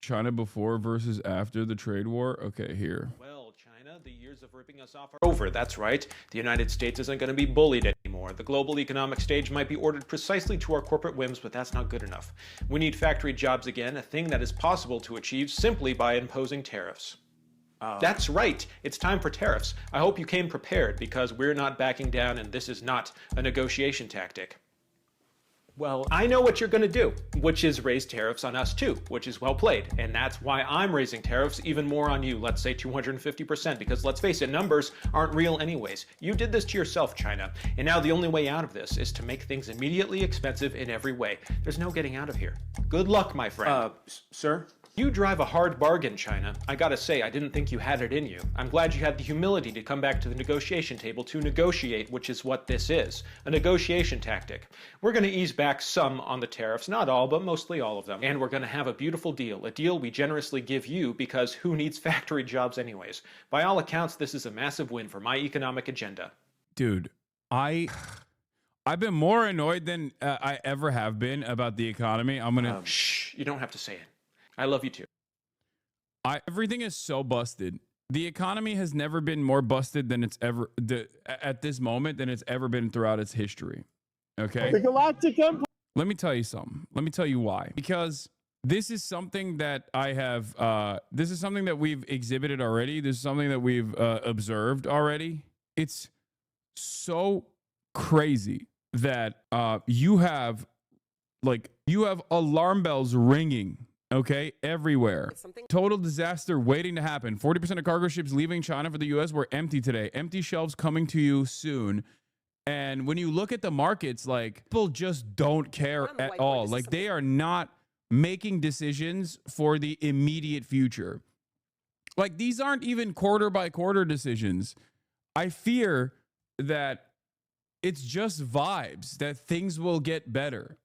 China before versus after the trade war? Okay, here. Well, China, the years of ripping us off are over. That's right. The United States isn't going to be bullied anymore. The global economic stage might be ordered precisely to our corporate whims, but that's not good enough. We need factory jobs again, a thing that is possible to achieve simply by imposing tariffs. That's right. It's time for tariffs. I hope you came prepared because we're not backing down and this is not a negotiation tactic. Well, I know what you're going to do, which is raise tariffs on us too, which is well played. And that's why I'm raising tariffs even more on you, let's say 250%, because let's face it, numbers aren't real anyways. You did this to yourself, China. And now the only way out of this is to make things immediately expensive in every way. There's no getting out of here. Good luck, my friend. Sir? You drive a hard bargain, China. I gotta say, I didn't think you had it in you. I'm glad you had the humility to come back to the negotiation table to negotiate, which is what this is, a negotiation tactic. We're gonna ease back some on the tariffs, not all, but mostly all of them. And we're gonna have a beautiful deal, a deal we generously give you because who needs factory jobs anyways? By all accounts, this is a massive win for my economic agenda. Dude, I've been more annoyed than I ever have been about the economy. I'm gonna Shh, you don't have to say it. I love you too. Everything is so busted. The economy has never been more busted than it's ever at this moment than it's ever been throughout its history. Okay? The Galactic Empire. Let me tell you something. Let me tell you why. Because this is something that I have this is something that we've exhibited already. This is something that we've observed already. It's so crazy that you have alarm bells ringing. Okay, everywhere. Total disaster waiting to happen. 40% of cargo ships leaving China for the US were empty today. Empty shelves coming to you soon. And when you look at the markets, like, people just don't care at all. Like, they are not making decisions for the immediate future. Like, these aren't even quarter by quarter decisions. I fear that it's just vibes that things will get better.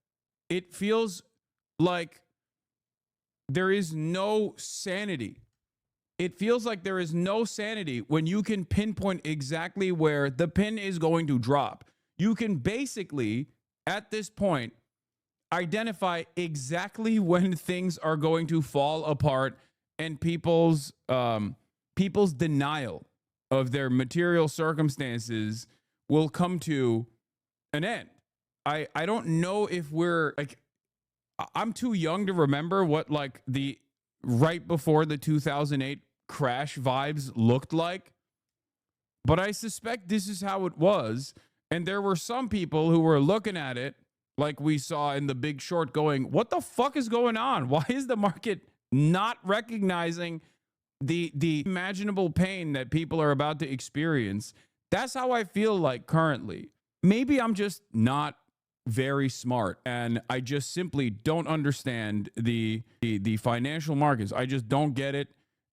It feels like there is no sanity. It feels like there is no sanity when you can pinpoint exactly where the pin is going to drop. You can basically, at this point, identify exactly when things are going to fall apart and people's denial of their material circumstances will come to an end. I don't know if we're like, I'm too young to remember what like the right before the 2008 crash vibes looked like, but I suspect this is how it was. And there were some people who were looking at it like we saw in The Big Short going, what the fuck is going on? Why is the market not recognizing the imaginable pain that people are about to experience? That's how I feel like currently. Maybe I'm just not very smart and I just simply don't understand the financial markets. I just don't get it,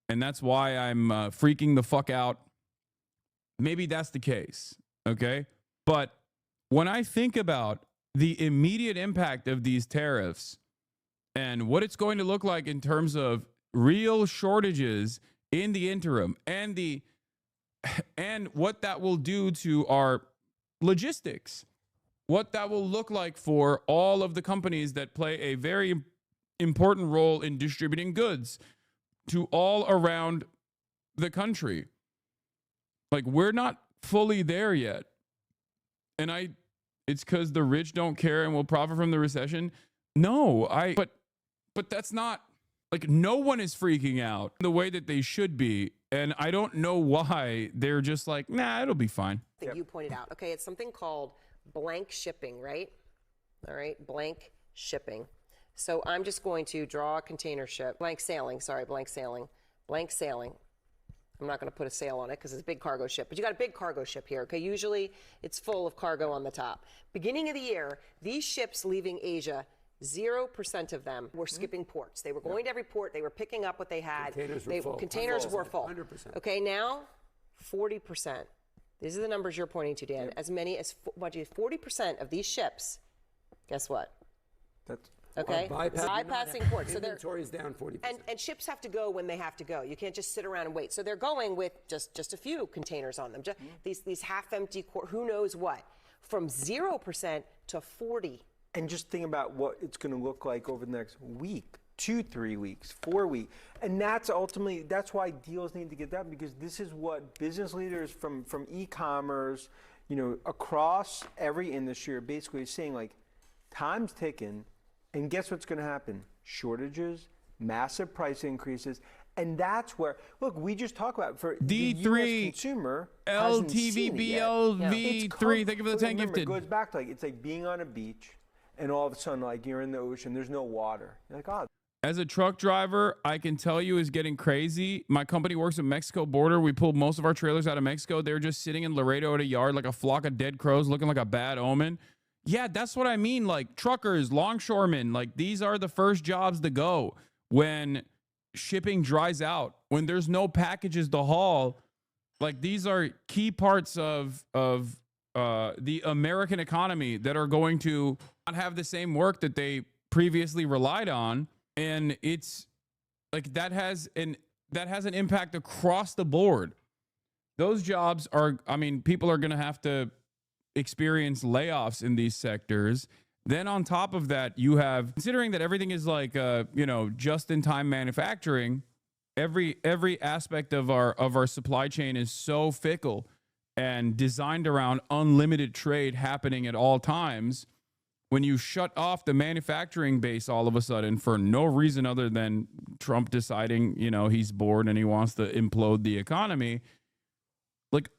and that's why I'm freaking the fuck out. Maybe that's the case, okay? But when I think about the immediate impact of these tariffs and what it's going to look like in terms of real shortages in the interim and what that will do to our logistics, what that will look like for all of the companies that play a very important role in distributing goods to all around the country. Like, we're not fully there yet. And it's because the rich don't care and will profit from the recession. No, but that's not, like, no one is freaking out the way that they should be. And I don't know why they're just like, nah, it'll be fine. That you pointed out. Okay, it's something called blank shipping, right? All right, blank shipping. So I'm just going to draw a container ship, blank sailing. I'm not going to put a sail on it because it's a big cargo ship, but you got a big cargo ship here. Okay, usually it's full of cargo on the top. Beginning of the year, these ships leaving Asia, 0% of them were skipping ports. They were going to every port. They were picking up what they had. Containers were full. 100%. Okay, now 40%. These are the numbers you're pointing to, Dan. Yep. As many as 40% of these ships, guess what? That's okay. Bypassing ports. So inventory is down 40%. And ships have to go when they have to go. You can't just sit around and wait. So they're going with just a few containers on them. Just these half-empty, who knows what, from 0% to 40%. And just think about what it's going to look like over the next week. 2-3 weeks, 4 weeks. And that's ultimately, that's why deals need to get done, because this is what business leaders from e-commerce, across every industry are basically saying, like, time's ticking, and guess what's going to happen? Shortages, massive price increases. And that's where, look, we just talked about for the D3 US consumer hasn't seen it yet. LTVBLV3. Thank you for the 10 Remember, gifted. it goes back to, like, it's like being on a beach and all of a sudden, like, you're in the ocean, there's no water. You're like, oh. As a truck driver, I can tell you is getting crazy. My company works at Mexico border. We pulled most of our trailers out of Mexico. They're just sitting in Laredo at a yard like a flock of dead crows looking like a bad omen. Yeah, that's what I mean. Like truckers, longshoremen, like these are the first jobs to go when shipping dries out, when there's no packages to haul. Like these are key parts of the American economy that are going to not have the same work that they previously relied on. And it's like that has an impact across the board. Those jobs are, I mean, people are going to have to experience layoffs in these sectors. Then on top of that, you have, considering that everything is like, just in time manufacturing, every aspect of our supply chain is so fickle and designed around unlimited trade happening at all times. When you shut off the manufacturing base all of a sudden for no reason other than Trump deciding, he's bored and he wants to implode the economy, like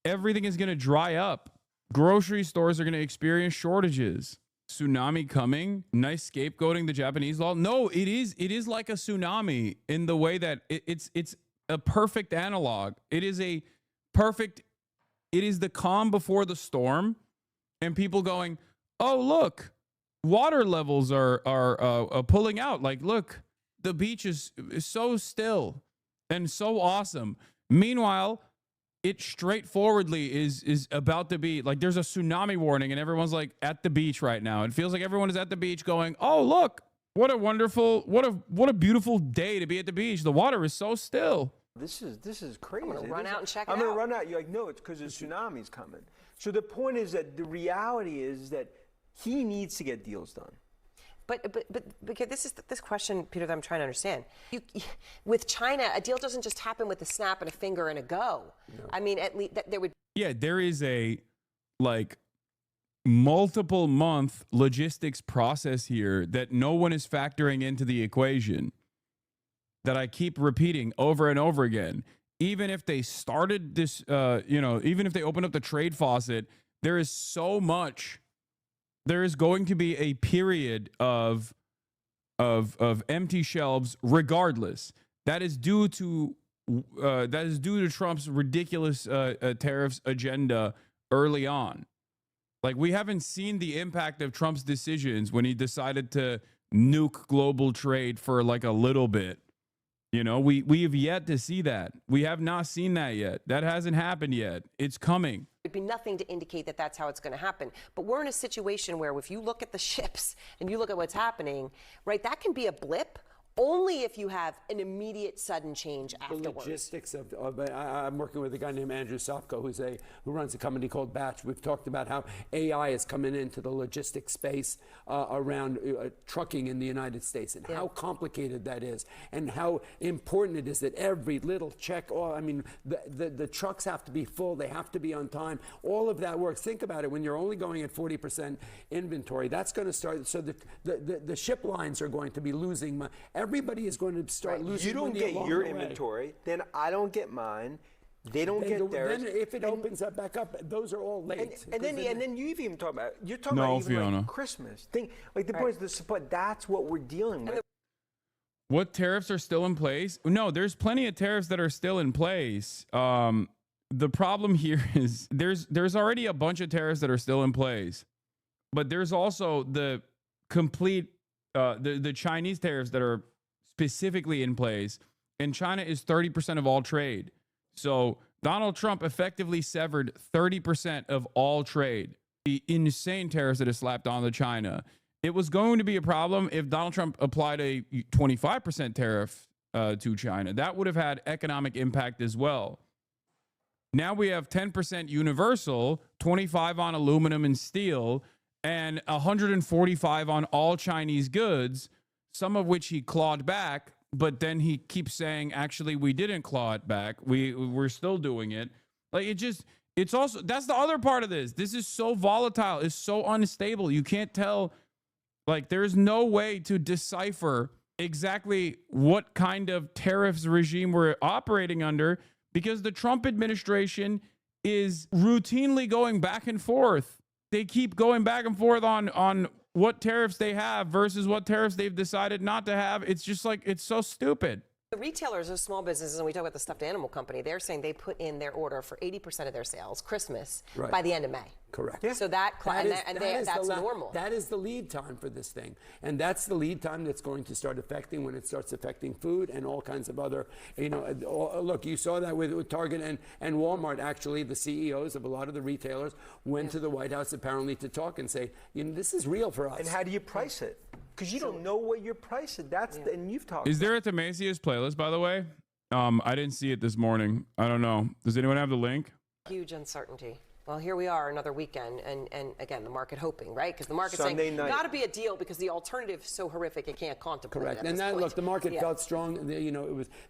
everything is going to dry up. Grocery stores are going to experience shortages. Tsunami coming. Nice scapegoating the Japanese law. No, it is like a tsunami in the way that it's a perfect analog. It is the calm before the storm, and people going, oh, look, water levels are pulling out. Like, look, the beach is so still and so awesome. Meanwhile, it straightforwardly is about to be like, there's a tsunami warning and everyone's like at the beach right now. It feels like everyone is at the beach going, oh, look, what a wonderful, what a beautiful day to be at the beach. The water is so still. This is crazy. I'm going to run out and check it out. I'm going to run out. You're like, no, it's because the tsunami's coming. So the point is that the reality is that he needs to get deals done. But because this question, Peter, that I'm trying to understand. With China, a deal doesn't just happen with a snap and a finger and a go. No. I mean, at least there would. Yeah, there is a multiple month logistics process here that no one is factoring into the equation. That I keep repeating over and over again. Even if they started this, even if they open up the trade faucet, there is so much. There is going to be a period of empty shelves, regardless. That is due to Trump's ridiculous tariffs agenda early on. Like, we haven't seen the impact of Trump's decisions when he decided to nuke global trade for like a little bit. We have yet to see that. We have not seen that yet. That hasn't happened yet. It's coming. There'd be nothing to indicate that that's how it's going to happen. But we're in a situation where if you look at the ships and you look at what's happening, right, that can be a blip only if you have an immediate sudden change afterwards. The logistics I'm working with a guy named Andrew Sofko who runs a company called Batch. We've talked about how AI is coming into the logistics space around trucking in the United States and how complicated that is and how important it is that every little check, the trucks have to be full, they have to be on time. All of that works. Think about it, when you're only going at 40% inventory, that's going to start, so the ship lines are going to be losing money. Everybody is going to start losing money. You don't get your inventory, then I don't get mine. They don't get theirs. Then if it opens up back up, those are all late. And then you even talk about, you're talking about even Fiona. like Christmas. The point is the supply. That's what we're dealing with. What tariffs are still in place? No, there's plenty of tariffs that are still in place. The problem here is there's already a bunch of tariffs that are still in place, but there's also the complete the Chinese tariffs that are specifically in place, and China is 30% of all trade. So Donald Trump effectively severed 30% of all trade. The insane tariffs that is slapped onto China. It was going to be a problem if Donald Trump applied a 25% tariff to China. That would have had economic impact as well. Now we have 10% universal, 25 on aluminum and steel, and 145 on all Chinese goods. some of which he clawed back, but then he keeps saying, actually, we didn't claw it back. We're still doing it. Like, it's also, that's the other part of this. This is so volatile. It's so unstable. You can't tell, like, there's no way to decipher exactly what kind of tariffs regime we're operating under, because the Trump administration is routinely going back and forth. They keep going back and forth on what tariffs they have versus what tariffs they've decided not to have. It's just like, it's so stupid. The retailers, those small businesses, and we talk about the stuffed animal company, they're saying they put in their order for 80% of their sales, Christmas, by the end of May. Correct. Yeah. So that's normal. That is the lead time for this thing. And that's the lead time that's going to start affecting when it starts affecting food and all kinds of other, look, you saw that with Target and Walmart. Actually, the CEOs of a lot of the retailers went to the White House apparently to talk and say, this is real for us. And how do you price it? Because you don't know what you're pricing. And you've talked. Is there a Themasius playlist, by the way? I didn't see it this morning. I don't know. Does anyone have the link? Huge uncertainty. Well, here we are, another weekend, and again, the market hoping, right? Because the market's Sunday saying, night. got to be a deal because the alternative is so horrific it can't contemplate Correct. it at And this that, point. look, the market felt strong.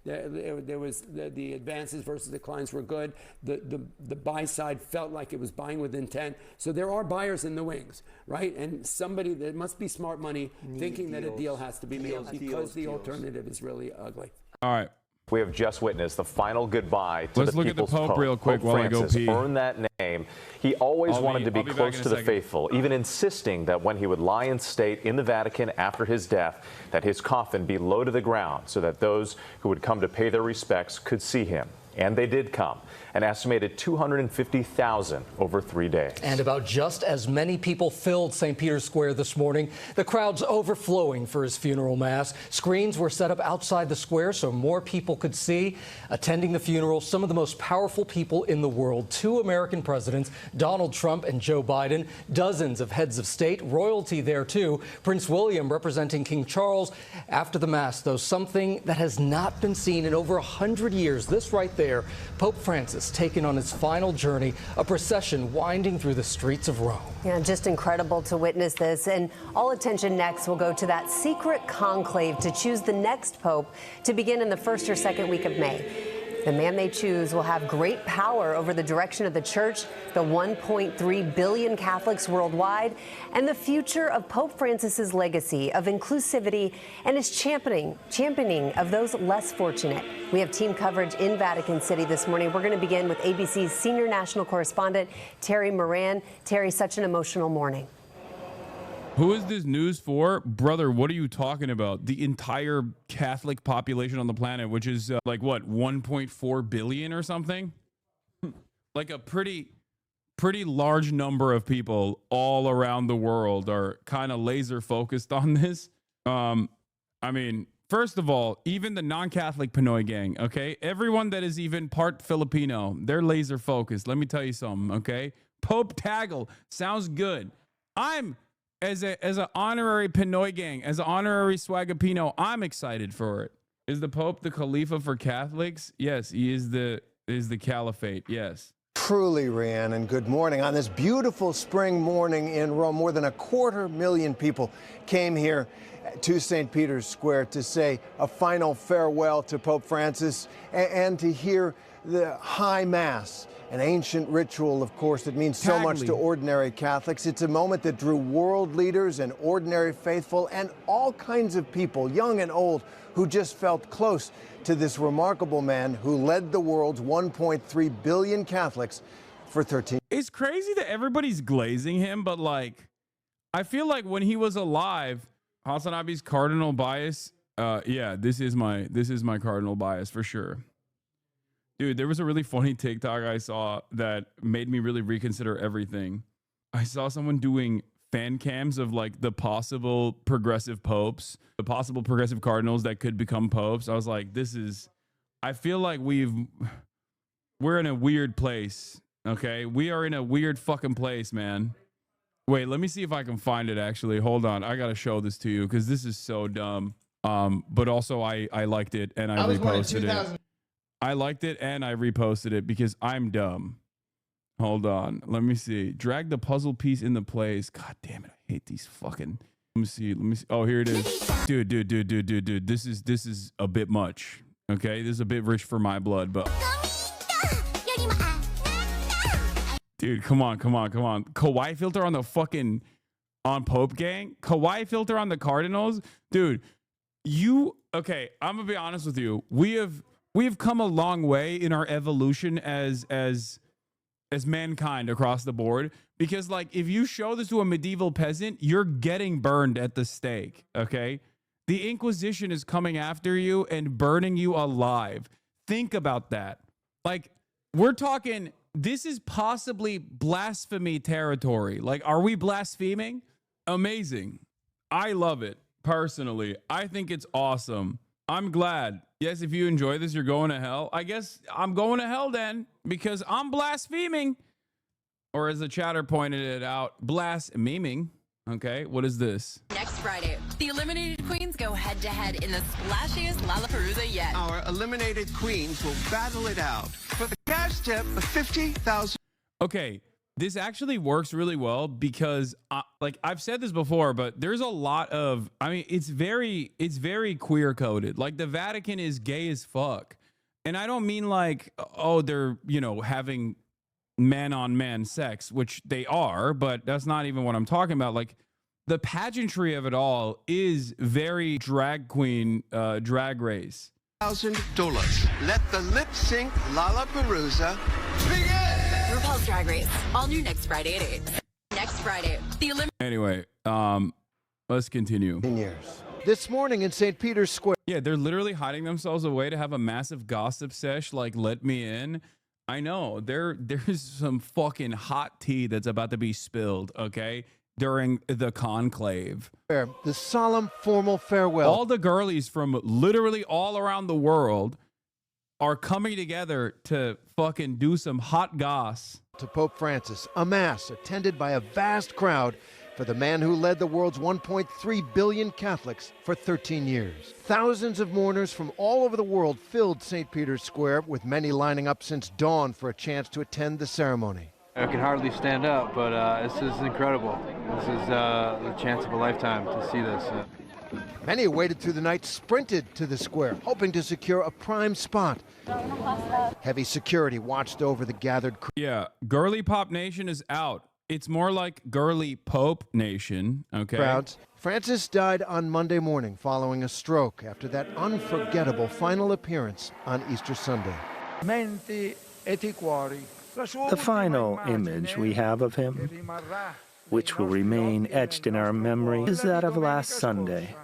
There was the advances versus declines were good. The buy side felt like it was buying with intent. So there are buyers in the wings, right? And somebody that must be smart money thinking that a deal has to be made because the alternative is really ugly. All right. We have just witnessed the final goodbye to Let's the look at the people's Pope real quick Pope while I go Francis pee. earned that name. He always wanted to be back close in a to the second. faithful, even insisting that when he would lie in state in the Vatican after his death, that his coffin be low to the ground so that those who would come to pay their respects could see him. And they did come, an estimated 250,000 over 3 days. And about just as many people filled St. Peter's Square this morning. The crowd's overflowing for his funeral mass. Screens were set up outside the square so more people could see. Attending the funeral, some of the most powerful people in the world. 2 American presidents, Donald Trump and Joe Biden. Dozens of heads of state, royalty there too. Prince William representing King Charles. After the mass, though, something that has not been seen in over 100 years. This right there. Pope Francis taken on his final journey, a procession winding through the streets of Rome. Yeah, just incredible to witness this. And all attention next will go to that secret conclave to choose the next pope to begin in the first or second week of May. The man they choose will have great power over the direction of the church, the 1.3 billion Catholics worldwide, and the future of Pope Francis's legacy of inclusivity and his championing of those less fortunate. We have team coverage in Vatican City this morning. We're going to begin with ABC's senior national correspondent, Terry Moran. Terry, such an emotional morning. Who is this news for? Brother, what are you talking about? The entire Catholic population on the planet, which is like what, 1.4 billion or something? Like a pretty large number of people all around the world are kind of laser focused on this. I mean, first of all, even the non-Catholic Pinoy gang, okay? Everyone that is even part Filipino, they're laser focused. Let me tell you something, okay? Pope Tagle sounds good. As an honorary Pinoy gang, as an honorary Swagapino, I'm excited for it. Is the Pope the Khalifa for Catholics? Yes, he is the caliphate. Yes. Truly, Rianne, and good morning. On this beautiful spring morning in Rome, more than 250,000 people came here to St. Peter's Square to say a final farewell to Pope Francis and to hear the High Mass. An ancient ritual, of course, that means so much to ordinary Catholics. It's a moment that drew world leaders and ordinary faithful and all kinds of people, young and old, who just felt close to this remarkable man who led the world's 1.3 billion Catholics for 13 years. It's crazy that everybody's glazing him, but like, I feel like when he was alive, Hasanabi's cardinal bias, yeah, this is my cardinal bias for sure. Dude, there was a really funny TikTok I saw that made me really reconsider everything. I saw someone doing fan cams of like the possible progressive popes, the possible progressive cardinals that could become popes. I was like, I feel like we're in a weird place. Okay. We are in a weird fucking place, man. Wait, let me see if I can find it actually. Hold on. I got to show this to you because this is so dumb. But also I liked it and I reposted it. I liked it and I reposted it because I'm dumb. Hold on. Let me see. Drag the puzzle piece into place. God damn it. I hate these fucking Let me see. Oh, here it is. Dude. This is a bit much. Okay, this is a bit rich for my blood, but dude, come on. Kawhi filter on the fucking Pope gang. Kawhi filter on the Cardinals, dude. Okay? I'm gonna be honest with you. We have come a long way in our evolution as mankind across the board. Because like, if you show this to a medieval peasant, you're getting burned at the stake. Okay. The Inquisition is coming after you and burning you alive. Think about that. Like, we're talking, this is possibly blasphemy territory. Like, are we blaspheming? Amazing. I love it, personally. I think it's awesome. I'm glad. Yes, if you enjoy this, you're going to hell. I guess I'm going to hell then, because I'm blaspheming. Or as the chatter pointed it out, blaspheming. Okay, what is this? Next Friday, the eliminated queens go head-to-head in the splashiest Lollapalooza yet. Our eliminated queens will battle it out for the cash tip of $50,000. Okay, this actually works really well because, like I've said this before, but there's a lot of, I mean, it's very queer coded. Like, the Vatican is gay as fuck. And I don't mean like, oh, they're, having man-on-man sex, which they are, but that's not even what I'm talking about. Like, the pageantry of it all is very drag queen, drag race. $1,000. Let the lip sync Lollapalooza begin. RuPaul's Drag Race, all new next Friday at 8. Next Friday, Anyway, let's continue. Years. This morning in St. Peter's Square. Yeah, they're literally hiding themselves away to have a massive gossip sesh. Like, let me in. I know there's some fucking hot tea that's about to be spilled, okay, during the conclave. The solemn formal farewell. All the girlies from literally all around the world are coming together to fucking do some hot goss. To Pope Francis, a mass attended by a vast crowd for the man who led the world's 1.3 billion Catholics for 13 years. Thousands of mourners from all over the world filled St. Peter's Square, with many lining up since dawn for a chance to attend the ceremony. I can hardly stand up, but this is incredible. This is the chance of a lifetime to see this. Many who waited through the night sprinted to the square, hoping to secure a prime spot. Heavy security watched over the gathered crowd. Yeah, Girly Pop Nation is out. It's more like Girly Pope Nation, okay? Crowds. Francis died on Monday morning following a stroke after that unforgettable final appearance on Easter Sunday. The final image we have of him, which will remain etched in our memory, is that of last Sunday,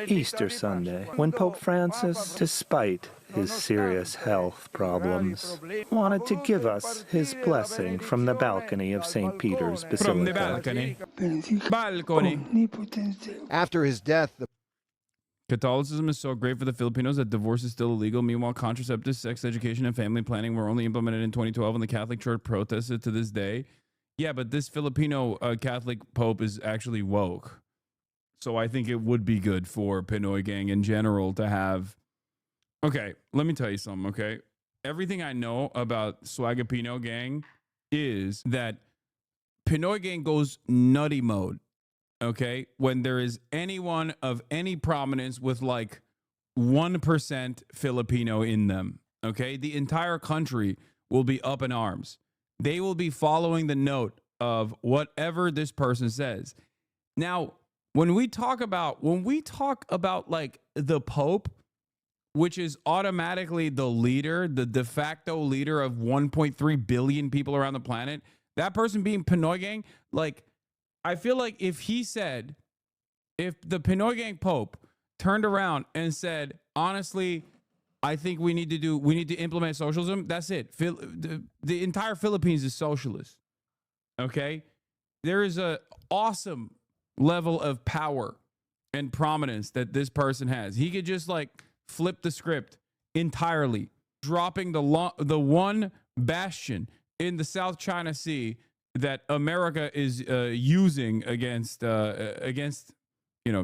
Easter Sunday, when Pope Francis, despite his serious health problems, wanted to give us his blessing from the balcony of St. Peter's Basilica. From the balcony. After his death, Catholicism is so great for the Filipinos that divorce is still illegal. Meanwhile, contraceptives, sex education, and family planning were only implemented in 2012, and the Catholic Church protested to this day. Yeah, but this Filipino Catholic Pope is actually woke. So I think it would be good for Pinoy gang in general to have... Okay, let me tell you something, okay? Everything I know about Swagapino gang is that Pinoy gang goes nutty mode, okay? When there is anyone of any prominence with like 1% Filipino in them, okay? The entire country will be up in arms. They will be following the note of whatever this person says. Now, when we talk about like the Pope, which is automatically the leader, the de facto leader of 1.3 billion people around the planet, that person being Pinoy gang, like, I feel like if the Pinoy gang Pope turned around and said, honestly, I think we need to implement socialism, that's it. The entire Philippines is socialist. Okay? There is a awesome level of power and prominence that this person has. He could just like flip the script entirely, dropping the one bastion in the South China Sea that America is using against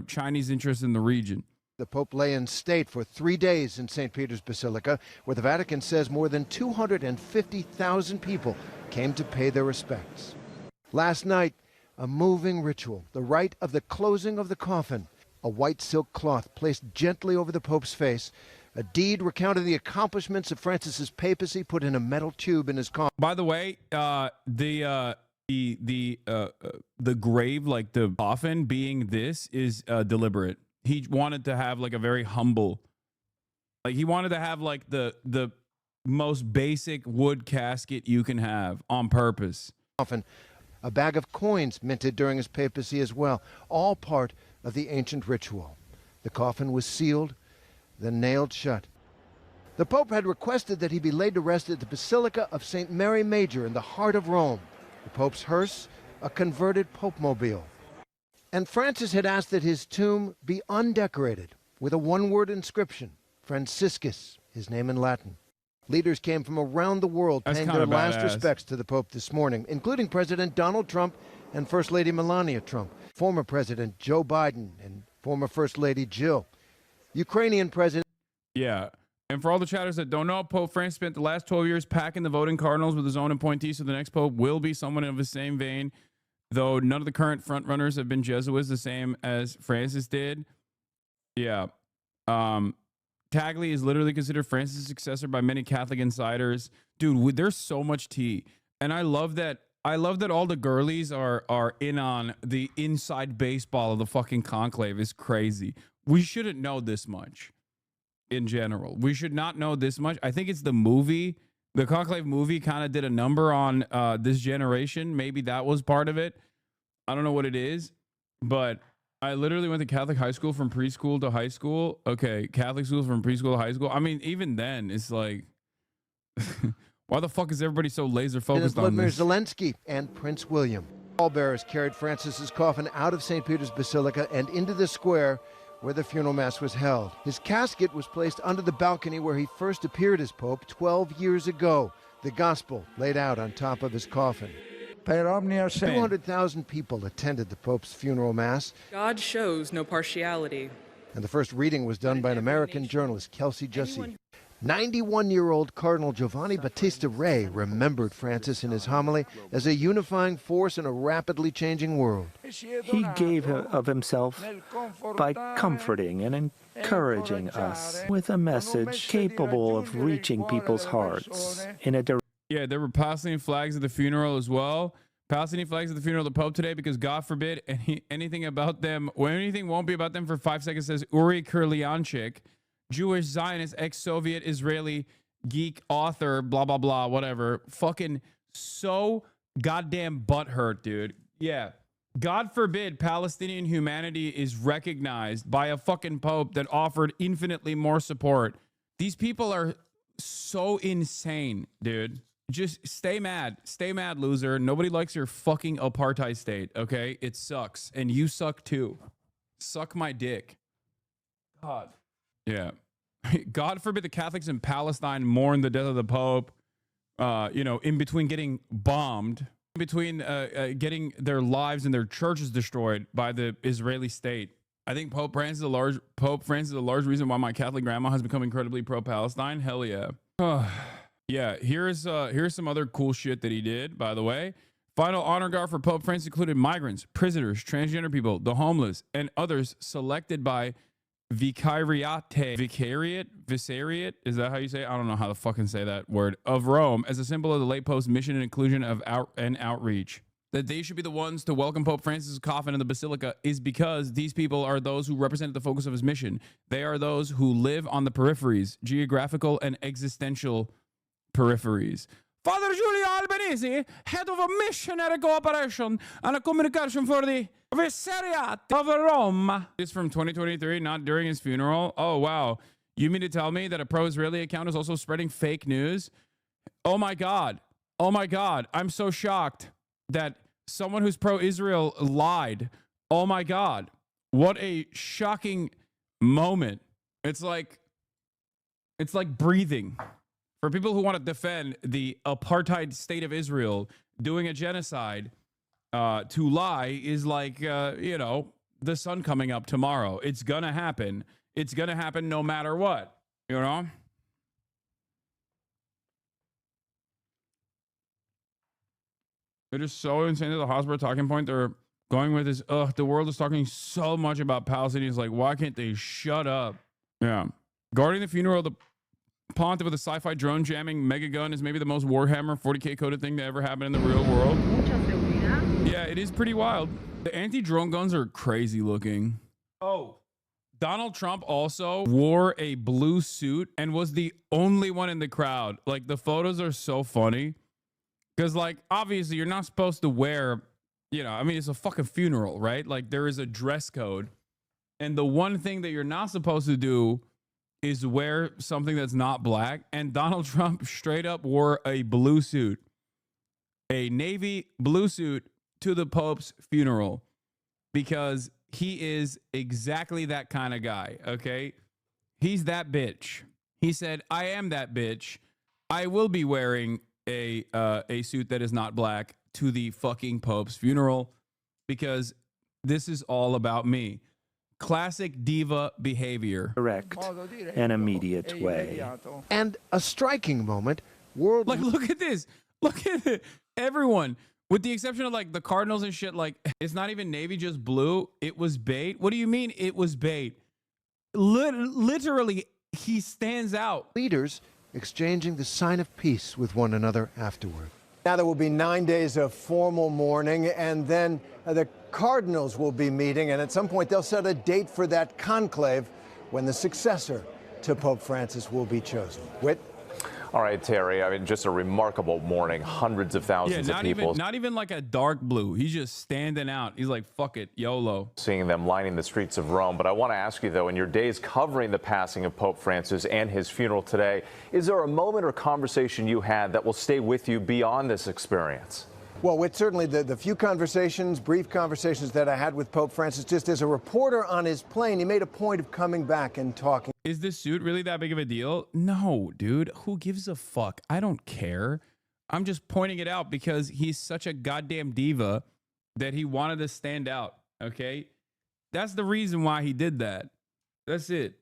Chinese interests in the region. The Pope lay in state for 3 days in St. Peter's Basilica, where the Vatican says more than 250,000 people came to pay their respects. Last night, a moving ritual, the rite of the closing of the coffin. A white silk cloth placed gently over the Pope's face. A deed recounting the accomplishments of Francis's papacy put in a metal tube in his coffin. By the way, the grave, like the coffin being this, is deliberate. He wanted to have like a very humble, like he wanted to have like the most basic wood casket you can have on purpose. Coffin, a bag of coins minted during his papacy as well, all part of the ancient ritual. The coffin was sealed, then nailed shut. The Pope had requested that he be laid to rest at the Basilica of St. Mary Major in the heart of Rome. The Pope's hearse, a converted Pope-mobile. And Francis had asked that his tomb be undecorated with a one-word inscription, Franciscus, his name in Latin. Leaders came from around the world paying their last respects to the Pope this morning, including President Donald Trump and First Lady Melania Trump, former President Joe Biden and former First Lady Jill, Ukrainian President. Yeah. And for all the chatters that don't know, Pope Francis spent the last 12 years packing the voting cardinals with his own appointees, so the next Pope will be someone of the same vein, though none of the current frontrunners have been Jesuits the same as Francis did. Yeah. Tagley is literally considered Francis' successor by many Catholic insiders. Dude, there's so much tea. And I love that all the girlies are in on the inside baseball of the fucking conclave. Is crazy. We shouldn't know this much in general. We should not know this much. I think it's the movie. The conclave movie kind of did a number on this generation. Maybe that was part of it. I don't know what it is, but I literally went to Catholic high school from preschool to high school. Okay, Catholic schools from preschool to high school. I mean, even then, it's like, why the fuck is everybody so laser focused on Vladimir this? Zelensky and Prince William. Pallbearers carried Francis's coffin out of St. Peter's Basilica and into the square where the funeral mass was held. His casket was placed under the balcony where he first appeared as Pope 12 years ago. The gospel laid out on top of his coffin. 200,000 people attended the Pope's funeral mass. God shows no partiality. And the first reading was done by an American journalist, Kelsey Jussie. 91-year-old Cardinal Giovanni Battista Re remembered Francis in his homily as a unifying force in a rapidly changing world. He gave of himself by comforting and encouraging us with a message capable of reaching people's hearts in a direction. Yeah, there were Palestinian flags at the funeral as well. Palestinian flags at the funeral of the Pope today because God forbid anything about them, or anything won't be about them for 5 seconds, says Uri Kurlianchik, Jewish Zionist, ex-Soviet Israeli geek author, blah, blah, blah, whatever. Fucking so goddamn butthurt, dude. Yeah. God forbid Palestinian humanity is recognized by a fucking Pope that offered infinitely more support. These people are so insane, dude. Just stay mad. Stay mad, loser. Nobody likes your fucking apartheid state, okay? It sucks. And you suck too. Suck my dick. God. Yeah. God forbid the Catholics in Palestine mourn the death of the Pope, in between getting bombed, in between getting their lives and their churches destroyed by the Israeli state. I think Pope Francis is a large reason why my Catholic grandma has become incredibly pro-Palestine. Hell yeah. Yeah, here's some other cool shit that he did, by the way. Final honor guard for Pope Francis included migrants, prisoners, transgender people, the homeless, and others selected by Vicariate, is that how you say it? I don't know how to fucking say that word, of Rome as a symbol of the late Pope's mission and inclusion of outreach. That they should be the ones to welcome Pope Francis' coffin in the Basilica is because these people are those who represent the focus of his mission. They are those who live on the peripheries, geographical and existential peripheries. Father Giulio Albanese, head of a missionary cooperation and a communication for the Vicariate of Rome. This is from 2023, not during his funeral. Oh, wow. You mean to tell me that a pro-Israeli account is also spreading fake news? Oh, my God. Oh, my God. I'm so shocked that someone who's pro-Israel lied. Oh, my God. What a shocking moment. It's like breathing. For people who want to defend the apartheid state of Israel doing a genocide, to lie is like, the sun coming up tomorrow. It's going to happen. It's going to happen no matter what, you know? It is so insane that the hospital talking point, they're Going with this, the world is talking so much about Palestinians. Like, why can't they shut up? Yeah. Guarding the funeral of the pontiff with a sci-fi drone jamming mega gun is maybe the most Warhammer 40K coded thing to ever happen in the real world. Yeah, it is pretty wild. The anti-drone guns are crazy looking. Oh, Donald Trump also wore a blue suit and was the only one in the crowd. Like, the photos are so funny. Because, like, obviously you're not supposed to wear, you know, I mean, it's a fucking funeral, right? Like, there is a dress code. And the one thing that you're not supposed to do is wear something that's not black. And Donald Trump straight up wore a blue suit, a navy blue suit to the Pope's funeral, because he is exactly that kind of guy, okay? He's that bitch. He said, I am that bitch. I will be wearing a suit that is not black to the fucking Pope's funeral because this is all about me. Classic diva behavior. Correct. An immediate way. And a striking moment. World. Like, look at this. Look at it. Everyone, with the exception of like the Cardinals and shit, like it's not even navy, just blue. It was bait. What do you mean it was bait? Literally, he stands out. Leaders exchanging the sign of peace with one another afterward. Now there will be 9 days of formal mourning, and then the Cardinals will be meeting, and at some point they'll set a date for that conclave when the successor to Pope Francis will be chosen. Whit? All right, Terry, I mean, just a remarkable morning. Hundreds of thousands of people. Not even like a dark blue. He's just standing out. He's like, fuck it, YOLO. Seeing them lining the streets of Rome. But I want to ask you, though, in your days covering the passing of Pope Francis and his funeral today, is there a moment or conversation you had that will stay with you beyond this experience? Well, with certainly the few conversations, brief conversations that I had with Pope Francis, just as a reporter on his plane, he made a point of coming back and talking. Is this suit really that big of a deal? No, dude. Who gives a fuck? I don't care. I'm just pointing it out because he's such a goddamn diva that he wanted to stand out, okay? That's the reason why he did that. That's it.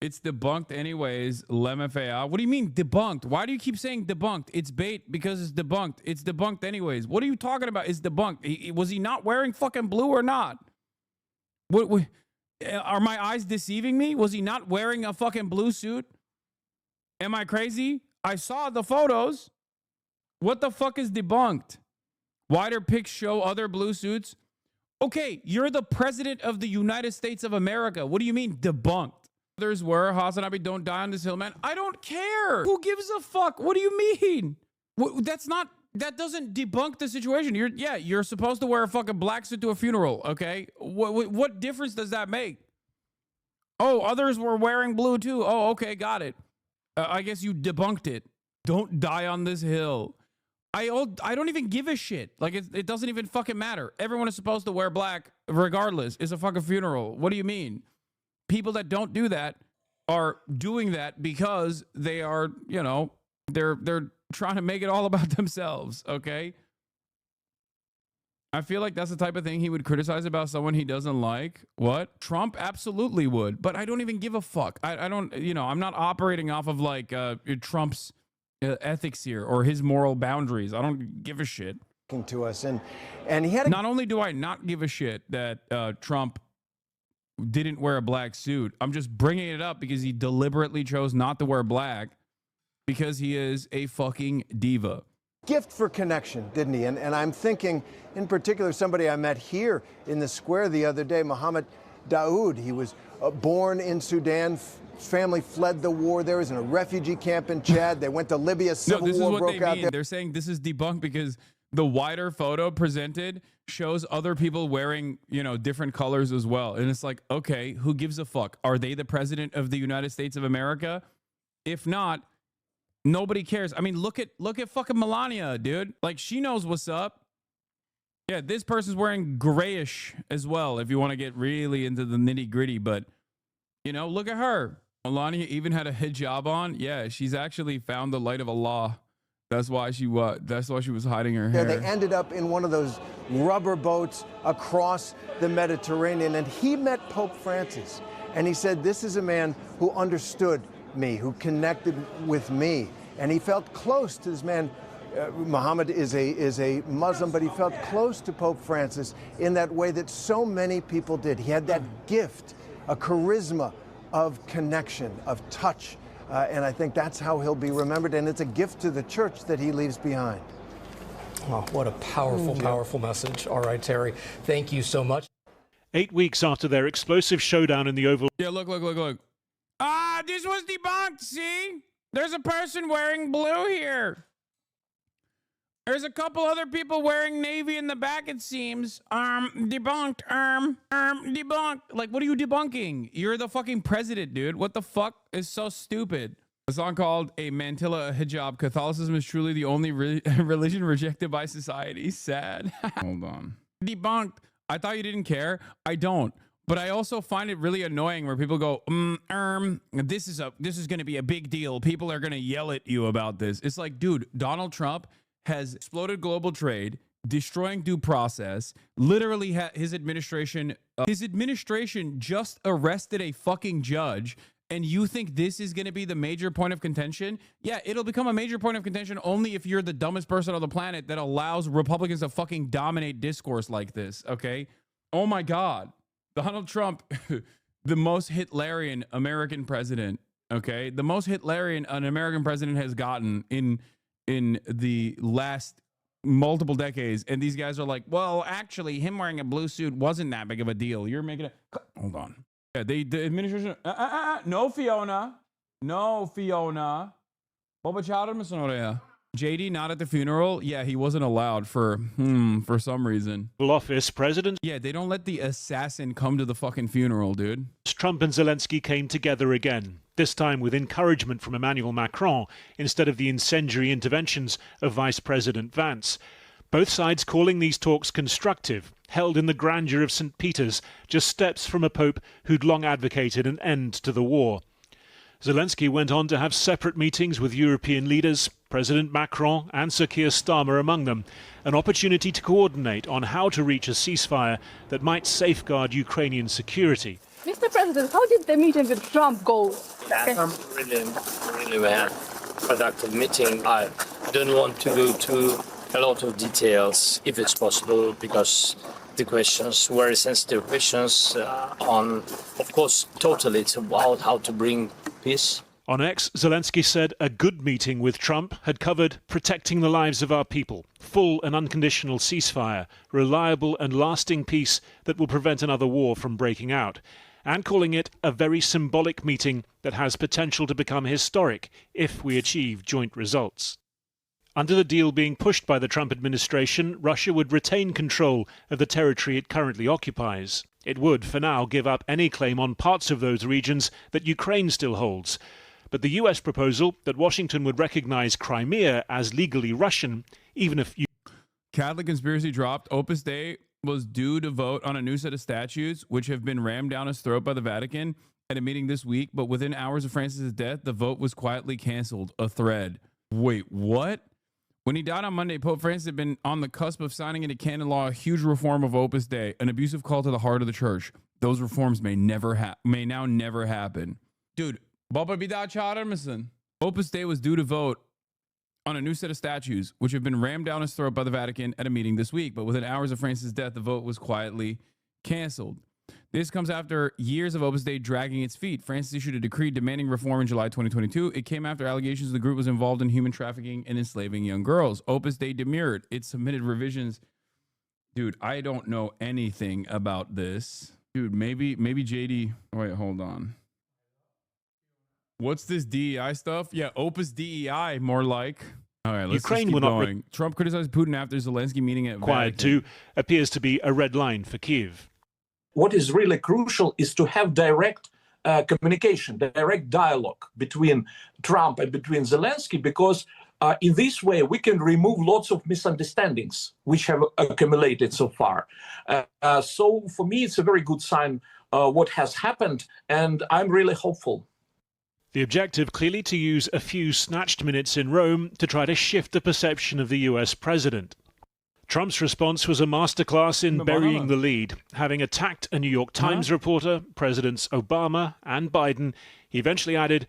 It's debunked anyways, LMFAO. What do you mean debunked? Why do you keep saying debunked? It's bait because it's debunked. It's debunked anyways. What are you talking about? It's debunked. Was he not wearing fucking blue or not? What are my eyes deceiving me? Was he not wearing a fucking blue suit? Am I crazy? I saw the photos. What the fuck is debunked? Wider pics show other blue suits. Okay, you're the president of the United States of America. What do you mean debunked? Others were, Hasanabi, don't die on this hill, man. I don't care. Who gives a fuck? What do you mean? That doesn't debunk the situation. You're supposed to wear a fucking black suit to a funeral, okay? What difference does that make? Oh, others were wearing blue too. Oh, okay, got it. I guess you debunked it. Don't die on this hill. I don't even give a shit. Like, it doesn't even fucking matter. Everyone is supposed to wear black regardless. It's a fucking funeral. What do you mean? People that don't do that are doing that because they are, you know, they're trying to make it all about themselves, okay? I feel like that's the type of thing he would criticize about someone he doesn't like. What? Trump absolutely would, but I don't even give a fuck. I don't, you know, I'm not operating off of like Trump's ethics here or his moral boundaries. I don't give a shit. To us, and he had. Not only do I not give a shit that Trump didn't wear a black suit, I'm just bringing it up because he deliberately chose not to wear black because he is a fucking diva. Gift for connection, didn't he? And I'm thinking in particular somebody I met here in the square the other day, Mohammed Daoud. He was born in Sudan. Family fled the war. There was in a refugee camp in Chad. They went to Libya. Civil war broke out there. They're saying this is debunked because the wider photo presented shows other people wearing, you know, different colors as well. And it's like, okay, who gives a fuck? Are they the president of the United States of America? If not, nobody cares. I mean, look at fucking Melania, dude. Like, she knows what's up. Yeah, this person's wearing grayish as well, if you want to get really into the nitty gritty. But, you know, look at her. Melania even had a hijab on. Yeah, she's actually found the light of Allah. That's why she was hiding her hair. They ended up in one of those rubber boats across the Mediterranean, and he met Pope Francis, and he said, this is a man who understood me, who connected with me, and he felt close to this man Muhammad is a Muslim, but he felt close to Pope Francis in that way that so many people did. He had that gift, a charisma of connection, of touch, and I think that's how he'll be remembered, and it's a gift to the church that he leaves behind. Oh, what a powerful, powerful message. All right, Terry, thank you so much. 8 weeks after their explosive showdown in the Oval. Yeah, look. This was debunked, see? There's a person wearing blue here. There's a couple other people wearing navy in the back, it seems. Debunked. Debunked. Like, what are you debunking? You're the fucking president, dude. What the fuck is so stupid? A song called A Mantilla Hijab. Catholicism is truly the only religion rejected by society. Sad. Hold on. Debunked. I thought you didn't care. I don't. But I also find it really annoying where people go, this is going to be a big deal. People are going to yell at you about this. It's like, dude, Donald Trump has exploded global trade, destroying due process. Literally, his administration just arrested a fucking judge. And you think this is going to be the major point of contention? Yeah, it'll become a major point of contention only if you're the dumbest person on the planet that allows Republicans to fucking dominate discourse like this, okay? Oh my God. Donald Trump, the most Hitlerian American president, okay? The most Hitlerian an American president has gotten in the last multiple decades. And these guys are like, well, actually, him wearing a blue suit wasn't that big of a deal. You're making it... Hold on. Yeah, the administration... No, Fiona. JD not at the funeral? Yeah, he wasn't allowed for some reason. Office President. Yeah, they don't let the assassin come to the fucking funeral, dude. Trump and Zelensky came together again, this time with encouragement from Emmanuel Macron instead of the incendiary interventions of Vice President Vance. Both sides calling these talks constructive, held in the grandeur of St. Peter's, just steps from a pope who'd long advocated an end to the war. Zelensky went on to have separate meetings with European leaders, President Macron and Sir Keir Starmer among them, an opportunity to coordinate on how to reach a ceasefire that might safeguard Ukrainian security. Mr. President, how did the meeting with Trump go? Really productive meeting. I don't want to go to a lot of details, if it's possible, because the questions, very sensitive questions, of course, totally it's about how to bring peace. On X, Zelensky said a good meeting with Trump had covered protecting the lives of our people, full and unconditional ceasefire, reliable and lasting peace that will prevent another war from breaking out, and calling it a very symbolic meeting that has potential to become historic if we achieve joint results. Under the deal being pushed by the Trump administration, Russia would retain control of the territory it currently occupies. It would, for now, give up any claim on parts of those regions that Ukraine still holds. But the US proposal that Washington would recognize Crimea as legally Russian, even if... Catholic conspiracy dropped. Opus Dei was due to vote on a new set of statutes, which have been rammed down his throat by the Vatican at a meeting this week. But within hours of Francis' death, the vote was quietly canceled. A thread. Wait, what? When he died on Monday, Pope Francis had been on the cusp of signing into canon law a huge reform of Opus Dei, an abusive call to the heart of the church. Those reforms may now never happen. Dude, Opus Dei was due to vote on a new set of statutes, which have been rammed down his throat by the Vatican at a meeting this week. But within hours of Francis' death, the vote was quietly canceled. This comes after years of Opus Dei dragging its feet. Francis issued a decree demanding reform in July 2022. It came after allegations the group was involved in human trafficking and enslaving young girls. Opus Dei demurred. It submitted revisions. Dude, I don't know anything about this. Dude, maybe JD... Wait, hold on. What's this DEI stuff? Yeah, Opus DEI, more like... All right, let's Ukraine keep will not going. Trump criticized Putin after Zelensky meeting at required Vatican. to appears to be a red line for Kyiv. What is really crucial is to have direct communication, direct dialogue between Trump and between Zelensky, because in this way we can remove lots of misunderstandings which have accumulated so far. So for me, it's a very good sign what has happened, and I'm really hopeful. The objective clearly to use a few snatched minutes in Rome to try to shift the perception of the US president. Trump's response was a masterclass in burying the lead. Having attacked a New York Times reporter, Presidents Obama and Biden, he eventually added,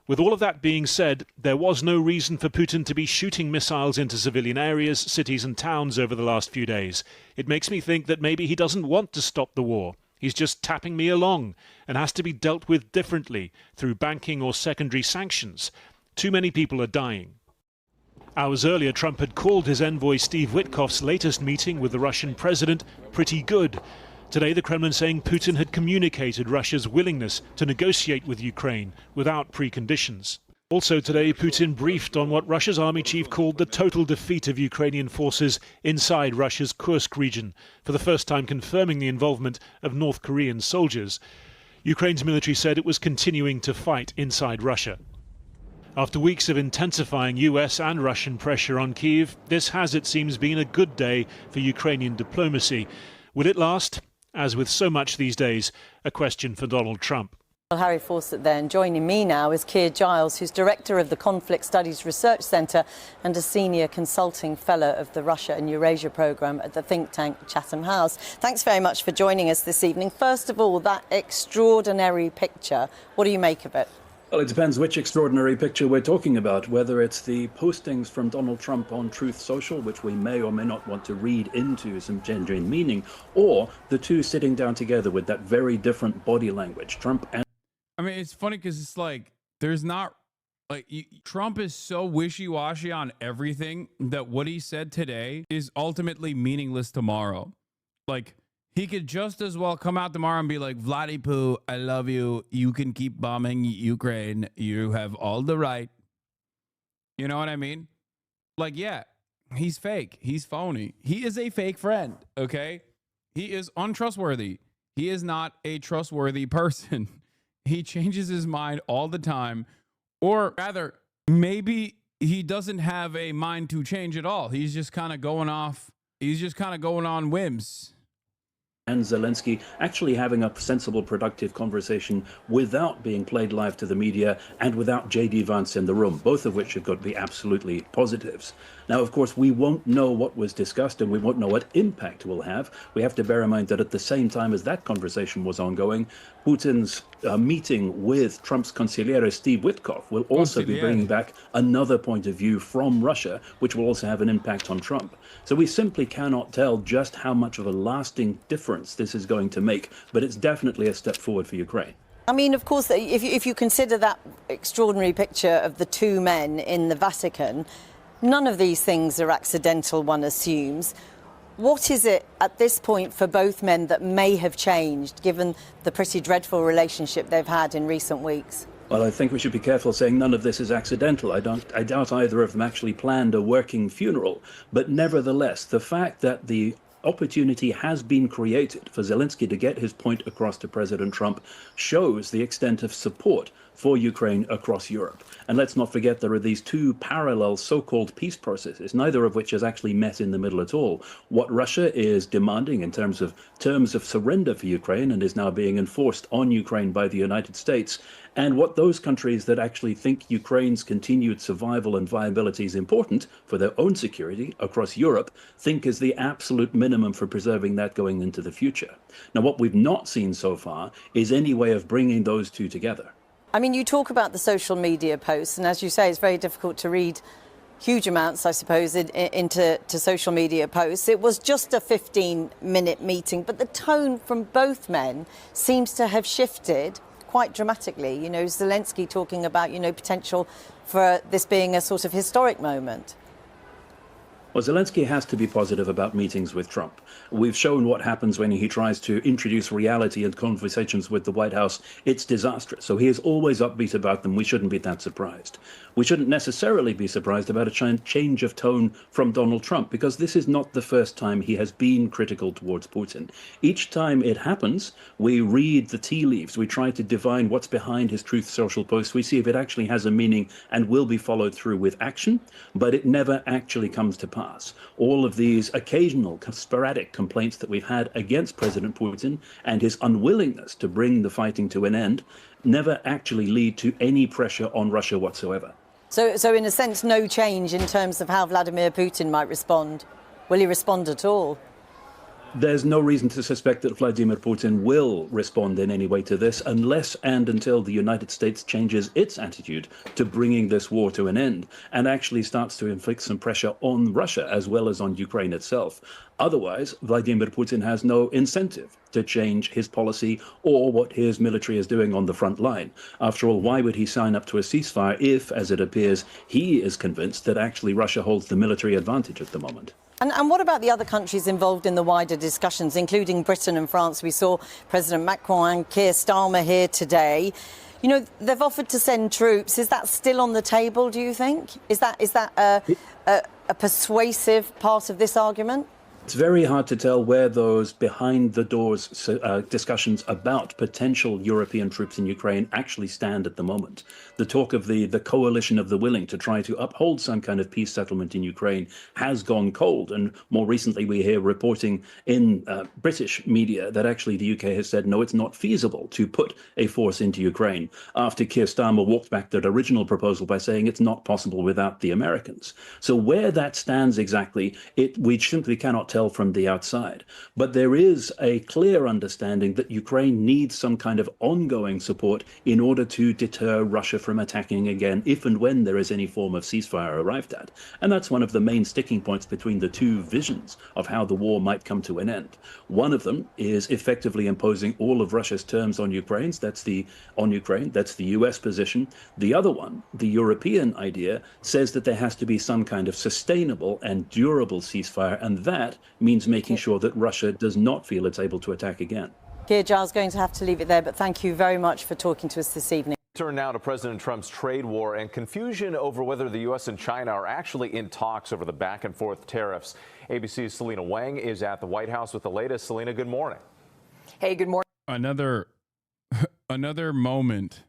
With all of that being said, there was no reason for Putin to be shooting missiles into civilian areas, cities and towns over the last few days. It makes me think that maybe he doesn't want to stop the war. He's just tapping me along and has to be dealt with differently through banking or secondary sanctions. Too many people are dying. Hours earlier, Trump had called his envoy Steve Witkoff's latest meeting with the Russian president pretty good. Today, the Kremlin saying Putin had communicated Russia's willingness to negotiate with Ukraine without preconditions. Also today, Putin briefed on what Russia's army chief called the total defeat of Ukrainian forces inside Russia's Kursk region, for the first time confirming the involvement of North Korean soldiers. Ukraine's military said it was continuing to fight inside Russia. After weeks of intensifying US and Russian pressure on Kyiv, this has, it seems, been a good day for Ukrainian diplomacy. Will it last? As with so much these days, a question for Donald Trump. Well, Harry Fawcett there, and joining me now is Keir Giles, who's director of the Conflict Studies Research Centre and a senior consulting fellow of the Russia and Eurasia programme at the think tank Chatham House. Thanks very much for joining us this evening. First of all, that extraordinary picture, what do you make of it? Well, it depends which extraordinary picture we're talking about, whether it's the postings from Donald Trump on Truth Social, which we may or may not want to read into some genuine meaning, or the two sitting down together with that very different body language, Trump and... I mean, it's funny because it's like, there's not, like, Trump is so wishy-washy on everything that what he said today is ultimately meaningless tomorrow. Like, he could just as well come out tomorrow and be like, Vladipoo, I love you. You can keep bombing Ukraine. You have all the right. You know what I mean? Like, yeah, he's fake. He's phony. He is a fake friend, okay? He is untrustworthy. He is not a trustworthy person. He changes his mind all the time. Or rather, maybe he doesn't have a mind to change at all. He's just kind of going off. He's just kind of going on whims. And Zelensky actually having a sensible, productive conversation without being played live to the media and without J.D. Vance in the room, both of which have got to be absolutely positives. Now, of course, we won't know what was discussed and we won't know what impact it will have. We have to bear in mind that at the same time as that conversation was ongoing, Putin's meeting with Trump's consigliere, Steve Witkoff, will also be bringing back another point of view from Russia, which will also have an impact on Trump. So we simply cannot tell just how much of a lasting difference this is going to make, but it's definitely a step forward for Ukraine. I mean, of course, if you consider that extraordinary picture of the two men in the Vatican, none of these things are accidental, one assumes. What is it at this point for both men that may have changed, given the pretty dreadful relationship they've had in recent weeks? Well, I think we should be careful saying none of this is accidental. I doubt either of them actually planned a working funeral. But nevertheless, the fact that the opportunity has been created for Zelensky to get his point across to President Trump shows the extent of support for Ukraine across Europe. And let's not forget there are these two parallel so-called peace processes, neither of which has actually met in the middle at all. What Russia is demanding in terms of surrender for Ukraine and is now being enforced on Ukraine by the United States, and what those countries that actually think Ukraine's continued survival and viability is important for their own security across Europe think is the absolute minimum for preserving that going into the future. Now, what we've not seen so far is any way of bringing those two together. I mean, you talk about the social media posts, and as you say, it's very difficult to read huge amounts, I suppose, into social media posts. It was just a 15-minute meeting, but the tone from both men seems to have shifted quite dramatically. You know, Zelensky talking about, potential for this being a sort of historic moment. Well, Zelensky has to be positive about meetings with Trump. We've shown what happens when he tries to introduce reality in conversations with the White House. It's disastrous. So he is always upbeat about them. We shouldn't be that surprised. We shouldn't necessarily be surprised about a change of tone from Donald Trump, because this is not the first time he has been critical towards Putin. Each time it happens, we read the tea leaves. We try to divine what's behind his Truth Social posts. We see if it actually has a meaning and will be followed through with action, but it never actually comes to pass. All of these occasional sporadic complaints that we've had against President Putin and his unwillingness to bring the fighting to an end never actually lead to any pressure on Russia whatsoever. So in a sense, no change in terms of how Vladimir Putin might respond. Will he respond at all? There's no reason to suspect that Vladimir Putin will respond in any way to this unless and until the United States changes its attitude to bringing this war to an end and actually starts to inflict some pressure on Russia as well as on Ukraine itself. Otherwise, Vladimir Putin has no incentive to change his policy or what his military is doing on the front line. After all, why would he sign up to a ceasefire if, as it appears, he is convinced that actually Russia holds the military advantage at the moment? And what about the other countries involved in the wider discussions, including Britain and France? We saw President Macron and Keir Starmer here today. You know, they've offered to send troops. Is that still on the table, do you think? Is that a persuasive part of this argument? It's very hard to tell where those behind-the-doors discussions about potential European troops in Ukraine actually stand at the moment. The talk of the coalition of the willing to try to uphold some kind of peace settlement in Ukraine has gone cold. And more recently, we hear reporting in British media that actually the UK has said, no, it's not feasible to put a force into Ukraine, after Keir Starmer walked back that original proposal by saying it's not possible without the Americans. So where that stands exactly, we simply cannot tell from the outside. But there is a clear understanding that Ukraine needs some kind of ongoing support in order to deter Russia from attacking again, if and when there is any form of ceasefire arrived at. And that's one of the main sticking points between the two visions of how the war might come to an end. One of them is effectively imposing all of Russia's terms on Ukraine. That's the US position. The other one, the European idea, says that there has to be some kind of sustainable and durable ceasefire, and that means making sure that Russia does not feel it's able to attack again. Keir, Giles, going to have to leave it there, but thank you very much for talking to us this evening. Turn now to President Trump's trade war and confusion over whether the U.S. and China are actually in talks over the back and forth tariffs. ABC's Selena Wang is at the White House with the latest. Selena, good morning. Hey, good morning. Another moment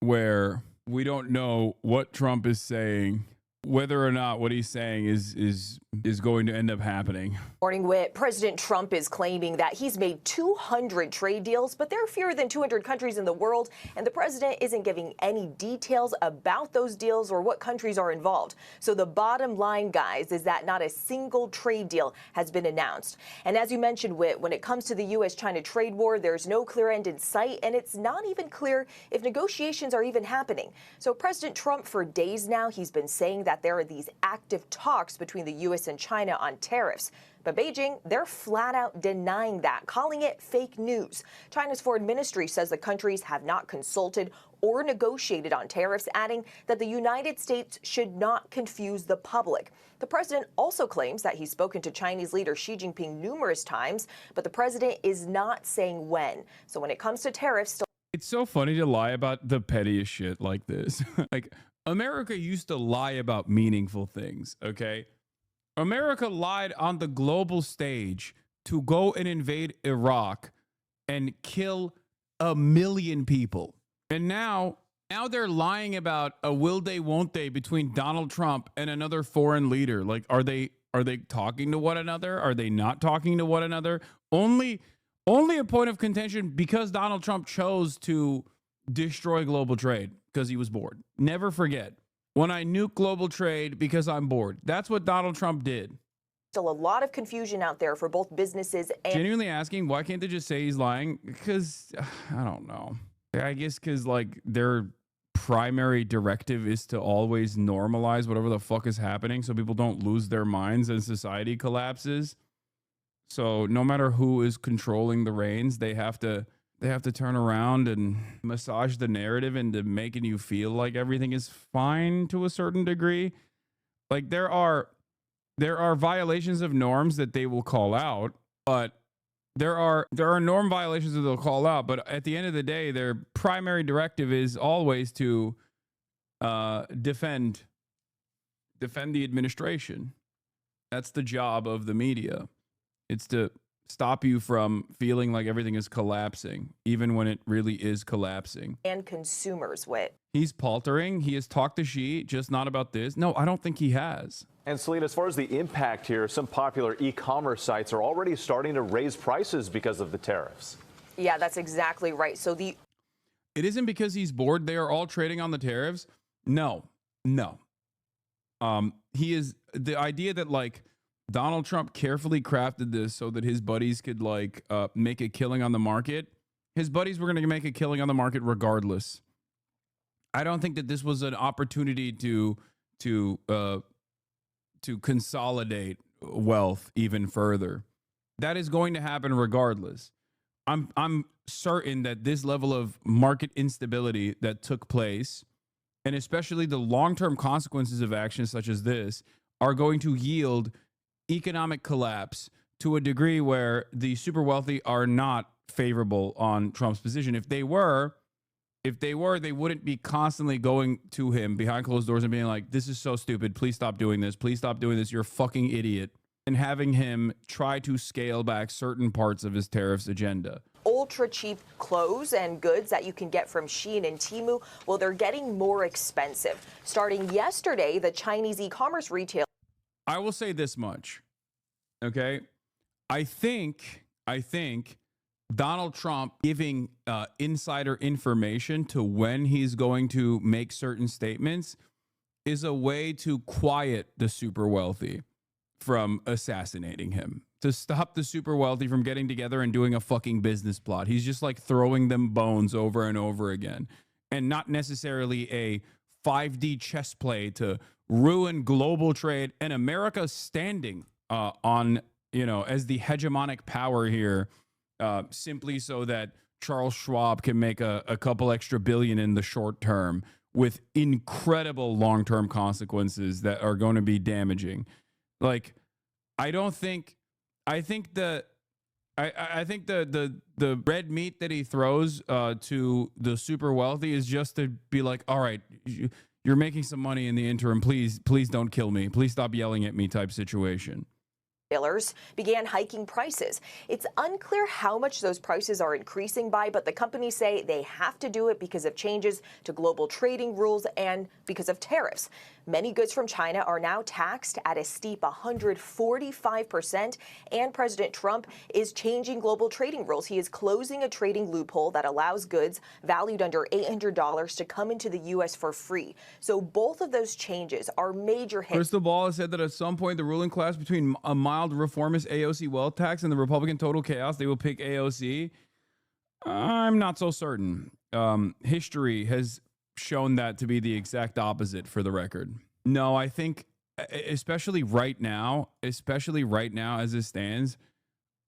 where we don't know what Trump is saying, whether or not what he's saying is going to end up happening. Morning, Whit. President Trump is claiming that he's made 200 trade deals, but there are fewer than 200 countries in the world, and the president isn't giving any details about those deals or what countries are involved. So the bottom line, guys, is that not a single trade deal has been announced. And as you mentioned, Whit, when it comes to the U.S.-China trade war, there's no clear end in sight, and it's not even clear if negotiations are even happening. So President Trump, for days now, he's been saying that there are these active talks between the U.S. and China on tariffs. But Beijing, they're flat out denying that, calling it fake news. China's foreign ministry says the countries have not consulted or negotiated on tariffs, adding that the United States should not confuse the public. The president also claims that he's spoken to Chinese leader Xi Jinping numerous times, but the president is not saying when. So when it comes to tariffs, It's so funny to lie about the pettiest shit like this. Like, America used to lie about meaningful things, okay? America lied on the global stage to go and invade Iraq and kill 1 million people. And now they're lying about a will they, won't they between Donald Trump and another foreign leader. Like, are they talking to one another? Are they not talking to one another? Only a point of contention because Donald Trump chose to destroy global trade because he was bored. Never forget, when I nuke global trade because I'm bored. That's what Donald Trump did. still a lot of confusion out there for both businesses and Genuinely asking, why can't they just say he's lying? Because, I don't know. I guess because, like, their primary directive is to always normalize whatever the fuck is happening so people don't lose their minds and society collapses. So no matter who is controlling the reins, they have to turn around and massage the narrative into making you feel like everything is fine to a certain degree. Like, there are violations of norms that they will call out, but there are norm violations that they'll call out, but at the end of the day, their primary directive is always to defend the administration. That's the job of the media. It's to stop you from feeling like everything is collapsing, even when it really is collapsing. and consumers with. He's paltering. He has talked to Xi, just not about this. No, I don't think he has. And Selena, as far as the impact here, some popular e-commerce sites are already starting to raise prices because of the tariffs. Yeah, that's exactly right. So It isn't because he's bored. They are all trading on the tariffs. No. He is the idea that, like, Donald Trump carefully crafted this so that his buddies could like make a killing on the market. His buddies were going to make a killing on the market regardless. I don't think that this was an opportunity to consolidate wealth even further. That is going to happen regardless. I'm certain that this level of market instability that took place, and especially the long-term consequences of actions such as this, are going to yield economic collapse to a degree where the super wealthy are not favorable on Trump's position. If they were, they wouldn't be constantly going to him behind closed doors and being like, this is so stupid. Please stop doing this. Please stop doing this. You're a fucking idiot. And having him try to scale back certain parts of his tariffs agenda. Ultra cheap clothes and goods that you can get from Shein and Temu, well, they're getting more expensive. Starting yesterday, the Chinese e-commerce retailer. I will say this much, okay? I think Donald Trump giving insider information to when he's going to make certain statements is a way to quiet the super wealthy from assassinating him, to stop the super wealthy from getting together and doing a fucking business plot. He's just like throwing them bones over and over again, and not necessarily a 5D chess play to ruin global trade and America's standing on, as the hegemonic power here, simply so that Charles Schwab can make a couple extra billion in the short term with incredible long-term consequences that are going to be damaging. Like, I think the red meat that he throws to the super wealthy is just to be like, all right, you're making some money in the interim. Please don't kill me. Please stop yelling at me type situation. Retailers began hiking prices. It's unclear how much those prices are increasing by, but the companies say they have to do it because of changes to global trading rules and because of tariffs. Many goods from China are now taxed at a steep 145%, and President Trump is changing global trading rules. He is closing a trading loophole that allows goods valued under $800 to come into the U.S. for free. So both of those changes are major hits. Crystal Ball has said that at some point the ruling class, between a mild reformist AOC wealth tax and the Republican total chaos, they will pick AOC. I'm not so certain. History has shown that to be the exact opposite, for the record. No, I think especially right now as it stands,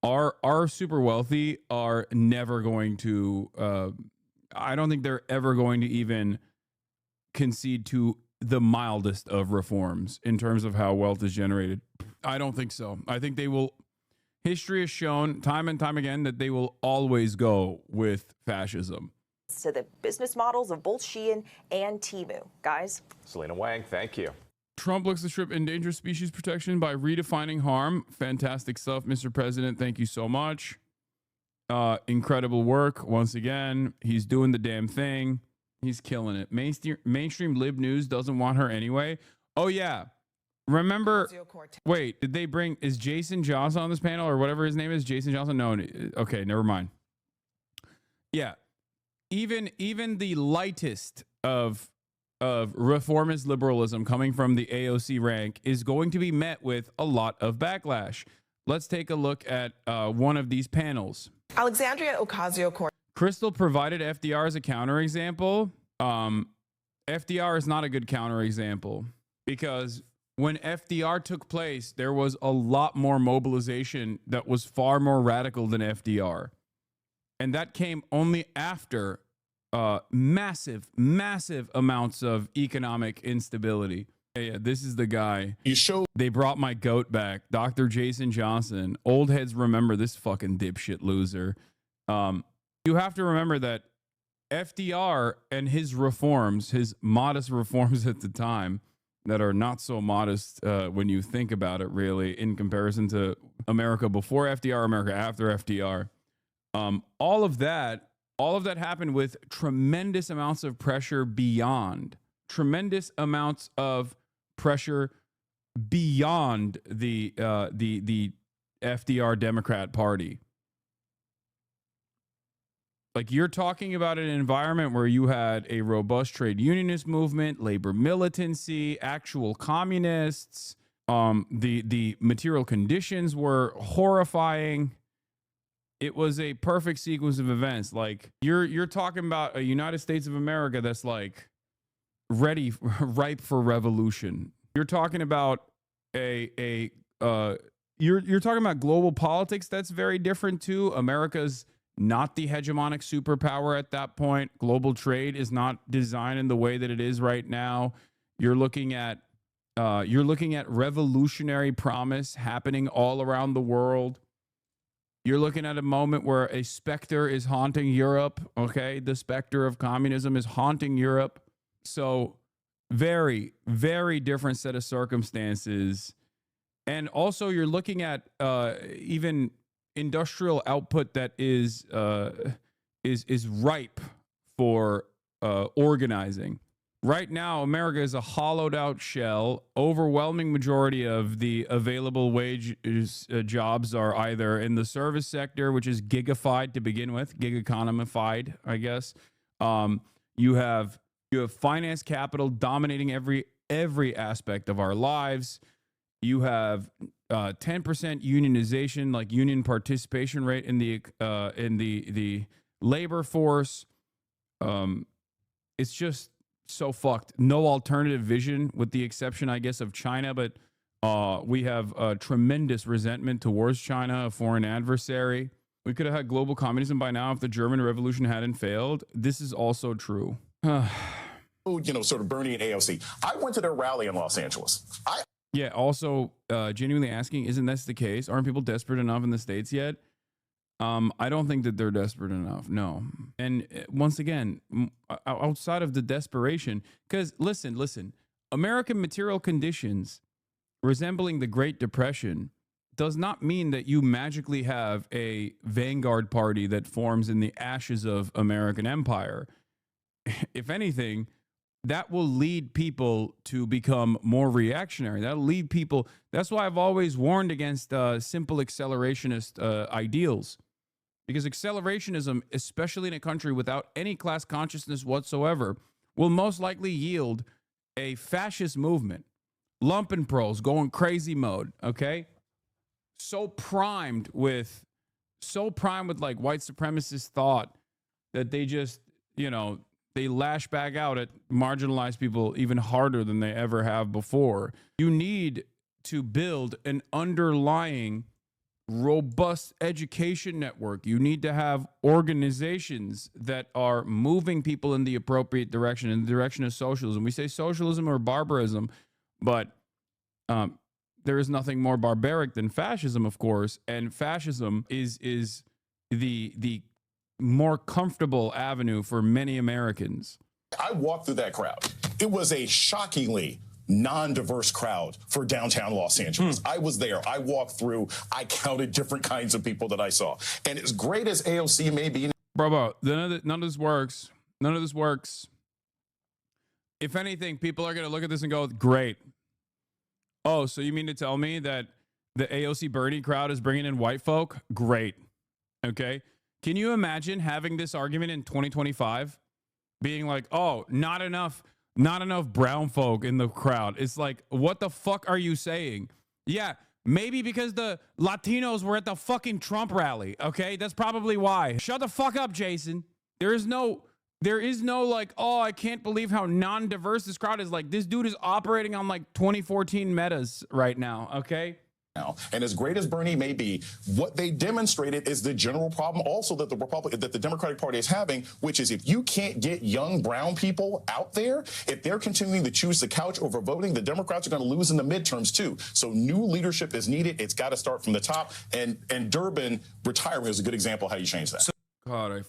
our super wealthy are never going to I don't think they're ever going to even concede to the mildest of reforms in terms of how wealth is generated. I don't think so. I think they will. History has shown time and time again that they will always go with fascism. To the business models of both Shein and Temu. Guys? Selena Wang, thank you. Trump looks to strip endangered species protection by redefining harm. Fantastic stuff, Mr. President. Thank you so much. Incredible work. Once again, he's doing the damn thing. He's killing it. Mainstream lib news doesn't want her anyway. Oh, yeah. Remember, wait, did they bring, is Jason Johnson on this panel or whatever his name is? Jason Johnson? No. Okay, never mind. Yeah. Even the lightest of reformist liberalism coming from the AOC rank is going to be met with a lot of backlash. Let's take a look at one of these panels. Alexandria Ocasio-Cortez. Crystal provided FDR as a counterexample. FDR is not a good counterexample because when FDR took place, there was a lot more mobilization that was far more radical than FDR. And that came only after massive amounts of economic instability. Yeah, this is the guy. They brought my goat back, Dr. Jason Johnson. Old heads remember this fucking dipshit loser. You have to remember that FDR and his reforms, his modest reforms at the time, that are not so modest when you think about it, really, in comparison to America before FDR, America after FDR. All of that happened with tremendous amounts of pressure beyond the FDR Democrat Party. Like, you're talking about an environment where you had a robust trade unionist movement, labor militancy, actual communists, The material conditions were horrifying. It was a perfect sequence of events. Like you're talking about a United States of America that's like ripe for revolution. You're talking about you're talking about global politics that's very different too. America's not the hegemonic superpower at that point. Global trade is not designed in the way that it is right now. You're looking at revolutionary promise happening all around the world. You're looking at a moment where a specter is haunting Europe. Okay, the specter of communism is haunting Europe. So very, very different set of circumstances. And also you're looking at even industrial output that is ripe for organizing. Right now, America is a hollowed out shell. Overwhelming majority of the available wage jobs are either in the service sector, which is gigified to begin with, gig economified, I guess. You have finance capital dominating every aspect of our lives. You have 10% unionization, like union participation rate in the labor force. It's just so fucked. No alternative vision, with the exception, I guess, of China. But we have a tremendous resentment towards China, a foreign adversary. We could have had global communism by now if the German Revolution hadn't failed. This is also true. Sort of Bernie and AOC. I went to their rally in Los Angeles. Yeah, also genuinely asking, isn't this the case? Aren't people desperate enough in the States yet? I don't think that they're desperate enough. No. And once again, outside of the desperation, because listen, American material conditions resembling the Great Depression does not mean that you magically have a vanguard party that forms in the ashes of American empire. If anything, that will lead people to become more reactionary. That'll lead people. That's why I've always warned against simple accelerationist ideals. Because accelerationism, especially in a country without any class consciousness whatsoever, will most likely yield a fascist movement. Lumpen pros going crazy mode, okay? So primed with like white supremacist thought that they just, they lash back out at marginalized people even harder than they ever have before. You need to build an underlying robust education network. You need to have organizations that are moving people in the appropriate direction, in the direction of socialism. We say socialism or barbarism, but there is nothing more barbaric than fascism, of course. And fascism is the more comfortable avenue for many Americans. I walked through that crowd. It was a shockingly non-diverse crowd for downtown Los Angeles. I was there. I walked through. I counted different kinds of people that I saw. And as great as AOC may be, bro, none of this works. None of this works. If anything, people are going to look at this and go, great. Oh, so you mean to tell me that the AOC Bernie crowd is bringing in white folk? Great. Okay. Can you imagine having this argument in 2025 being like, oh, not enough brown folk in the crowd? It's like, what the fuck are you saying? Yeah, maybe because the Latinos were at the fucking Trump rally. Okay, that's probably why. Shut the fuck up, Jason. There is no like, oh, I can't believe how non-diverse this crowd is. Like, this dude is operating on like 2014 metas right now. Okay. And as great as Bernie may be, what they demonstrated is the general problem also that the Democratic Party is having, which is if you can't get young brown people out there, if they're continuing to choose the couch over voting, the Democrats are going to lose in the midterms too. So new leadership is needed. It's got to start from the top. And Durbin retiring is a good example of how you change that. God,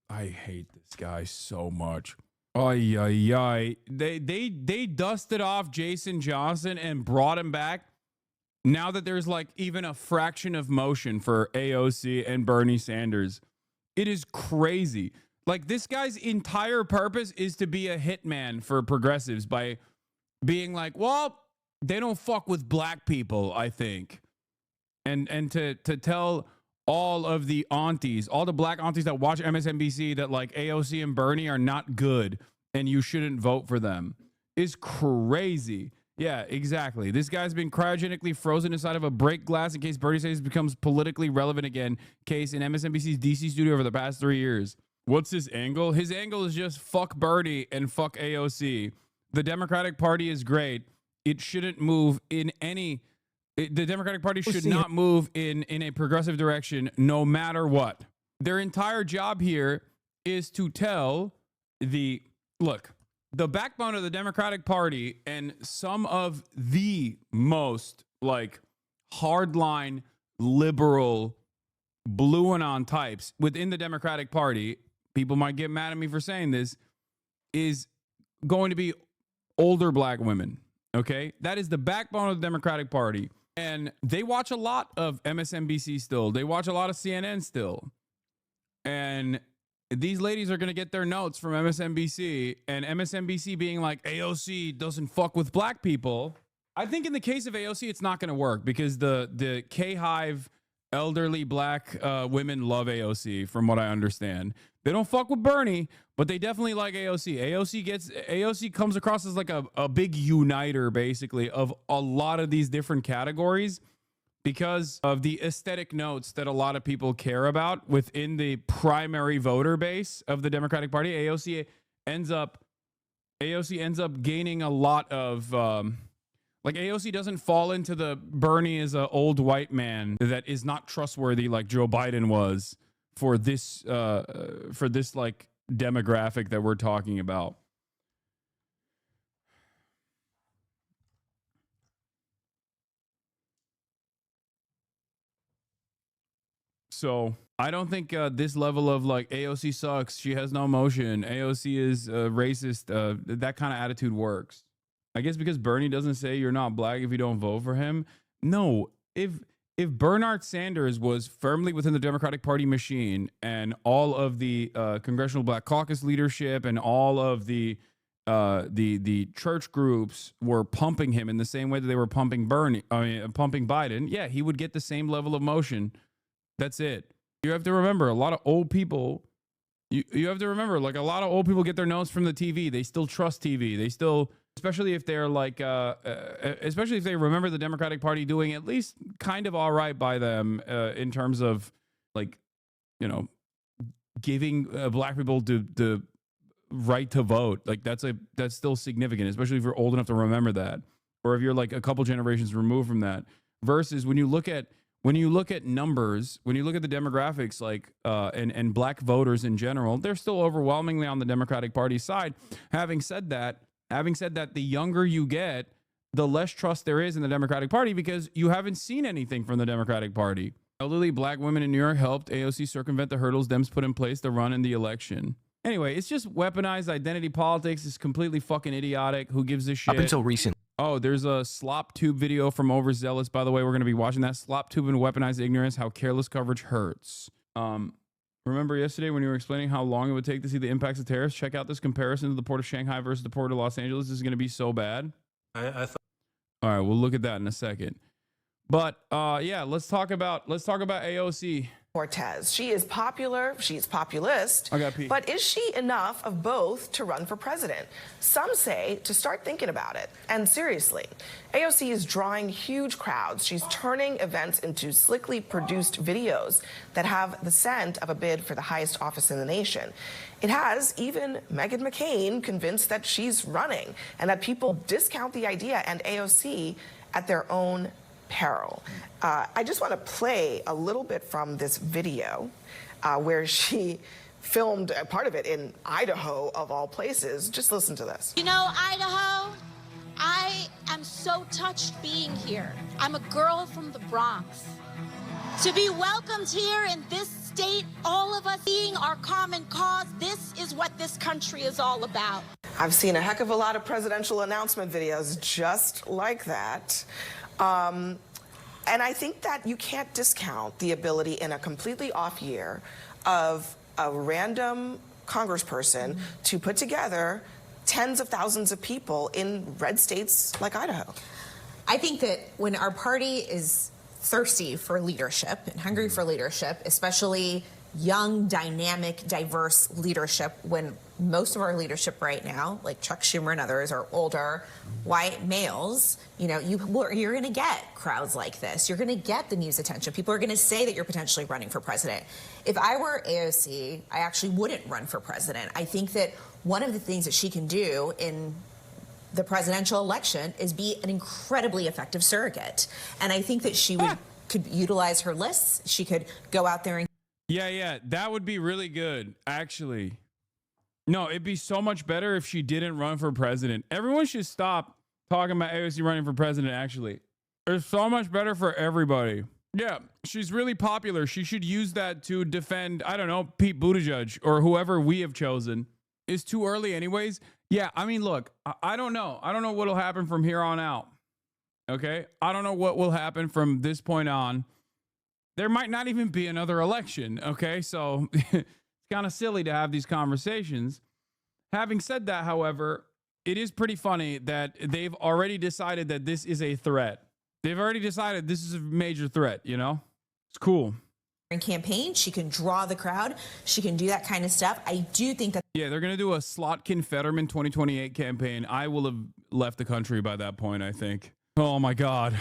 I hate this guy so much. They dusted off Jason Johnson and brought him back. Now that there's like even a fraction of motion for AOC and Bernie Sanders, it is crazy. Like, this guy's entire purpose is to be a hitman for progressives by being like, well, they don't fuck with black people, I think. And to tell all of the aunties, all the black aunties that watch MSNBC that like AOC and Bernie are not good and you shouldn't vote for them is crazy. Yeah, exactly. This guy's been cryogenically frozen inside of a break glass in case Bernie Sanders becomes politically relevant again. Case in MSNBC's DC studio over the past 3 years. What's his angle? His angle is just fuck Bernie and fuck AOC. The Democratic Party is great. It shouldn't move in any... the Democratic Party should not move in a progressive direction no matter what. Their entire job here is to tell the... Look... The backbone of the Democratic Party and some of the most like hardline liberal blue and on types within the Democratic Party, people might get mad at me for saying this, is going to be older black women. Okay. That is the backbone of the Democratic Party. And they watch a lot of MSNBC still. They watch a lot of CNN still. And these ladies are going to get their notes from MSNBC, and MSNBC being like, AOC doesn't fuck with black people. I think in the case of AOC, it's not going to work because the K-Hive elderly black women love AOC, from what I understand. They don't fuck with Bernie, but they definitely like AOC. AOC comes across as like a big uniter, basically, of a lot of these different categories, because of the aesthetic notes that a lot of people care about within the primary voter base of the Democratic Party. AOC ends up gaining a lot of, like AOC doesn't fall into the Bernie is an old white man that is not trustworthy like Joe Biden was for this like demographic that we're talking about. So I don't think this level of like AOC sucks, she has no emotion, AOC is racist, that kind of attitude works. I guess because Bernie doesn't say you're not black if you don't vote for him. No, if Bernard Sanders was firmly within the Democratic Party machine and all of the Congressional Black Caucus leadership and all of the church groups were pumping him in the same way that they were pumping pumping Biden, yeah, he would get the same level of motion. That's it. You have to remember, a lot of old people, you have to remember, like a lot of old people get their notes from the TV. They still trust TV. They still, especially if they're like, especially if they remember the Democratic Party doing at least kind of all right by them in terms of like, you know, giving black people the right to vote. Like that's still significant, especially if you're old enough to remember that, or if you're like a couple generations removed from that. Versus when you look at numbers, when you look at the demographics, like and black voters in general, they're still overwhelmingly on the Democratic Party side. Having said that, the younger you get, the less trust there is in the Democratic Party because you haven't seen anything from the Democratic Party. Elderly black women in New York helped AOC circumvent the hurdles Dems put in place to run in the election. Anyway, it's just weaponized identity politics. It's completely fucking idiotic. Who gives a shit? Up until recent. Oh, there's a slop tube video from Overzealous. By the way, we're going to be watching that. Slop tube and weaponized ignorance, how careless coverage hurts. Remember yesterday when you were explaining how long it would take to see the impacts of tariffs? Check out this comparison to the port of Shanghai versus the port of Los Angeles. This is going to be so bad. I thought. All right, we'll look at that in a second. But yeah, let's talk about AOC. Cortez. She is popular, she's populist, I got pee. but is she enough of both to run for president? Some say to start thinking about it. And seriously, AOC is drawing huge crowds. She's turning events into slickly produced videos that have the scent of a bid for the highest office in the nation. It has even Meghan McCain convinced that she's running and that people discount the idea and AOC at their own peril. I just want to play a little bit from this video where she filmed a part of it in Idaho, of all places. Just listen to this. You know, Idaho, I am so touched being here. I'm a girl from the Bronx. To be welcomed here in this state, all of us seeing our common cause, this is what this country is all about. I've seen a heck of a lot of presidential announcement videos just like that. And I think that you can't discount the ability in a completely off year of a random congressperson to put together tens of thousands of people in red states like Idaho. I think that when our party is thirsty for leadership and hungry for leadership, especially young, dynamic, diverse leadership when most of our leadership right now, like Chuck Schumer and others, are older, white males. You know, you're going to get crowds like this. You're going to get the news attention. People are going to say that you're potentially running for president. If I were AOC, I actually wouldn't run for president. I think that one of the things that she can do in the presidential election is be an incredibly effective surrogate. And I think that she could utilize her lists. She could go out there and Yeah, that would be really good, actually. No, it'd be so much better if she didn't run for president. Everyone should stop talking about AOC running for president, actually. It's so much better for everybody. Yeah, she's really popular. She should use that to defend, I don't know, Pete Buttigieg or whoever we have chosen. It's too early anyways. Yeah, I mean, look, I don't know. I don't know what'll happen from here on out. Okay? I don't know what will happen from this point on. There might not even be another election, okay? So it's kind of silly to have these conversations. Having said that, however, it is pretty funny that they've already decided that this is a threat. They've already decided this is a major threat, you know? It's cool. campaign. She can draw the crowd. She can do that kind of stuff. I do think that. Yeah, they're going to do a Slotkin Fetterman 2028 campaign. I will have left the country by that point, I think. Oh my God.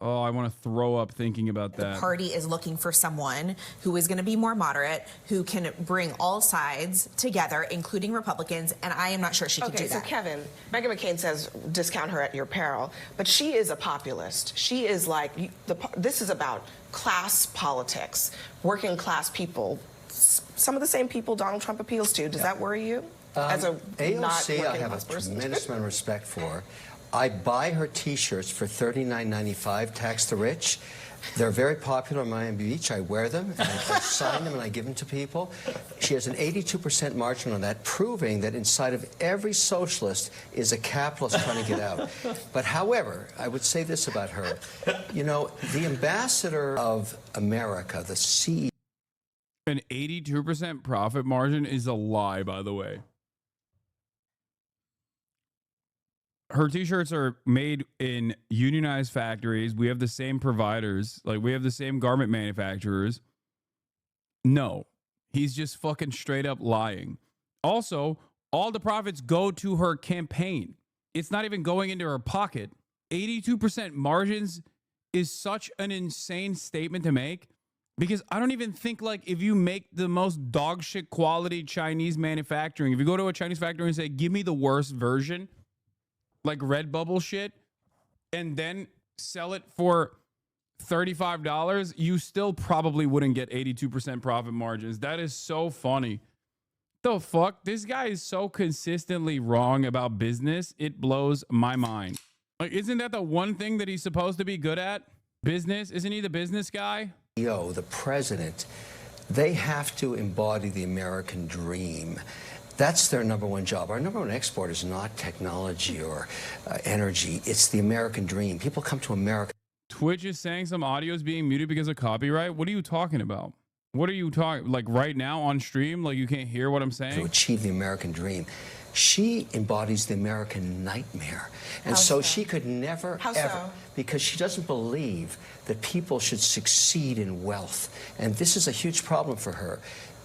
Oh, I want to throw up thinking about that. The party is looking for someone who is going to be more moderate, who can bring all sides together, including Republicans, and I am not sure she can do that. Okay, so Kevin, Meghan McCain says discount her at your peril, but she is a populist. She is like, this is about class politics, working class people, some of the same people Donald Trump appeals to. Does that worry you? As a AOC, I have a tremendous amount of respect for. I buy her T-shirts for $39.95, tax the rich. They're very popular in Miami Beach. I wear them, and I sign them, and I give them to people. She has an 82% margin on that, proving that inside of every socialist is a capitalist trying to get out. But however, I would say this about her. You know, the ambassador of America, the CEO... An 82% profit margin is a lie, by the way. Her T-shirts are made in unionized factories. We have the same providers. Like, we have the same garment manufacturers. No, he's just fucking straight up lying. Also, all the profits go to her campaign. It's not even going into her pocket. 82% margins is such an insane statement to make, because I don't even think, like, if you make the most dog shit quality Chinese manufacturing, if you go to a Chinese factory and say, give me the worst version, like Redbubble shit, and then sell it for $35, you still probably wouldn't get 82% profit margins. That is so funny. The fuck? This guy is so consistently wrong about business. It blows my mind. Like, isn't that the one thing that he's supposed to be good at? Business? Isn't he the business guy? The president, they have to embody the American dream. That's their number one job. Our number one export is not technology or energy. It's the American dream. People come to America. Twitch is saying some audio is being muted because of copyright. What are you talking about? What are you talking, like, right now on stream? Like, you can't hear what I'm saying? To achieve the American dream. She embodies the American nightmare. And so she could never, ever, because she doesn't believe that people should succeed in wealth. And this is a huge problem for her.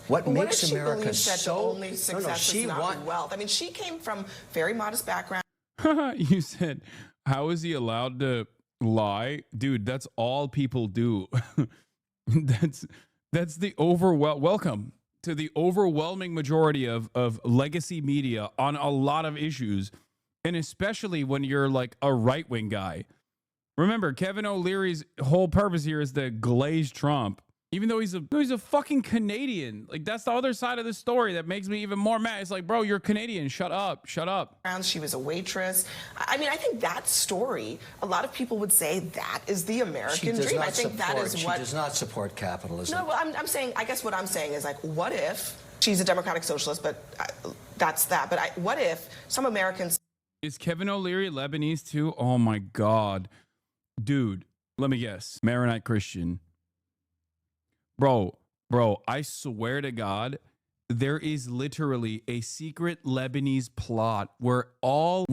What makes America so... only success is not wealth? I mean, she came from very modest background. You said, how is he allowed to lie? Dude, that's all people do. that's the welcome to the overwhelming majority of legacy media on a lot of issues, and especially when you're like a right-wing guy. Remember, Kevin O'Leary's whole purpose here is to glaze Trump. Even though he's a fucking Canadian. Like, that's the other side of the story that makes me even more mad. It's like, bro, you're Canadian. Shut up. Shut up. She was a waitress. I mean, I think that story, a lot of people would say that is the American dream. I think that is what... She does not support capitalism. No, well, I'm saying, I guess what I'm saying is, like, what if she's a democratic socialist, but that's that. But what if some Americans... Is Kevin O'Leary Lebanese too? Oh my God. Dude, let me guess. Maronite Christian. Bro, I swear to God, there is literally a secret Lebanese plot where all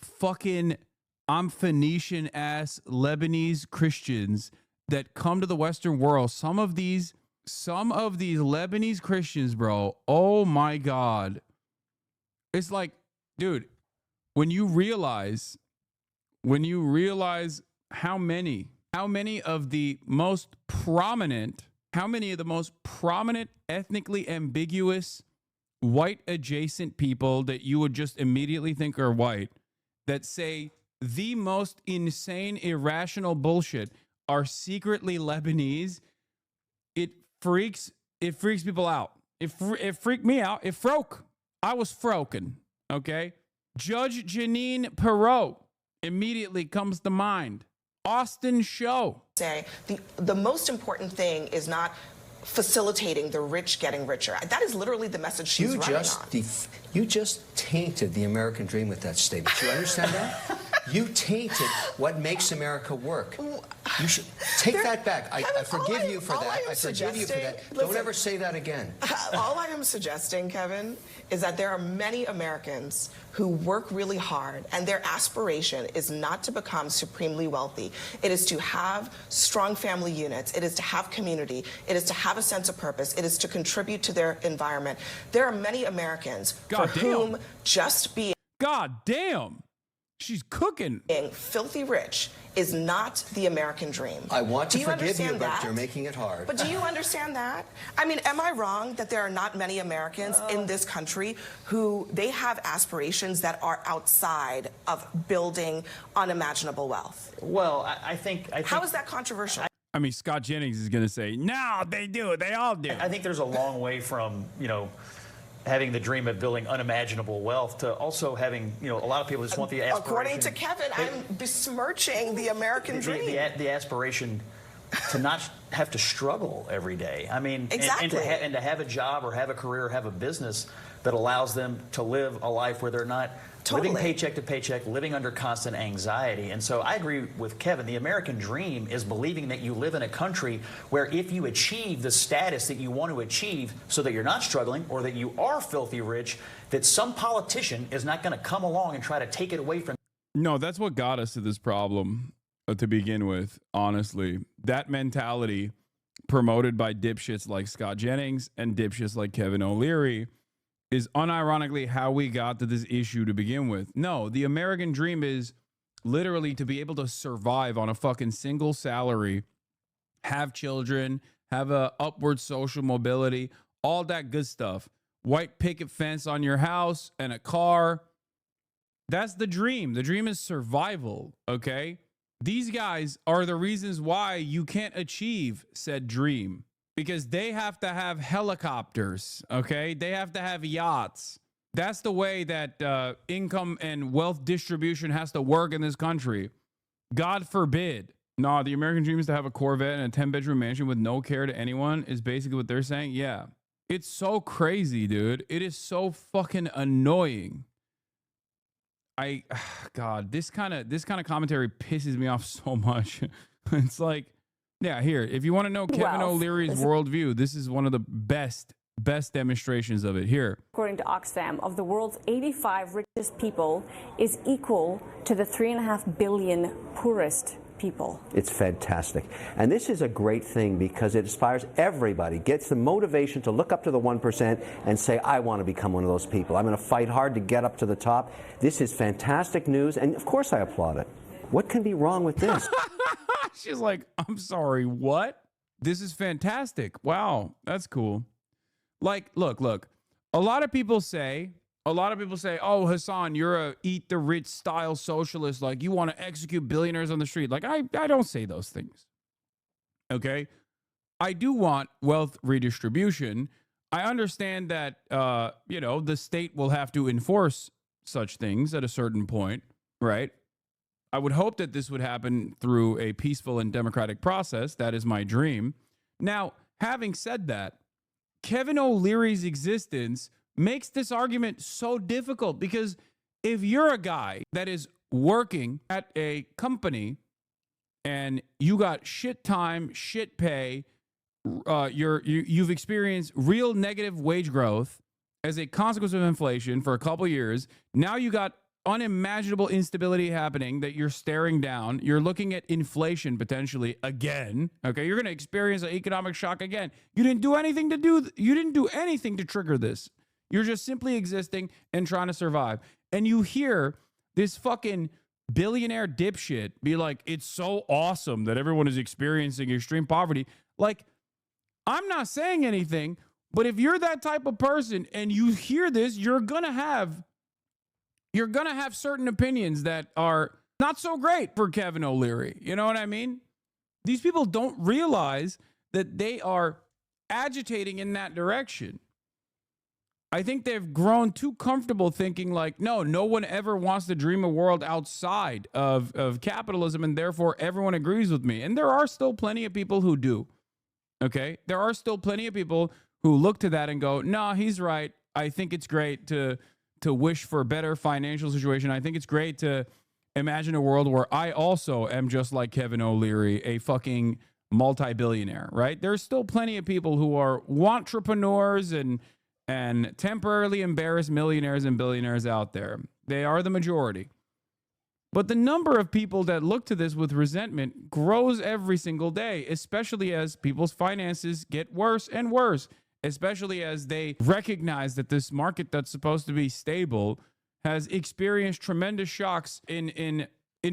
fucking Phoenician ass Lebanese Christians that come to the Western world, some of these some of these Lebanese Christians, bro, oh my God. It's like, dude, when you realize how many of the most prominent, ethnically ambiguous white adjacent people that you would just immediately think are white that say the most insane, irrational bullshit are secretly Lebanese, it freaks people out. It freaked me out. It froke. I was froken. Okay. Judge Jeanine Perot immediately comes to mind. Austin Show. Say the most important thing is not facilitating the rich getting richer. That is literally the message she's running on. You just tainted the American dream with that statement. You understand that? You tainted what makes America work. You should take that back. I forgive you for that. I forgive you for that. Don't ever say that again. All I am suggesting, Kevin, is that there are many Americans who work really hard, and their aspiration is not to become supremely wealthy. It is to have strong family units. It is to have community. It is to have a sense of purpose. It is to contribute to their environment. There are many Americans for whom just being she's cooking. Being filthy rich is not the American dream. I want to do you forgive understand you, but that? you're making it hard. But do you understand that? I mean, am I wrong that there are not many Americans in this country who they have aspirations that are outside of building unimaginable wealth? Well, I think how is that controversial? I mean, Scott Jennings is going to say, no, they do. They all do. I think there's a long way from, having the dream of building unimaginable wealth to also having, a lot of people just want the aspiration. According to Kevin, I'm besmirching the American dream. The aspiration to not have to struggle every day. I mean, exactly. and to have a job or have a career or have a business that allows them to live a life where they're not living paycheck to paycheck, living under constant anxiety. And so I agree with Kevin. The American dream is believing that you live in a country where if you achieve the status that you want to achieve so that you're not struggling or that you are filthy rich, that some politician is not going to come along and try to take it away from. No, that's what got us to this problem to begin with, honestly. That mentality promoted by dipshits like Scott Jennings and dipshits like Kevin O'Leary is unironically how we got to this issue to begin with. No, the American dream is literally to be able to survive on a fucking single salary, have children, have a upward social mobility, all that good stuff. White picket fence on your house and a car. That's the dream. The dream is survival, okay? These guys are the reasons why you can't achieve said dream. Because they have to have helicopters, okay? They have to have yachts. That's the way that income and wealth distribution has to work in this country. God forbid. No, the American dream is to have a Corvette and a 10-bedroom mansion with no care to anyone is basically what they're saying. Yeah. It's so crazy, dude. It is so fucking annoying. God, this kind of commentary pisses me off so much. It's like, yeah, here, if you want to know Kevin O'Leary's worldview, this is one of the best demonstrations of it. Here. According to Oxfam, of the world's 85 richest people is equal to the 3.5 billion poorest people. It's fantastic. And this is a great thing because it inspires everybody, gets the motivation to look up to the 1% and say, I want to become one of those people. I'm going to fight hard to get up to the top. This is fantastic news, and of course I applaud it. What can be wrong with this? She's like, I'm sorry, what? This is fantastic. Wow, that's cool. Like, look. A lot of people say, oh, Hassan, you're a eat the rich style socialist. Like, you want to execute billionaires on the street. Like, I don't say those things. Okay? I do want wealth redistribution. I understand that, the state will have to enforce such things at a certain point, right? I would hope that this would happen through a peaceful and democratic process. That is my dream. Now, having said that, Kevin O'Leary's existence makes this argument so difficult because if you're a guy that is working at a company and you got shit time, shit pay, you've experienced real negative wage growth as a consequence of inflation for a couple years, now you got unimaginable instability happening that you're staring down. You're looking at inflation potentially again. Okay, you're going to experience an economic shock again. You didn't do anything to trigger this. You're just simply existing and trying to survive. And you hear this fucking billionaire dipshit be like, it's so awesome that everyone is experiencing extreme poverty. Like, I'm not saying anything, but if you're that type of person and you hear this, you're gonna have certain opinions that are not so great for Kevin O'Leary. You know what I mean? These people don't realize that they are agitating in that direction. I think they've grown too comfortable thinking like, no one ever wants to dream a world outside of capitalism, and therefore everyone agrees with me. And there are still plenty of people who do. Okay? There are still plenty of people who look to that and go, no, he's right. I think it's great to wish for a better financial situation. I think it's great to imagine a world where I also am just like Kevin O'Leary, a fucking multi-billionaire, right? There's still plenty of people who are entrepreneurs and temporarily embarrassed millionaires and billionaires out there. They are the majority. But the number of people that look to this with resentment grows every single day, especially as people's finances get worse and worse, especially as they recognize that this market that's supposed to be stable has experienced tremendous shocks in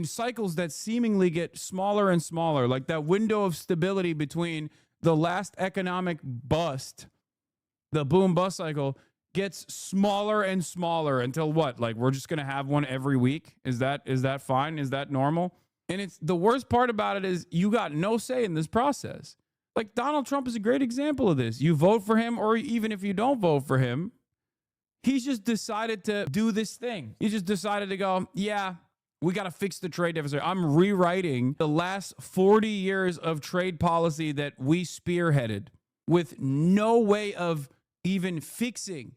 cycles that seemingly get smaller and smaller, like that window of stability between the last economic bust, the boom bust cycle, gets smaller and smaller until what? Like, we're just going to have one every week? Is that fine? Is that normal? And it's the worst part about it is you got no say in this process. Like, Donald Trump is a great example of this. You vote for him, or even if you don't vote for him, he's just decided to do this thing. He just decided to go, yeah, we got to fix the trade deficit. I'm rewriting the last 40 years of trade policy that we spearheaded with no way of even fixing,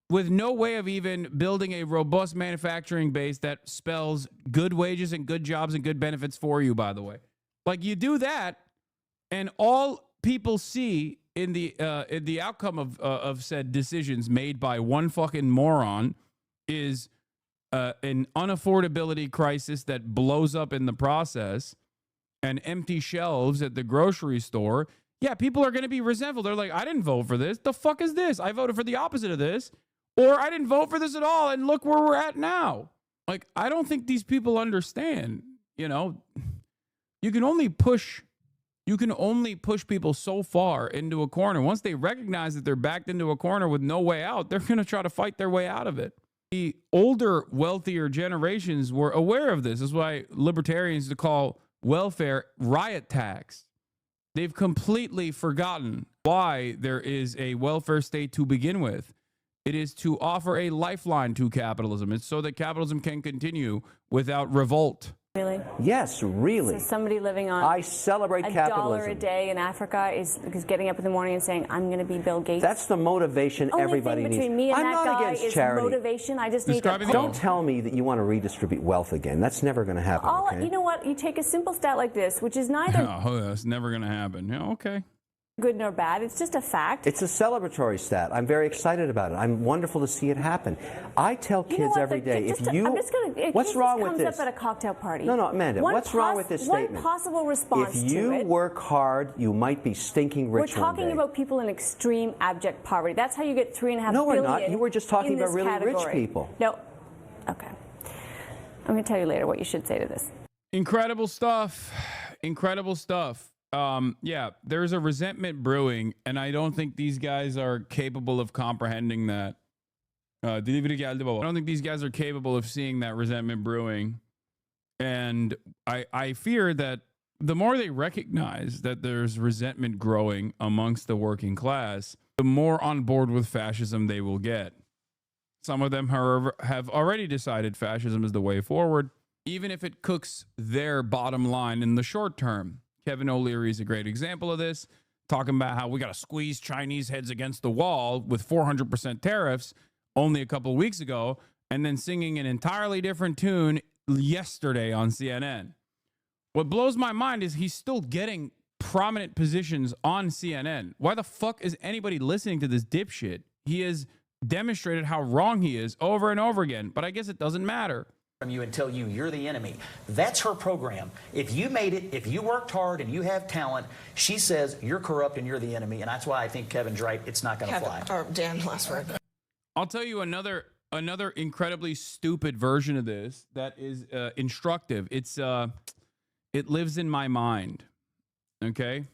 with no way of even building a robust manufacturing base that spells good wages and good jobs and good benefits for you, by the way. Like, you do that, and all people see in the outcome of said decisions made by one fucking moron is an unaffordability crisis that blows up in the process and empty shelves at the grocery store. Yeah, people are going to be resentful. They're like, I didn't vote for this. The fuck is this? I voted for the opposite of this. Or I didn't vote for this at all, and look where we're at now. Like, I don't think these people understand, you know. You can only push people so far into a corner. Once they recognize that they're backed into a corner with no way out, they're going to try to fight their way out of it. The older, wealthier generations were aware of this. This is why libertarians call welfare riot tax. They've completely forgotten why there is a welfare state to begin with. It is to offer a lifeline to capitalism. It's so that capitalism can continue without revolt. Really? Yes, really. So somebody living on I celebrate capitalism. $1 a day in Africa is getting up in the morning and saying, I'm going to be Bill Gates. That's the motivation everybody needs. Only thing between me and I'm that not guy against is charity. motivation. I just need to... Don't tell me that you want to redistribute wealth again. That's never going to happen, okay? You know what? You take a simple stat like this, which is neither that's never going to happen. Yeah, okay. good nor bad. It's just a fact. It's a celebratory stat. I'm very excited about it. I'm wonderful to see it happen. I tell kids every day, what's wrong with this? Comes up at a cocktail party. No, Amanda, what's wrong with this statement? One possible response if you work hard, you might be stinking rich. We're talking about people in extreme abject poverty. That's how you get $3.5 billion. No, we're not. You were just talking about really rich people. No. Okay. I'm going to tell you later what you should say to this. Incredible stuff. Incredible stuff. Yeah, there's a resentment brewing, and I don't think these guys are capable of comprehending that. I don't think these guys are capable of seeing that resentment brewing. And I fear that the more they recognize that there's resentment growing amongst the working class, the more on board with fascism they will get. Some of them, however, have already decided fascism is the way forward, even if it cooks their bottom line in the short term. Kevin O'Leary is a great example of this, talking about how we got to squeeze Chinese heads against the wall with 400% tariffs only a couple of weeks ago, and then singing an entirely different tune yesterday on CNN. What blows my mind is he's still getting prominent positions on CNN. Why the fuck is anybody listening to this dipshit? He has demonstrated how wrong he is over and over again, but I guess it doesn't matter. from you and tell you you're the enemy. That's her program. If you made it, if you worked hard and you have talent, she says you're corrupt and you're the enemy. And that's why I think Kevin's right. It's not going to fly. Or Dan, last word. I'll tell you another incredibly stupid version of this that is instructive. It's it lives in my mind. Okay?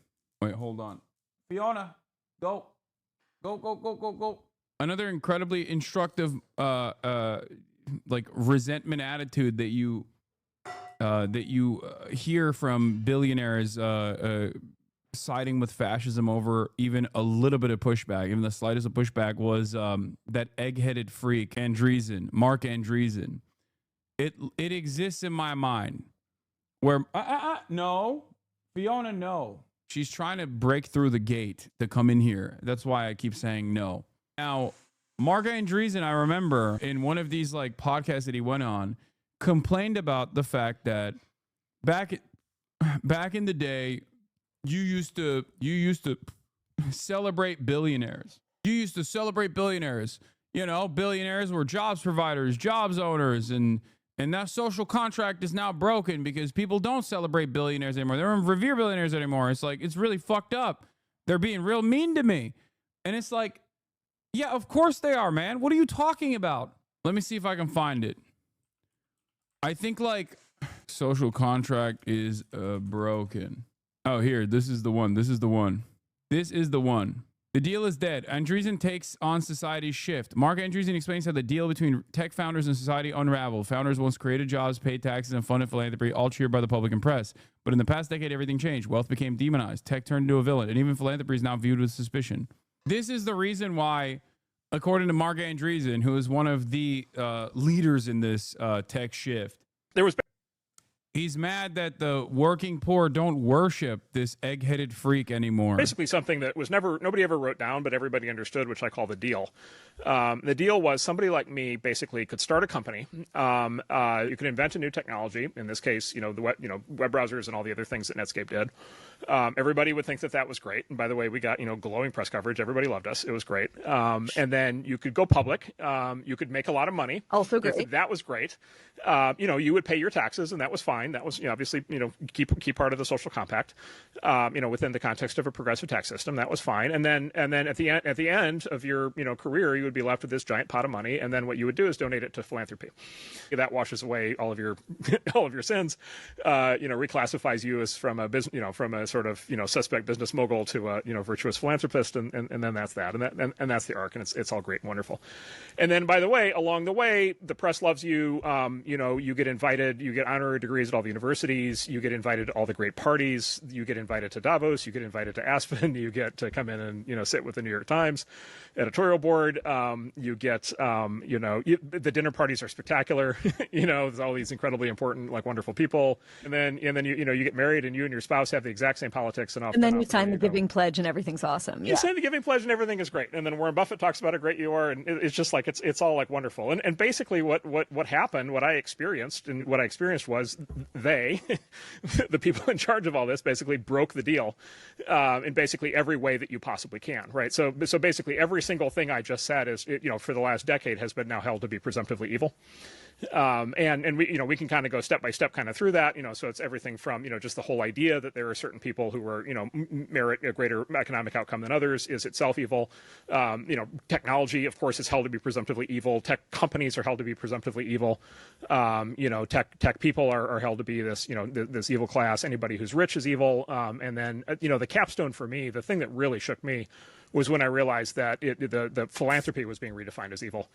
Wait, hold on. Fiona, go. Go. Another incredibly instructive like resentment attitude that you hear from billionaires siding with fascism over even a little bit of pushback, even the slightest of pushback, was that egg-headed freak Andreessen, Mark Andreessen. It exists in my mind where no, Fiona, no. She's trying to break through the gate to come in here. That's why I keep saying no. Now, Mark Andreessen, I remember in one of these like podcasts that he went on, complained about the fact that back in the day, you used to celebrate billionaires. You used to celebrate billionaires. You know, billionaires were jobs providers, jobs owners, and that social contract is now broken because people don't celebrate billionaires anymore. They don't revere billionaires anymore. It's like, it's really fucked up. They're being real mean to me. And it's like, yeah, of course they are, man. What are you talking about? Let me see if I can find it. I think like social contract is broken. Oh, here. This is the one. The deal is dead. Andreessen takes on society's shift. Mark Andreessen explains how the deal between tech founders and society unraveled. Founders once created jobs, paid taxes, and funded philanthropy, all cheered by the public and press. But in the past decade, everything changed. Wealth became demonized. Tech turned into a villain. And even philanthropy is now viewed with suspicion. This is the reason why, according to Mark Andreessen, who is one of the leaders in this tech shift, he's mad that the working poor don't worship this egg-headed freak anymore. Basically something that was nobody ever wrote down, but everybody understood, which I call the deal. The deal was somebody like me basically could start a company. You could invent a new technology. In this case, the web browsers and all the other things that Netscape did. Everybody would think that was great. And by the way, we got, glowing press coverage. Everybody loved us. It was great. And then you could go public. You could make a lot of money. Also great. That was great. You would pay your taxes, and that was fine. That was, obviously, keep part of the social compact, within the context of a progressive tax system. That was fine. And then at the end of your, career, you would be left with this giant pot of money. And then what you would do is donate it to philanthropy. That washes away all of your, all of your sins, reclassifies you as from a business, from a sort of, suspect business mogul to a, virtuous philanthropist. And then that's that. And that's the arc. And it's all great and wonderful. And then, by the way, along the way, the press loves you. You get invited, you get honorary degrees at all the universities, you get invited to all the great parties, you get invited to Davos, you get invited to Aspen, you get to come in and, sit with the New York Times editorial board. You get, the dinner parties are spectacular. There's all these incredibly important, like, wonderful people. And then you get married, and you and your spouse have the exact same politics. And then you sign the giving pledge, and everything's awesome. You sign the giving pledge, and everything is great. And then Warren Buffett talks about how great you are, and it's just like it's all like wonderful. And basically, what happened, what I experienced was the people in charge of all this basically broke the deal in basically every way that you possibly can, right? So basically every single thing I just said is, for the last decade has been now held to be presumptively evil. And we can kind of go step by step kind of through that, so it's everything from, just the whole idea that there are certain people who are, merit a greater economic outcome than others is itself evil. Technology, of course, is held to be presumptively evil. Tech companies are held to be presumptively evil. Tech people are held to be this, this evil class. Anybody who's rich is evil. And then, the capstone for me, the thing that really shook me was when I realized that the philanthropy was being redefined as evil,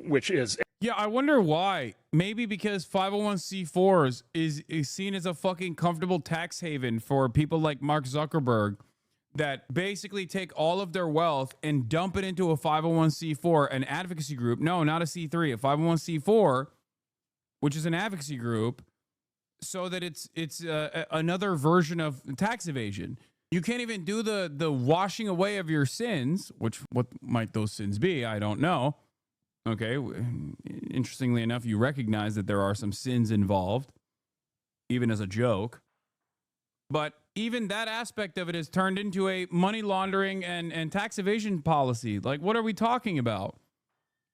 which is... Yeah, I wonder why. Maybe because 501c4s is seen as a fucking comfortable tax haven for people like Mark Zuckerberg that basically take all of their wealth and dump it into a 501c4, an advocacy group. No, not a C3, a 501c4, which is an advocacy group, so that it's another version of tax evasion. You can't even do the washing away of your sins, what might those sins be? I don't know. Okay, interestingly enough, you recognize that there are some sins involved, even as a joke. But even that aspect of it has turned into a money laundering and tax evasion policy. Like, what are we talking about?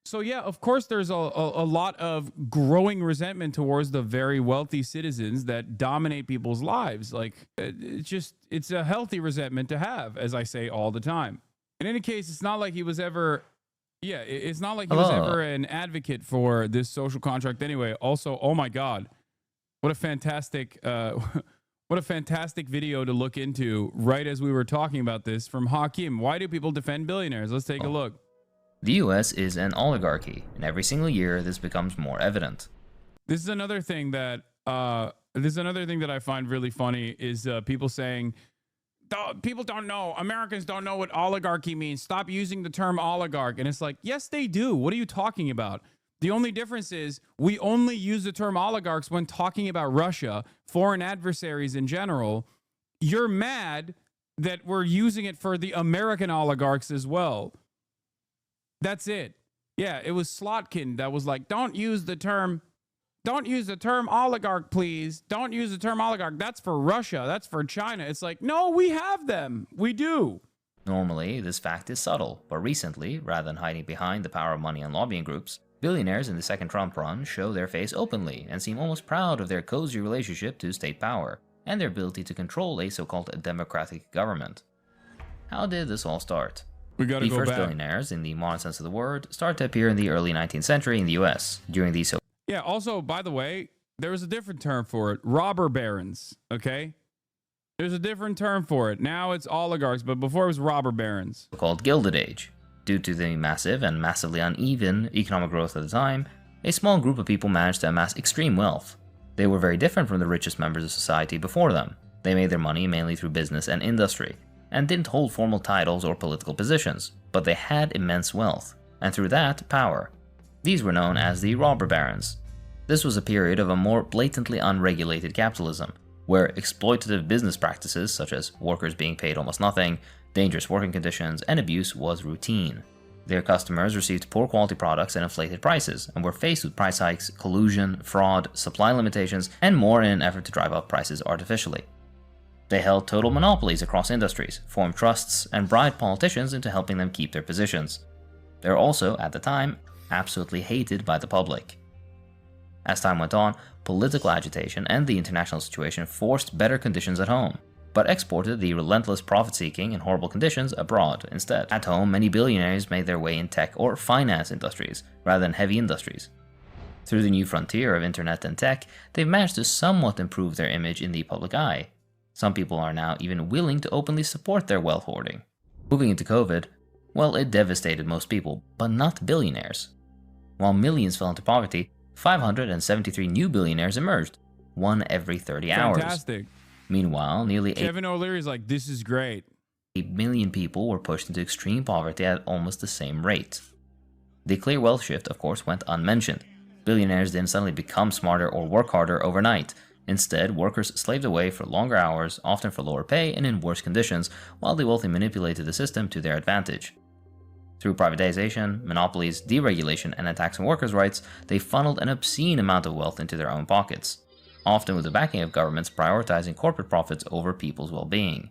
So yeah, of course, there's a lot of growing resentment towards the very wealthy citizens that dominate people's lives. Like, it's a healthy resentment to have, as I say all the time. In any case, it's not like he was ever, it's not like he was ever an advocate for this social contract anyway. Also, oh my God, what a fantastic, what a fantastic video to look into right as we were talking about this from Hakim. Why do people defend billionaires? Let's take a look. The US is an oligarchy, and every single year this becomes more evident. This is another thing that I find really funny is people saying, people don't know, Americans don't know what oligarchy means. Stop using the term oligarch. And it's like, yes, they do. What are you talking about? The only difference is we only use the term oligarchs when talking about Russia, foreign adversaries in general. You're mad that we're using it for the American oligarchs as well. That's it. Yeah, it was Slotkin that was like, don't use the term oligarch, please. Don't use the term oligarch. That's for Russia. That's for China. It's like, no, we have them. We do. Normally, this fact is subtle, but recently, rather than hiding behind the power of money and lobbying groups, billionaires in the second Trump run show their face openly and seem almost proud of their cozy relationship to state power and their ability to control a so-called democratic government. How did this all start? We gotta go first back. Billionaires, in the modern sense of the word, started to appear in the early 19th century in the US during the Yeah, also, by the way, there was a different term for it. Robber barons, okay? There's a different term for it. Now it's oligarchs, but before it was robber barons. so-called Gilded Age. Due to the massive and massively uneven economic growth at the time, a small group of people managed to amass extreme wealth. They were very different from the richest members of society before them. They made their money mainly through business and industry, and didn't hold formal titles or political positions, but they had immense wealth, and through that, power. These were known as the robber barons. This was a period of a more blatantly unregulated capitalism, where exploitative business practices such as workers being paid almost nothing, dangerous working conditions, and abuse was routine. Their customers received poor quality products and inflated prices, and were faced with price hikes, collusion, fraud, supply limitations, and more in an effort to drive up prices artificially. They held total monopolies across industries, formed trusts, and bribed politicians into helping them keep their positions. They were also, at the time, absolutely hated by the public. As time went on, political agitation and the international situation forced better conditions at home, but exported the relentless profit-seeking and horrible conditions abroad instead. At home, many billionaires made their way in tech or finance industries, rather than heavy industries. Through the new frontier of internet and tech, they've managed to somewhat improve their image in the public eye. Some people are now even willing to openly support their wealth hoarding. Moving into COVID, well, it devastated most people, but not billionaires. While millions fell into poverty, 573 new billionaires emerged, one every 30 hours. Fantastic. Meanwhile, nearly Kevin O'Leary's like, this is great. 8 million people were pushed into extreme poverty at almost the same rate. The clear wealth shift, of course, went unmentioned. Billionaires didn't suddenly become smarter or work harder overnight. Instead, workers slaved away for longer hours, often for lower pay and in worse conditions, while the wealthy manipulated the system to their advantage. Through privatization, monopolies, deregulation, and attacks on workers' rights, they funneled an obscene amount of wealth into their own pockets, often with the backing of governments prioritizing corporate profits over people's well-being.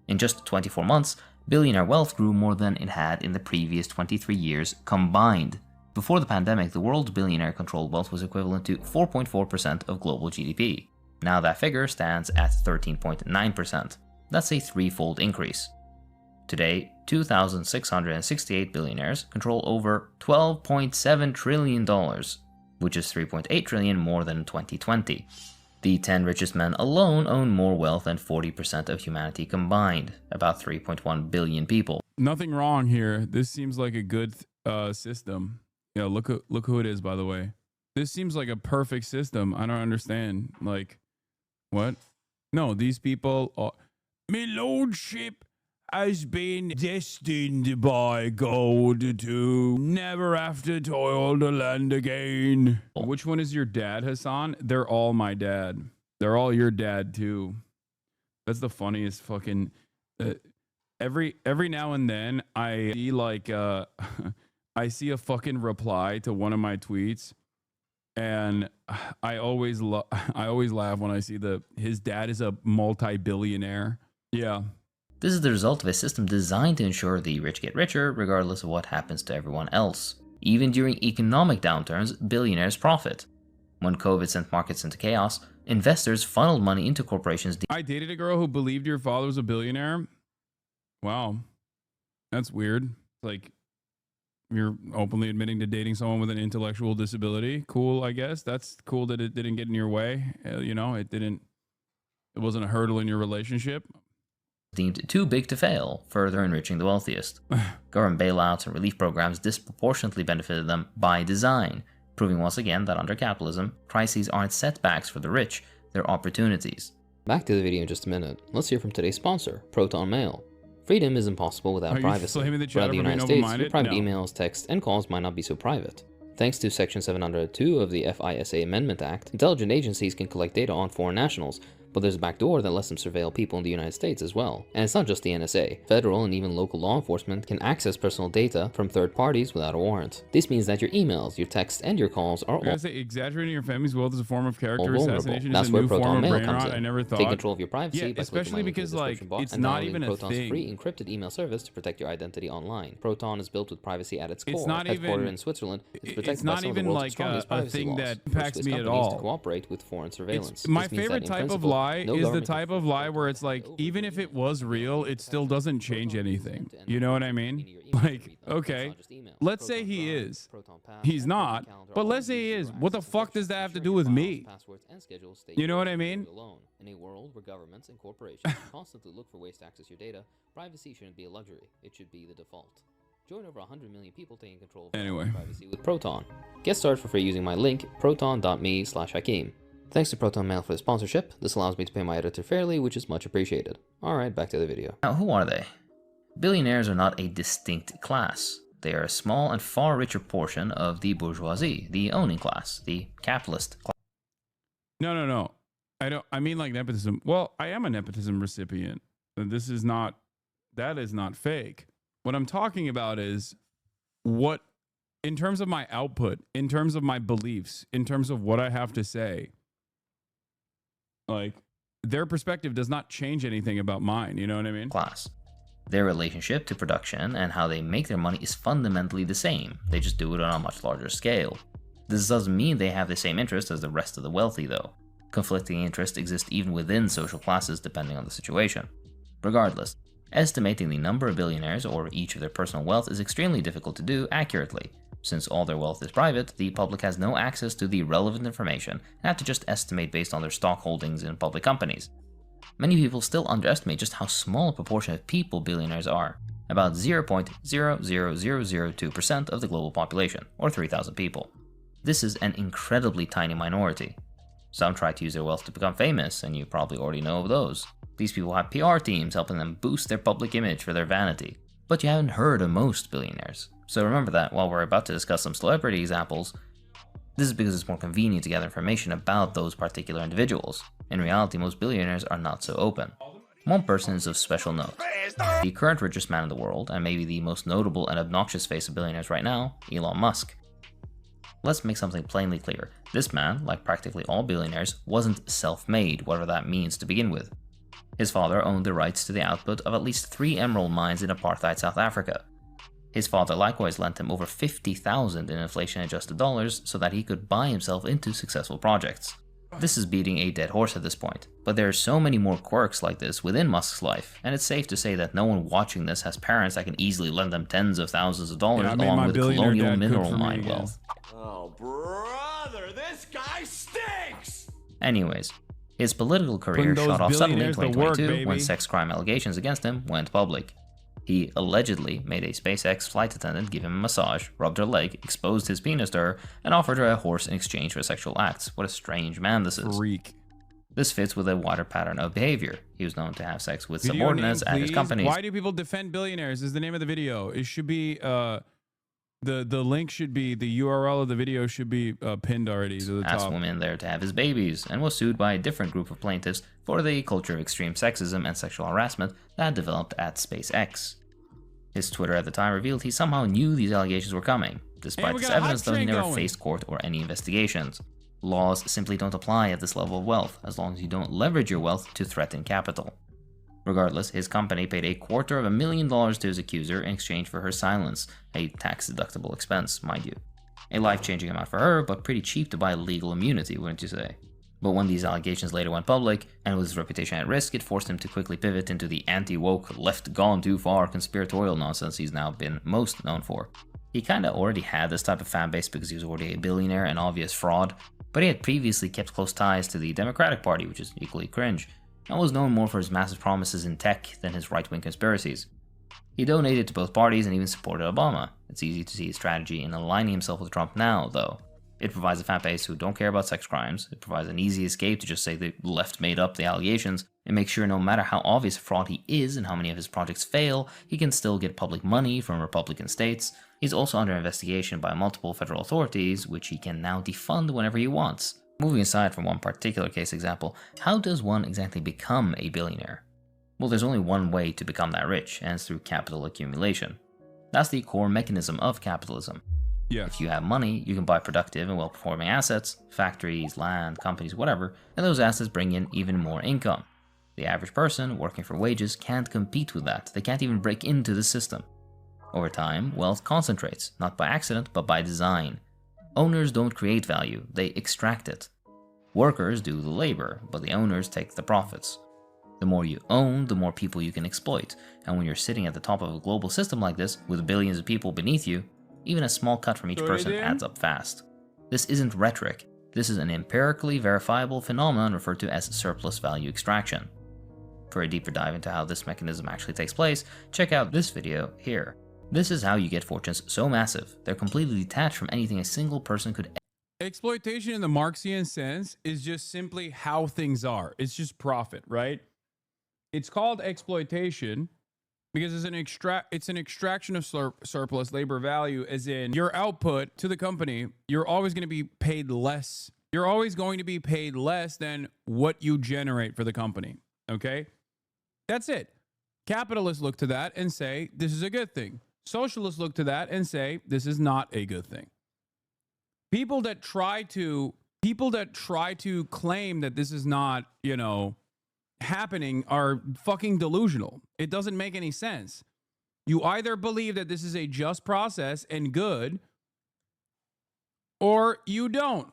In just 24 months, billionaire wealth grew more than it had in the previous 23 years combined. Before the pandemic, the world's billionaire-controlled wealth was equivalent to 4.4% of global GDP. Now that figure stands at 13.9%. That's a threefold increase. Today, 2,668 billionaires control over $12.7 trillion, which is 3.8 trillion more than in 2020. The 10 richest men alone own more wealth than 40% of humanity combined, about 3.1 billion people. Nothing wrong here. This seems like a good system. Yeah, look who it is, by the way. This seems like a perfect system. I don't understand. Like, what? No, these people are... My lordship has been destined by God to never have to toil to land again. Which one is your dad, Hassan? They're all my dad. They're all your dad, too. That's the funniest fucking... every now and then, I see, like... I see a fucking reply to one of my tweets, and I always laugh when I see his dad is a multi-billionaire. Yeah. This is the result of a system designed to ensure the rich get richer regardless of what happens to everyone else. Even during economic downturns, billionaires profit. When COVID sent markets into chaos, investors funneled money into corporations. I dated a girl who believed your father was a billionaire. Wow. That's weird. Like, you're openly admitting to dating someone with an intellectual disability. Cool, I guess. That's cool that it didn't get in your way. You know, it wasn't a hurdle in your relationship. Deemed too big to fail, further enriching the wealthiest. Government bailouts and relief programs disproportionately benefited them by design, proving once again that under capitalism, crises aren't setbacks for the rich, they're opportunities. Back to the video in just a minute. Let's hear from today's sponsor, Proton Mail. Freedom is impossible without privacy. Throughout the United States, your private emails, texts, and calls might not be so private. Thanks to Section 702 of the FISA Amendment Act, intelligence agencies can collect data on foreign nationals, but there's a backdoor that lets them surveil people in the United States as well. And it's not just the NSA. Federal and even local law enforcement can access personal data from third parties without a warrant. This means that your emails, your texts, and your calls are all exaggerating your family's wealth is a form of character vulnerable. assassination. That's is a where new Proton form of Mail brain comes rot. in. I never thought. Take control of your privacy by especially clicking the link in the because description like box it's and not downloading even a Proton's thing. free encrypted email service to protect your identity online. Proton is built with privacy at its core. It's not Headquartered even in Switzerland, it's protected it's by not some of the even world's like strongest a privacy thing laws, that which impacts Swiss me at companies to all. cooperate with foreign surveillance. My This means that favorite in type of principle, lie no is the government type of lie where it's like, even if it was real, it still doesn't change anything. You know what I mean? Like, okay, let's say he is. He's not, but let's say he is. What the fuck does that have to do with me? You know what I mean? In a world where governments and corporations constantly look for ways to access your data, privacy shouldn't be a luxury. It should be the default. Join over 100 million people taking control of their privacy with Proton. Get started for free using my link, proton.me/Hakeem. Thanks to Proton Mail for the sponsorship. This allows me to pay my editor fairly, which is much appreciated. Alright, back to the video. Now, who are they? Billionaires are not a distinct class. They are a small and far richer portion of the bourgeoisie, the owning class, the capitalist class. No. I mean like nepotism. Well, I am a nepotism recipient. That is not fake. What I'm talking about is what, in terms of my output, in terms of my beliefs, in terms of what I have to say, like, their perspective does not change anything about mine. You know what I mean? Class. Their relationship to production and how they make their money is fundamentally the same. They just do it on a much larger scale. This doesn't mean they have the same interest as the rest of the wealthy, though. Conflicting interests exist even within social classes depending on the situation. Regardless, estimating the number of billionaires or each of their personal wealth is extremely difficult to do accurately. Since all their wealth is private, the public has no access to the relevant information and have to just estimate based on their stock holdings in public companies. Many people still underestimate just how small a proportion of people billionaires are, about 0.00002% of the global population, or 3,000 people. This is an incredibly tiny minority. Some try to use their wealth to become famous, and you probably already know of those. These people have PR teams helping them boost their public image for their vanity. But you haven't heard of most billionaires. So remember that while we're about to discuss some celebrity examples, this is because it's more convenient to gather information about those particular individuals. In reality, most billionaires are not so open. One person is of special note. The current richest man in the world, and maybe the most notable and obnoxious face of billionaires right now, Elon Musk. Let's make something plainly clear. This man, like practically all billionaires, wasn't self-made, whatever that means to begin with. His father owned the rights to the output of at least 3 emerald mines in apartheid South Africa. His father likewise lent him over $50,000 in inflation-adjusted dollars so that he could buy himself into successful projects. This is beating a dead horse at this point, but there are so many more quirks like this within Musk's life, and it's safe to say that no one watching this has parents that can easily lend them tens of thousands of dollars along with colonial mineral mine wealth. Oh, brother, this guy stinks! Anyways, his political career shot off suddenly in 2022 when sex crime allegations against him went public. He allegedly made a SpaceX flight attendant give him a massage, rubbed her leg, exposed his penis to her, and offered her a horse in exchange for sexual acts. What a strange man this is. Freak. This fits with a wider pattern of behavior. He was known to have sex with subordinates at his companies. Why do people defend billionaires is the name of the video. It should be, the link should be, the URL of the video should be pinned already to the top. Asked women there to have his babies, and was sued by a different group of plaintiffs for the culture of extreme sexism and sexual harassment that had developed at SpaceX. His Twitter at the time revealed he somehow knew these allegations were coming. Despite this evidence, though, he never faced court or any investigations. Laws simply don't apply at this level of wealth, as long as you don't leverage your wealth to threaten capital. Regardless, his company paid $250,000 to his accuser in exchange for her silence, a tax-deductible expense, mind you. A life-changing amount for her, but pretty cheap to buy legal immunity, wouldn't you say? But when these allegations later went public, and with his reputation at risk, it forced him to quickly pivot into the anti-woke, left-gone-too-far conspiratorial nonsense he's now been most known for. He kinda already had this type of fan base because he was already a billionaire and obvious fraud, but he had previously kept close ties to the Democratic Party, which is equally cringe, and was known more for his massive promises in tech than his right-wing conspiracies. He donated to both parties and even supported Obama. It's easy to see his strategy in aligning himself with Trump now, though. It provides a fan base who don't care about sex crimes, it provides an easy escape to just say the left made up the allegations, and make sure no matter how obvious a fraud he is and how many of his projects fail, he can still get public money from Republican states. He's also under investigation by multiple federal authorities, which he can now defund whenever he wants. Moving aside from one particular case example, how does one exactly become a billionaire? Well, there's only one way to become that rich, and it's through capital accumulation. That's the core mechanism of capitalism. Yeah. If you have money, you can buy productive and well-performing assets, factories, land, companies, whatever, and those assets bring in even more income. The average person working for wages can't compete with that. They can't even break into the system. Over time, wealth concentrates, not by accident, but by design. Owners don't create value, they extract it. Workers do the labor, but the owners take the profits. The more you own, the more people you can exploit, and when you're sitting at the top of a global system like this, with billions of people beneath you, even a small cut from each person adds up fast. This isn't rhetoric, this is an empirically verifiable phenomenon referred to as surplus value extraction. For a deeper dive into how this mechanism actually takes place, check out this video here. This is how you get fortunes so massive, they're completely detached from anything a single person could. Exploitation in the Marxian sense is just simply how things are. It's just profit, right? It's called exploitation because it's an extraction of surplus labor value, as in your output to the company, you're always going to be paid less. You're always going to be paid less than what you generate for the company, okay? That's it. Capitalists look to that and say, this is a good thing. Socialists look to that and say, this is not a good thing. People that try to claim that this is not, happening are fucking delusional. It doesn't make any sense. You either believe that this is a just process and good, or you don't.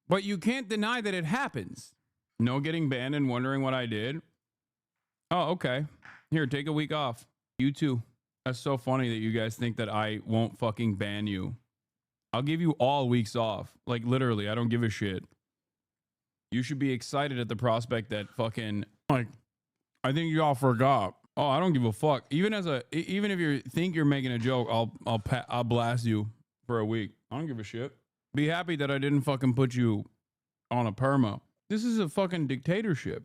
But you can't deny that it happens. No getting banned and wondering what I did. Oh, okay. Here, take a week off. You too. That's so funny that you guys think that I won't fucking ban you. I'll give you all weeks off. Like, literally, I don't give a shit. You should be excited at the prospect that fucking, like, I think y'all forgot. Oh, I don't give a fuck. Even if you think you're making a joke, I'll blast you for a week. I don't give a shit. Be happy that I didn't fucking put you on a perma. This is a fucking dictatorship.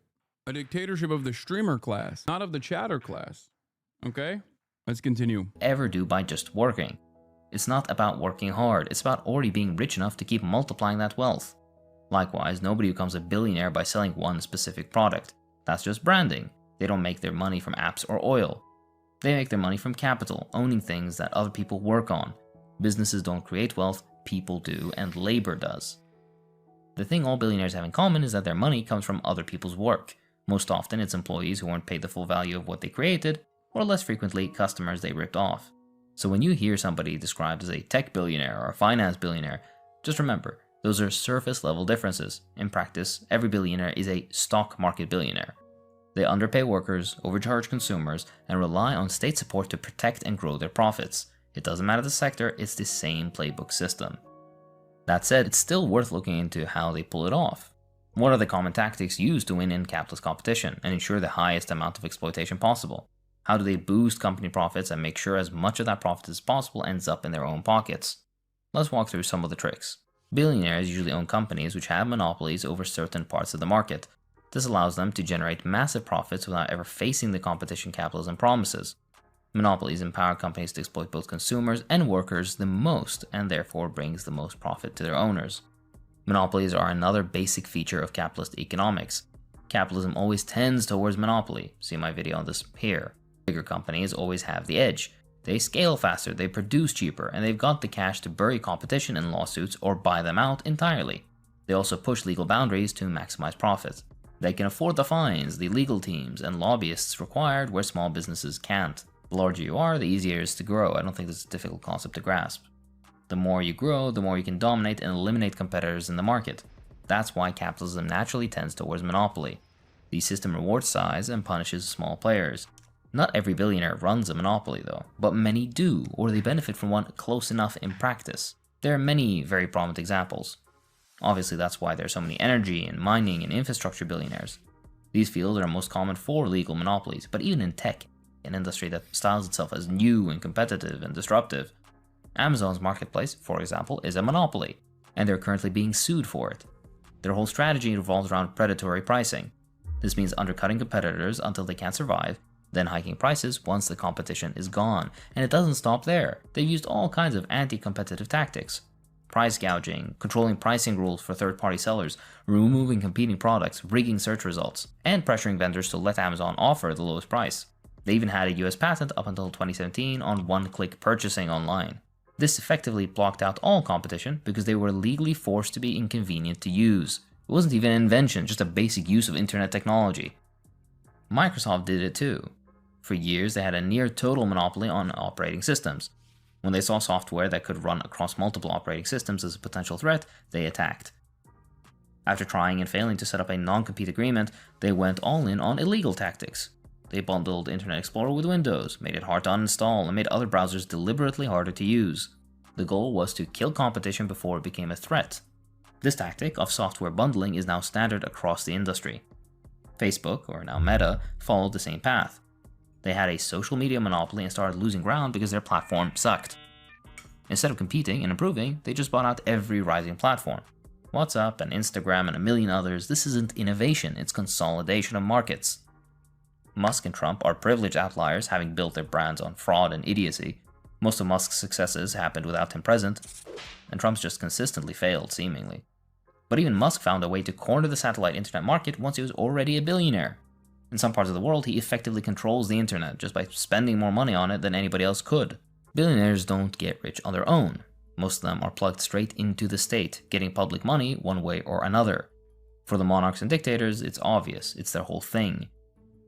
A dictatorship of the streamer class, not of the chatter class. Okay? Let's continue. Ever do by just working. It's not about working hard, it's about already being rich enough to keep multiplying that wealth. Likewise, nobody becomes a billionaire by selling one specific product. That's just branding. They don't make their money from apps or oil. They make their money from capital, owning things that other people work on. Businesses don't create wealth, people do, and labor does. The thing all billionaires have in common is that their money comes from other people's work. Most often, it's employees who weren't paid the full value of what they created, or less frequently, customers they ripped off. So when you hear somebody described as a tech billionaire or a finance billionaire, just remember, those are surface level differences. In practice, every billionaire is a stock market billionaire. They underpay workers, overcharge consumers, and rely on state support to protect and grow their profits. It doesn't matter the sector, it's the same playbook system. That said, it's still worth looking into how they pull it off. What are the common tactics used to win in capitalist competition and ensure the highest amount of exploitation possible? How do they boost company profits and make sure as much of that profit as possible ends up in their own pockets? Let's walk through some of the tricks. Billionaires usually own companies which have monopolies over certain parts of the market. This allows them to generate massive profits without ever facing the competition capitalism promises. Monopolies empower companies to exploit both consumers and workers the most, and therefore brings the most profit to their owners. Monopolies are another basic feature of capitalist economics. Capitalism always tends towards monopoly. See my video on this here. Bigger companies always have the edge. They scale faster, they produce cheaper, and they've got the cash to bury competition in lawsuits or buy them out entirely. They also push legal boundaries to maximize profits. They can afford the fines, the legal teams, and lobbyists required where small businesses can't. The larger you are, the easier it is to grow. I don't think this is a difficult concept to grasp. The more you grow, the more you can dominate and eliminate competitors in the market. That's why capitalism naturally tends towards monopoly. The system rewards size and punishes small players. Not every billionaire runs a monopoly though, but many do, or they benefit from one close enough in practice. There are many very prominent examples. Obviously that's why there are so many energy and mining and infrastructure billionaires. These fields are most common for legal monopolies, but even in tech, an industry that styles itself as new and competitive and disruptive, Amazon's marketplace, for example, is a monopoly, and they're currently being sued for it. Their whole strategy revolves around predatory pricing. This means undercutting competitors until they can't survive, then hiking prices once the competition is gone. And it doesn't stop there. They've used all kinds of anti-competitive tactics. Price gouging, controlling pricing rules for third-party sellers, removing competing products, rigging search results, and pressuring vendors to let Amazon offer the lowest price. They even had a US patent up until 2017 on one-click purchasing online. This effectively blocked out all competition because they were legally forced to be inconvenient to use. It wasn't even an invention, just a basic use of internet technology. Microsoft did it too. For years, they had a near total monopoly on operating systems. When they saw software that could run across multiple operating systems as a potential threat, they attacked. After trying and failing to set up a non-compete agreement, they went all in on illegal tactics. They bundled Internet Explorer with Windows, made it hard to uninstall, and made other browsers deliberately harder to use. The goal was to kill competition before it became a threat. This tactic of software bundling is now standard across the industry. Facebook, or now Meta, followed the same path. They had a social media monopoly and started losing ground because their platform sucked. Instead of competing and improving, they just bought out every rising platform. WhatsApp and Instagram and a million others. This isn't innovation, it's consolidation of markets. Musk and Trump are privileged outliers, having built their brands on fraud and idiocy. Most of Musk's successes happened without him present, and Trump's just consistently failed, seemingly. But even Musk found a way to corner the satellite internet market once he was already a billionaire. In some parts of the world, he effectively controls the internet just by spending more money on it than anybody else could. Billionaires don't get rich on their own. Most of them are plugged straight into the state, getting public money one way or another. For the monarchs and dictators, it's obvious, it's their whole thing.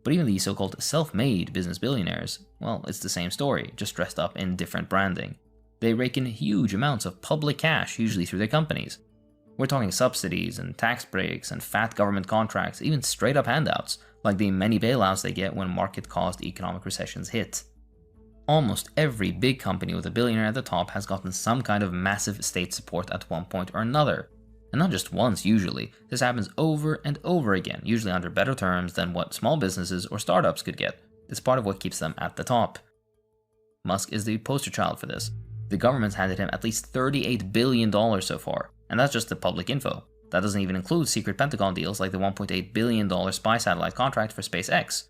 But even the so-called self-made business billionaires, well, it's the same story, just dressed up in different branding. They rake in huge amounts of public cash, usually through their companies. We're talking subsidies and tax breaks and fat government contracts, even straight-up handouts, like the many bailouts they get when market-caused economic recessions hit. Almost every big company with a billionaire at the top has gotten some kind of massive state support at one point or another. And not just once, usually. This happens over and over again, usually under better terms than what small businesses or startups could get. It's part of what keeps them at the top. Musk is the poster child for this. The government's handed him at least $38 billion so far, and that's just the public info. That doesn't even include secret Pentagon deals like the $1.8 billion spy satellite contract for SpaceX.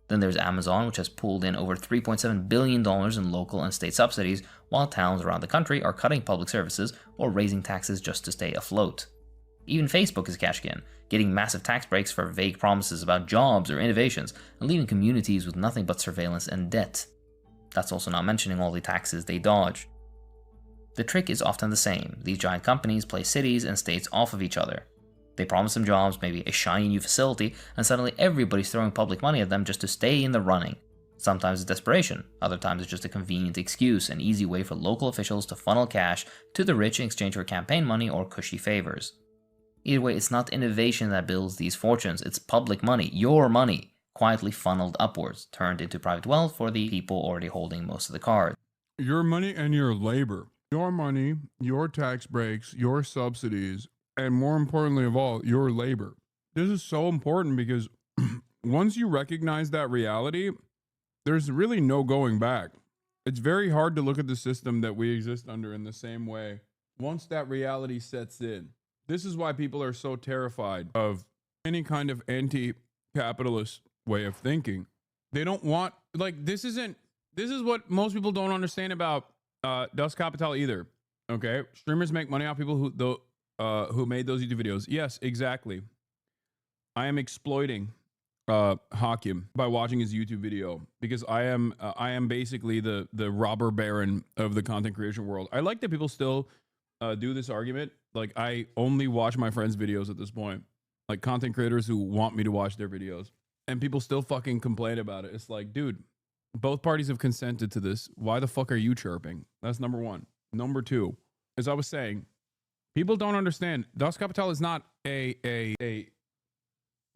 Then there's Amazon, which has pulled in over $3.7 billion in local and state subsidies, while towns around the country are cutting public services or raising taxes just to stay afloat. Even Facebook is cashing in, getting massive tax breaks for vague promises about jobs or innovations, and leaving communities with nothing but surveillance and debt. That's also not mentioning all the taxes they dodge. The trick is often the same. These giant companies play cities and states off of each other. They promise them jobs, maybe a shiny new facility, and suddenly everybody's throwing public money at them just to stay in the running. Sometimes it's desperation, other times it's just a convenient excuse, an easy way for local officials to funnel cash to the rich in exchange for campaign money or cushy favors. Either way, it's not innovation that builds these fortunes, it's public money, your money, quietly funneled upwards, turned into private wealth for the people already holding most of the cards. Your money and your labor. Your money, your tax breaks, your subsidies, and more importantly of all, your labor. This is so important because once you recognize that reality, there's really no going back. It's very hard to look at the system that we exist under in the same way once that reality sets in. This is why people are so terrified of any kind of anti-capitalist way of thinking. They don't want, this is what most people don't understand about Das Kapital either. Okay, streamers make money off people who made those YouTube videos. Yes, exactly. I am exploiting Hakim by watching his YouTube video, because I am basically the robber baron of the content creation world. I like that people still do this argument. Like, I only watch my friends' videos at this point, like content creators who want me to watch their videos, and people still fucking complain about it. It's like, dude, both parties have consented to this. Why the fuck are you chirping? That's number one. Number two, as I was saying, people don't understand. Das Kapital is not a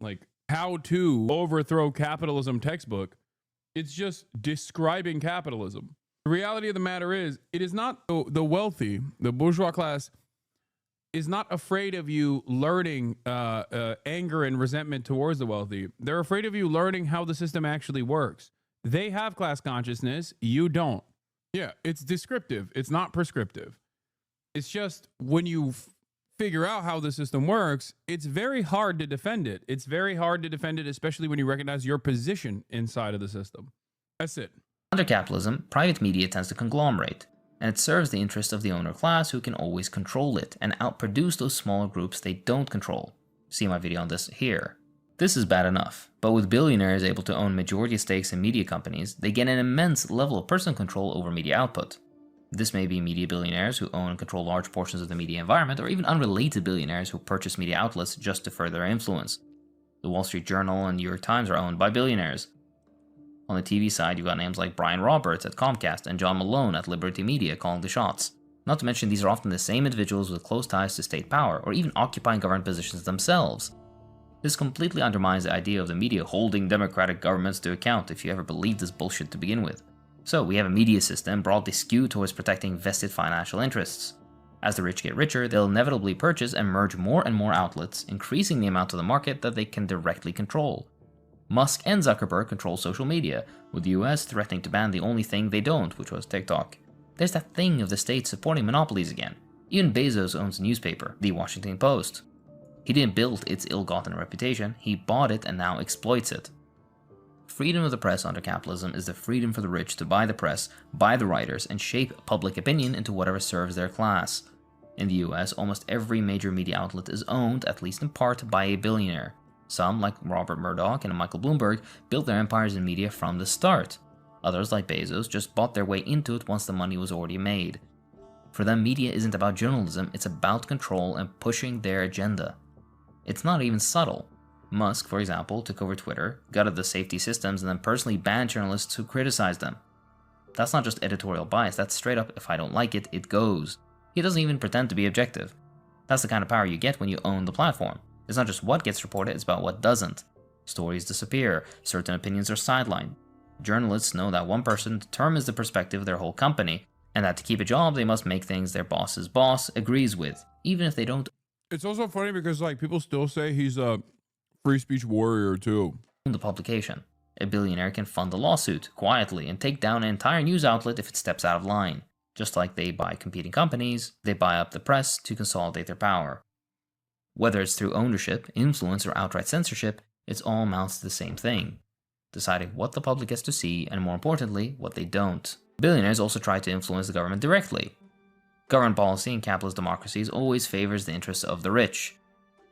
like how to overthrow capitalism textbook. It's just describing capitalism. The reality of the matter is, it is not the wealthy, the bourgeois class is not afraid of you learning anger and resentment towards the wealthy. They're afraid of you learning how the system actually works. They have class consciousness. You don't. Yeah, it's descriptive. It's not prescriptive. It's just when you figure out how the system works, it's very hard to defend it. It's very hard to defend it, especially when you recognize your position inside of the system. That's it. Under capitalism, private media tends to conglomerate, and it serves the interest of the owner class who can always control it and outproduce those smaller groups they don't control. See my video on this here. This is bad enough, but with billionaires able to own majority stakes in media companies, they get an immense level of personal control over media output. This may be media billionaires who own and control large portions of the media environment, or even unrelated billionaires who purchase media outlets just to further their influence. The Wall Street Journal and New York Times are owned by billionaires. On the TV side, you've got names like Brian Roberts at Comcast and John Malone at Liberty Media calling the shots. Not to mention, these are often the same individuals with close ties to state power, or even occupying government positions themselves. This completely undermines the idea of the media holding democratic governments to account, if you ever believed this bullshit to begin with. So we have a media system broadly skewed towards protecting vested financial interests. As the rich get richer, they'll inevitably purchase and merge more and more outlets, increasing the amount of the market that they can directly control. Musk and Zuckerberg control social media, with the US threatening to ban the only thing they don't, which was TikTok. There's that thing of the state supporting monopolies again. Even Bezos owns a newspaper, The Washington Post. He didn't build its ill-gotten reputation, he bought it and now exploits it. Freedom of the press under capitalism is the freedom for the rich to buy the press, buy the writers, and shape public opinion into whatever serves their class. In the US, almost every major media outlet is owned, at least in part, by a billionaire. Some, like Robert Murdoch and Michael Bloomberg, built their empires in media from the start. Others, like Bezos, just bought their way into it once the money was already made. For them, media isn't about journalism, it's about control and pushing their agenda. It's not even subtle. Musk, for example, took over Twitter, gutted the safety systems, and then personally banned journalists who criticized them. That's not just editorial bias, that's straight up, if I don't like it, it goes. He doesn't even pretend to be objective. That's the kind of power you get when you own the platform. It's not just what gets reported, it's about what doesn't. Stories disappear, certain opinions are sidelined. Journalists know that one person determines the perspective of their whole company, and that to keep a job, they must make things their boss's boss agrees with, even if they don't. It's also funny because, like, people still say he's a free speech warrior too. The publication. A billionaire can fund a lawsuit quietly and take down an entire news outlet if it steps out of line. Just like they buy competing companies, they buy up the press to consolidate their power. Whether it's through ownership, influence, or outright censorship, it all amounts to the same thing. Deciding what the public gets to see, and more importantly, what they don't. Billionaires also try to influence the government directly. Government policy in capitalist democracies always favors the interests of the rich.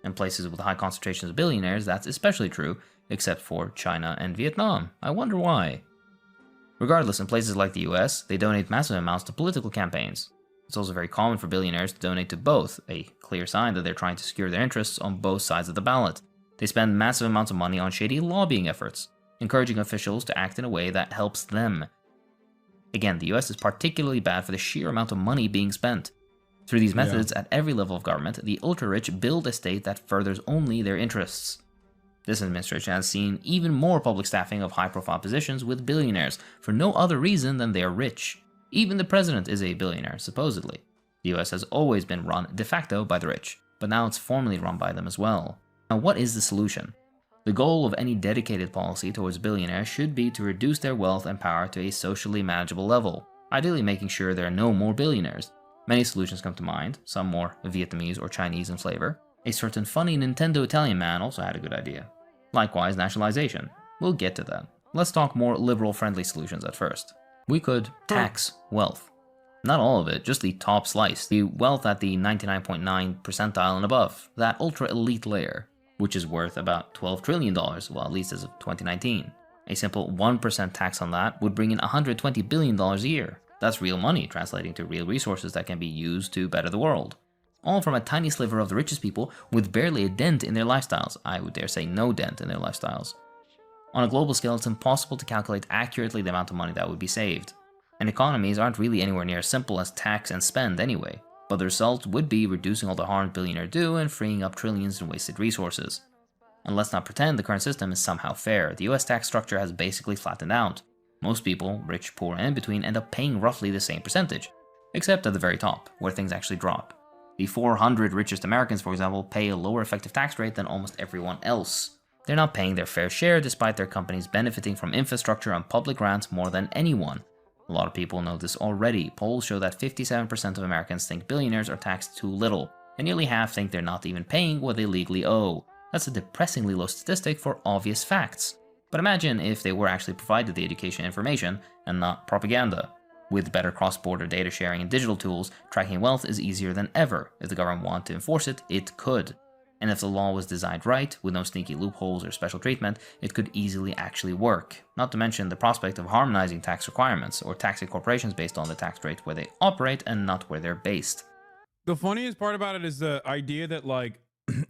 In places with high concentrations of billionaires, that's especially true, except for China and Vietnam. I wonder why. Regardless, in places like the US, they donate massive amounts to political campaigns. It's also very common for billionaires to donate to both, a clear sign that they're trying to secure their interests on both sides of the ballot. They spend massive amounts of money on shady lobbying efforts, encouraging officials to act in a way that helps them. Again, the US is particularly bad for the sheer amount of money being spent. Through these methods, at every level of government, the ultra-rich build a state that furthers only their interests. This administration has seen even more public staffing of high-profile positions with billionaires, for no other reason than they are rich. Even the president is a billionaire, supposedly. The US has always been run de facto by the rich, but now it's formally run by them as well. Now, what is the solution? The goal of any dedicated policy towards billionaires should be to reduce their wealth and power to a socially manageable level, ideally making sure there are no more billionaires. Many solutions come to mind, some more Vietnamese or Chinese in flavor. A certain funny Nintendo Italian man also had a good idea. Likewise, nationalization. We'll get to that. Let's talk more liberal-friendly solutions at first. We could tax wealth. Not all of it, just the top slice, the wealth at the 99.9 percentile and above, that ultra-elite layer. which is worth about $12 trillion, well, at least as of 2019. A simple 1% tax on that would bring in $120 billion a year. That's real money, translating to real resources that can be used to better the world. All from a tiny sliver of the richest people with barely a dent in their lifestyles. I would dare say no dent in their lifestyles. On a global scale, it's impossible to calculate accurately the amount of money that would be saved. And economies aren't really anywhere near as simple as tax and spend anyway, but the result would be reducing all the harm billionaires do and freeing up trillions in wasted resources. And let's not pretend the current system is somehow fair. The US tax structure has basically flattened out. Most people, rich, poor, and in between, end up paying roughly the same percentage, except at the very top, where things actually drop. The 400 richest Americans, for example, pay a lower effective tax rate than almost everyone else. They're not paying their fair share despite their companies benefiting from infrastructure and public grants more than anyone. A lot of people know this already. Polls show that 57% of Americans think billionaires are taxed too little, and nearly half think they're not even paying what they legally owe. That's a depressingly low statistic for obvious facts. But imagine if they were actually provided the education information and not propaganda. With better cross-border data sharing and digital tools, tracking wealth is easier than ever. If the government wanted to enforce it, it could. And if the law was designed right, with no sneaky loopholes or special treatment, it could easily actually work. Not to mention the prospect of harmonizing tax requirements, or taxing corporations based on the tax rate where they operate and not where they're based. The funniest part about it is the idea that, like,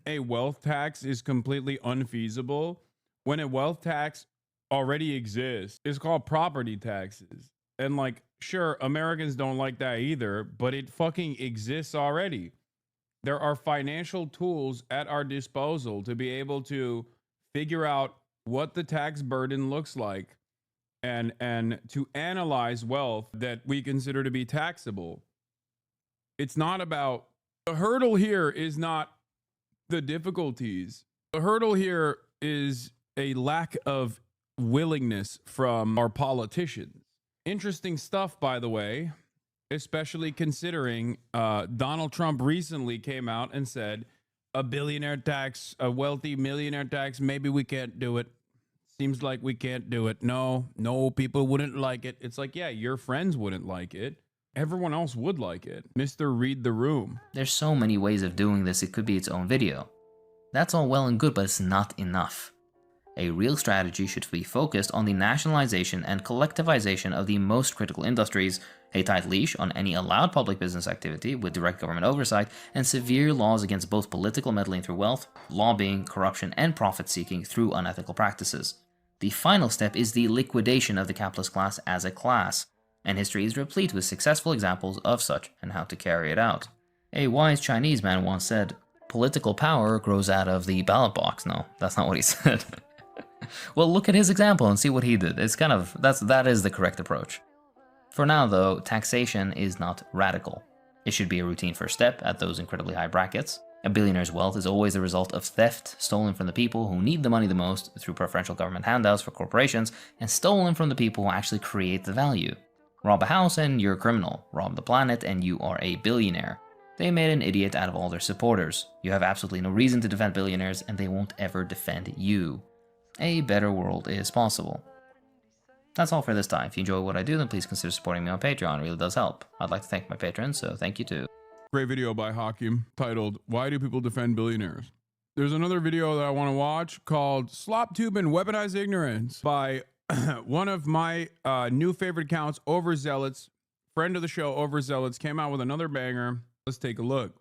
a wealth tax is completely unfeasible when a wealth tax already exists. It's called property taxes. And, like, sure, Americans don't like that either, but it fucking exists already. There are financial tools at our disposal to be able to figure out what the tax burden looks like and to analyze wealth that we consider to be taxable. It's not about, the hurdle here is not the difficulties. The hurdle here is a lack of willingness from our politicians. Interesting stuff, by the way, especially considering Donald Trump recently came out and said a billionaire tax, a wealthy millionaire tax, maybe we can't do it. Seems like we can't do it. No, people wouldn't like it. It's like, yeah, your friends wouldn't like it. Everyone else would like it. Mr. Read the Room. There's so many ways of doing this, it could be its own video. That's all well and good, but it's not enough. A real strategy should be focused on the nationalization and collectivization of the most critical industries, a tight leash on any allowed public business activity with direct government oversight, and severe laws against both political meddling through wealth, lobbying, corruption, and profit-seeking through unethical practices. The final step is the liquidation of the capitalist class as a class, and history is replete with successful examples of such and how to carry it out. A wise Chinese man once said, "Political power grows out of the ballot box." No, that's not what he said. Well, look at his example and see what he did. It's kind of, that is the correct approach. For now, though, taxation is not radical. It should be a routine first step at those incredibly high brackets. A billionaire's wealth is always the result of theft, stolen from the people who need the money the most through preferential government handouts for corporations, and stolen from the people who actually create the value. Rob a house and you're a criminal. Rob the planet and you are a billionaire. They made an idiot out of all their supporters. You have absolutely no reason to defend billionaires, and they won't ever defend you. A better world is possible. That's all for this time. If you enjoy what I do, then please consider supporting me on Patreon. It really does help. I'd like to thank my patrons, so thank you too. Great video by Hakim titled, "Why Do People Defend Billionaires?" There's another video that I want to watch called "Slop Tube and Weaponized Ignorance" by one of my new favorite accounts, Overzealots. Friend of the show, Overzealots, came out with another banger. Let's take a look.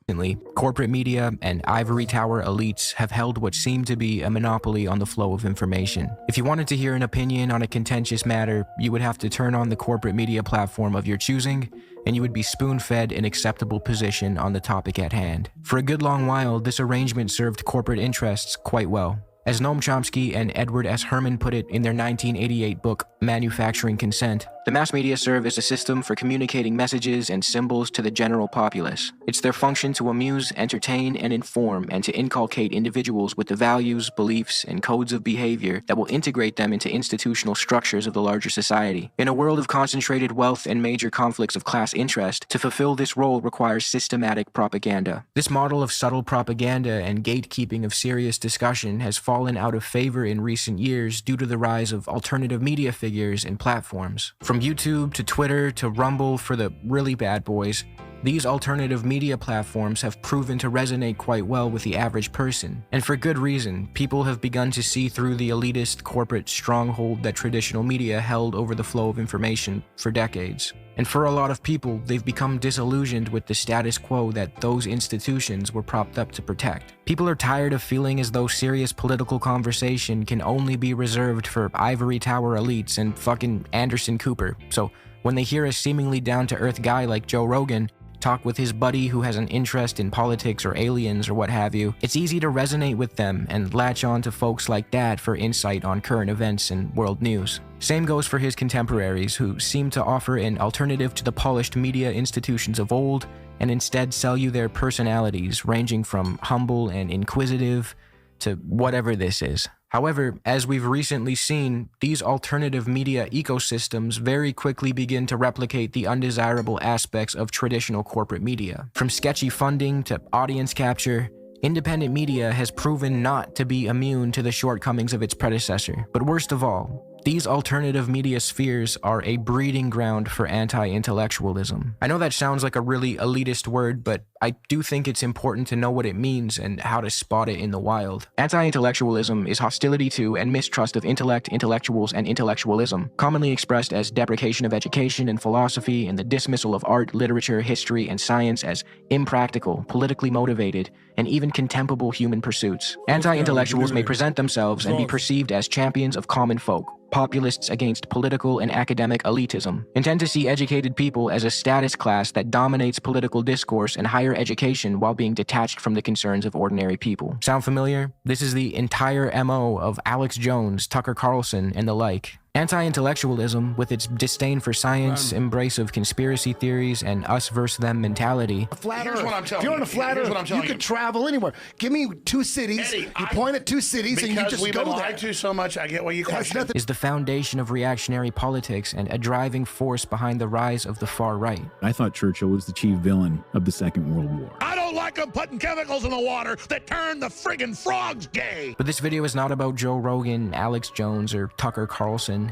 Corporate media and ivory tower elites have held what seemed to be a monopoly on the flow of information. If you wanted to hear an opinion on a contentious matter, you would have to turn on the corporate media platform of your choosing, and you would be spoon-fed an acceptable position on the topic at hand. For a good long while, this arrangement served corporate interests quite well. As Noam Chomsky and Edward S. Herman put it in their 1988 book, Manufacturing Consent, the mass media serve as a system for communicating messages and symbols to the general populace. It's their function to amuse, entertain, and inform, and to inculcate individuals with the values, beliefs, and codes of behavior that will integrate them into institutional structures of the larger society. In a world of concentrated wealth and major conflicts of class interest, to fulfill this role requires systematic propaganda. This model of subtle propaganda and gatekeeping of serious discussion has fallen out of favor in recent years due to the rise of alternative media figures and platforms. From YouTube to Twitter to Rumble for the really bad boys, These alternative media platforms have proven to resonate quite well with the average person. And for good reason. People have begun to see through the elitist corporate stronghold that traditional media held over the flow of information for decades. And for a lot of people, they've become disillusioned with the status quo that those institutions were propped up to protect. People are tired of feeling as though serious political conversation can only be reserved for ivory tower elites and fucking Anderson Cooper. So when they hear a seemingly down-to-earth guy like Joe Rogan talk with his buddy who has an interest in politics or aliens or what have you, it's easy to resonate with them and latch on to folks like that for insight on current events and world news. Same goes for his contemporaries, who seem to offer an alternative to the polished media institutions of old and instead sell you their personalities, ranging from humble and inquisitive to whatever this is. However, as we've recently seen, these alternative media ecosystems very quickly begin to replicate the undesirable aspects of traditional corporate media. From sketchy funding to audience capture, independent media has proven not to be immune to the shortcomings of its predecessor. But worst of all, these alternative media spheres are a breeding ground for anti-intellectualism. I know that sounds like a really elitist word, but I do think it's important to know what it means and how to spot it in the wild. Anti-intellectualism is hostility to and mistrust of intellect, intellectuals, and intellectualism, commonly expressed as deprecation of education and philosophy and the dismissal of art, literature, history, and science as impractical, politically motivated, and even contemptible human pursuits. Anti-intellectuals may present themselves and be perceived as champions of common folk, populists against political and academic elitism, and tend to see educated people as a status class that dominates political discourse and higher education while being detached from the concerns of ordinary people. Sound familiar? This is the entire MO of Alex Jones, Tucker Carlson, and the like. Anti-intellectualism, with its disdain for science, embrace of conspiracy theories, and us versus them mentality. Here's what I'm telling you. If you're on a flat earth, you could travel anywhere. Give me two cities. Eddie, you point at two cities and you just go there. Because we've been lied to so much, I get what you question. Is the foundation of reactionary politics and a driving force behind the rise of the far right. I thought Churchill was the chief villain of the Second World War. I don't like them putting chemicals in the water that turn the friggin' frogs gay. But this video is not about Joe Rogan, Alex Jones, or Tucker Carlson.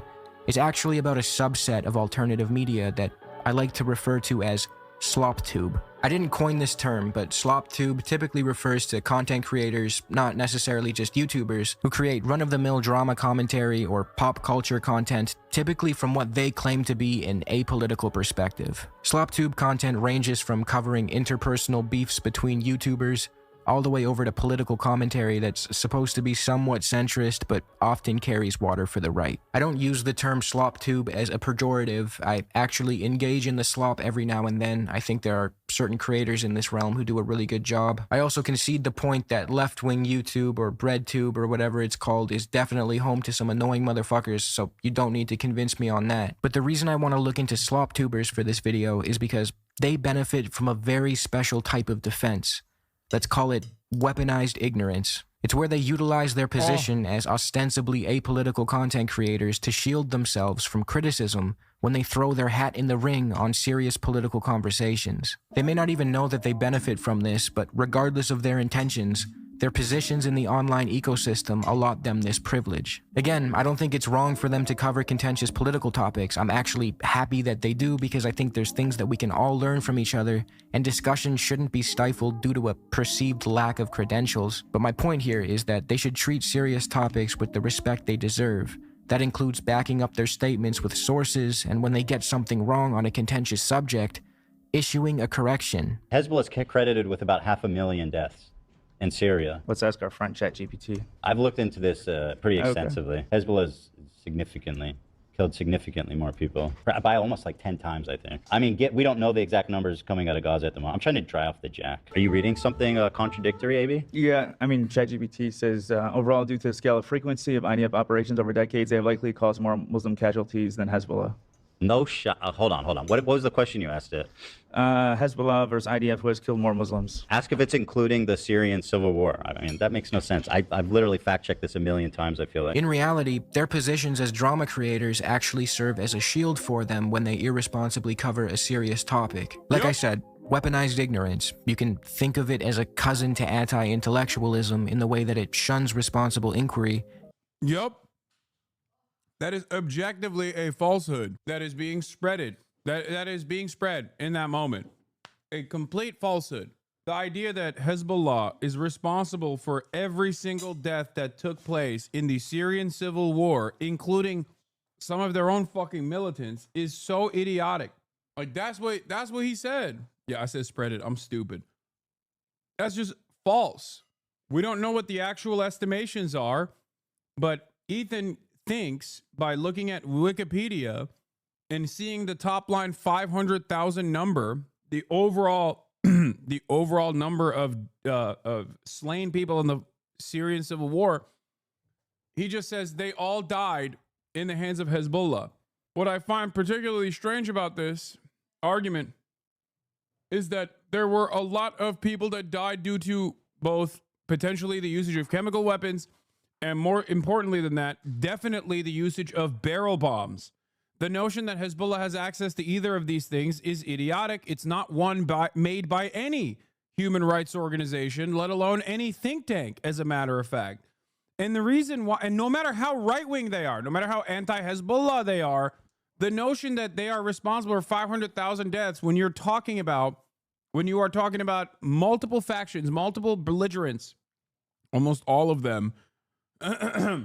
It's actually about a subset of alternative media that I like to refer to as SlopTube. I didn't coin this term, but SlopTube typically refers to content creators, not necessarily just YouTubers, who create run-of-the-mill drama commentary or pop culture content, typically from what they claim to be an apolitical perspective. SlopTube content ranges from covering interpersonal beefs between YouTubers, all the way over to political commentary that's supposed to be somewhat centrist, but often carries water for the right. I don't use the term SlopTube as a pejorative. I actually engage in the slop every now and then. I think there are certain creators in this realm who do a really good job. I also concede the point that left-wing YouTube or BreadTube or whatever it's called is definitely home to some annoying motherfuckers, so you don't need to convince me on that. But the reason I want to look into SlopTubers for this video is because they benefit from a very special type of defense. Let's call it weaponized ignorance. It's where they utilize their position as ostensibly apolitical content creators to shield themselves from criticism when they throw their hat in the ring on serious political conversations. They may not even know that they benefit from this, but regardless of their intentions, their positions in the online ecosystem allot them this privilege. Again, I don't think it's wrong for them to cover contentious political topics. I'm actually happy that they do because I think there's things that we can all learn from each other, and discussion shouldn't be stifled due to a perceived lack of credentials. But my point here is that they should treat serious topics with the respect they deserve. That includes backing up their statements with sources, and when they get something wrong on a contentious subject, issuing a correction. Hezbollah is credited with about 500,000 deaths in Syria. Let's ask our friend ChatGPT. I've looked into this pretty extensively. Okay. Hezbollah has killed significantly more people, by almost like 10 times, I think. I mean, we don't know the exact numbers coming out of Gaza at the moment. I'm trying to dry off the jack. Are you reading something contradictory, AB? Yeah, I mean, ChatGPT says, overall, due to the scale of frequency of IDF operations over decades, they have likely caused more Muslim casualties than Hezbollah. No shot. Hold on. What was the question you asked it? Hezbollah versus IDF, who has killed more Muslims? Ask if it's including the Syrian civil war. I mean, that makes no sense. I've literally fact-checked this a million times, I feel like. In reality, their positions as drama creators actually serve as a shield for them when they irresponsibly cover a serious topic. Like I said, weaponized ignorance. You can think of it as a cousin to anti-intellectualism in the way that it shuns responsible inquiry. Yup. That is objectively a falsehood that is being spreaded. That is being spread in that moment. a complete falsehood. The idea that Hezbollah is responsible for every single death that took place in the Syrian civil war, including some of their own fucking militants, is so idiotic. Like, that's what he said. Yeah, I said spread it. I'm stupid. That's just false. We don't know what the actual estimations are, but Ethan thinks by looking at Wikipedia and seeing the top line 500,000 number, the overall number of slain people in the Syrian civil war, he just says they all died in the hands of Hezbollah. What I find particularly strange about this argument is that there were a lot of people that died due to both potentially the usage of chemical weapons and, more importantly than that, definitely the usage of barrel bombs. The notion that Hezbollah has access to either of these things is idiotic. It's not one made by any human rights organization, let alone any think tank, as a matter of fact. And the reason why, and no matter how right-wing they are, no matter how anti-Hezbollah they are, the notion that they are responsible for 500,000 deaths when you are talking about multiple factions, multiple belligerents, almost all of them a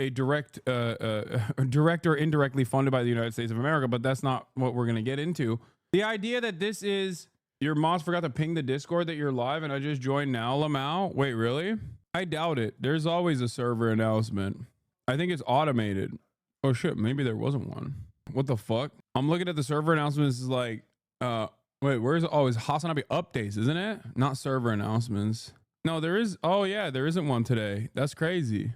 direct or indirectly funded by the United States of America, but that's not what we're going to get into. The idea that this is, your mods forgot to ping the Discord that you're live and I just joined now, Lamau. Wait, really? I doubt it. There's always a server announcement. I think it's automated. Oh shit, maybe there wasn't one. What the fuck? I'm looking at the server announcements. It's like, wait, where's, oh, it's Hasanabi updates, isn't it? Not server announcements. No, there is. Oh yeah, there isn't one today. That's crazy.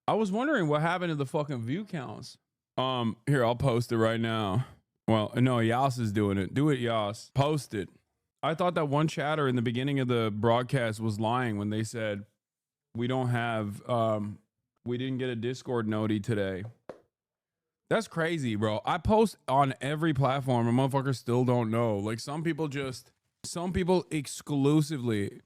I was wondering what happened to the fucking view counts. Here, I'll post it right now. Well, no, Yas is doing it. Do it, Yas. Post it. I thought that one chatter in the beginning of the broadcast was lying when they said we don't have, we didn't get a Discord noti today. That's crazy, bro. I post on every platform and motherfuckers still don't know. Like, some people exclusively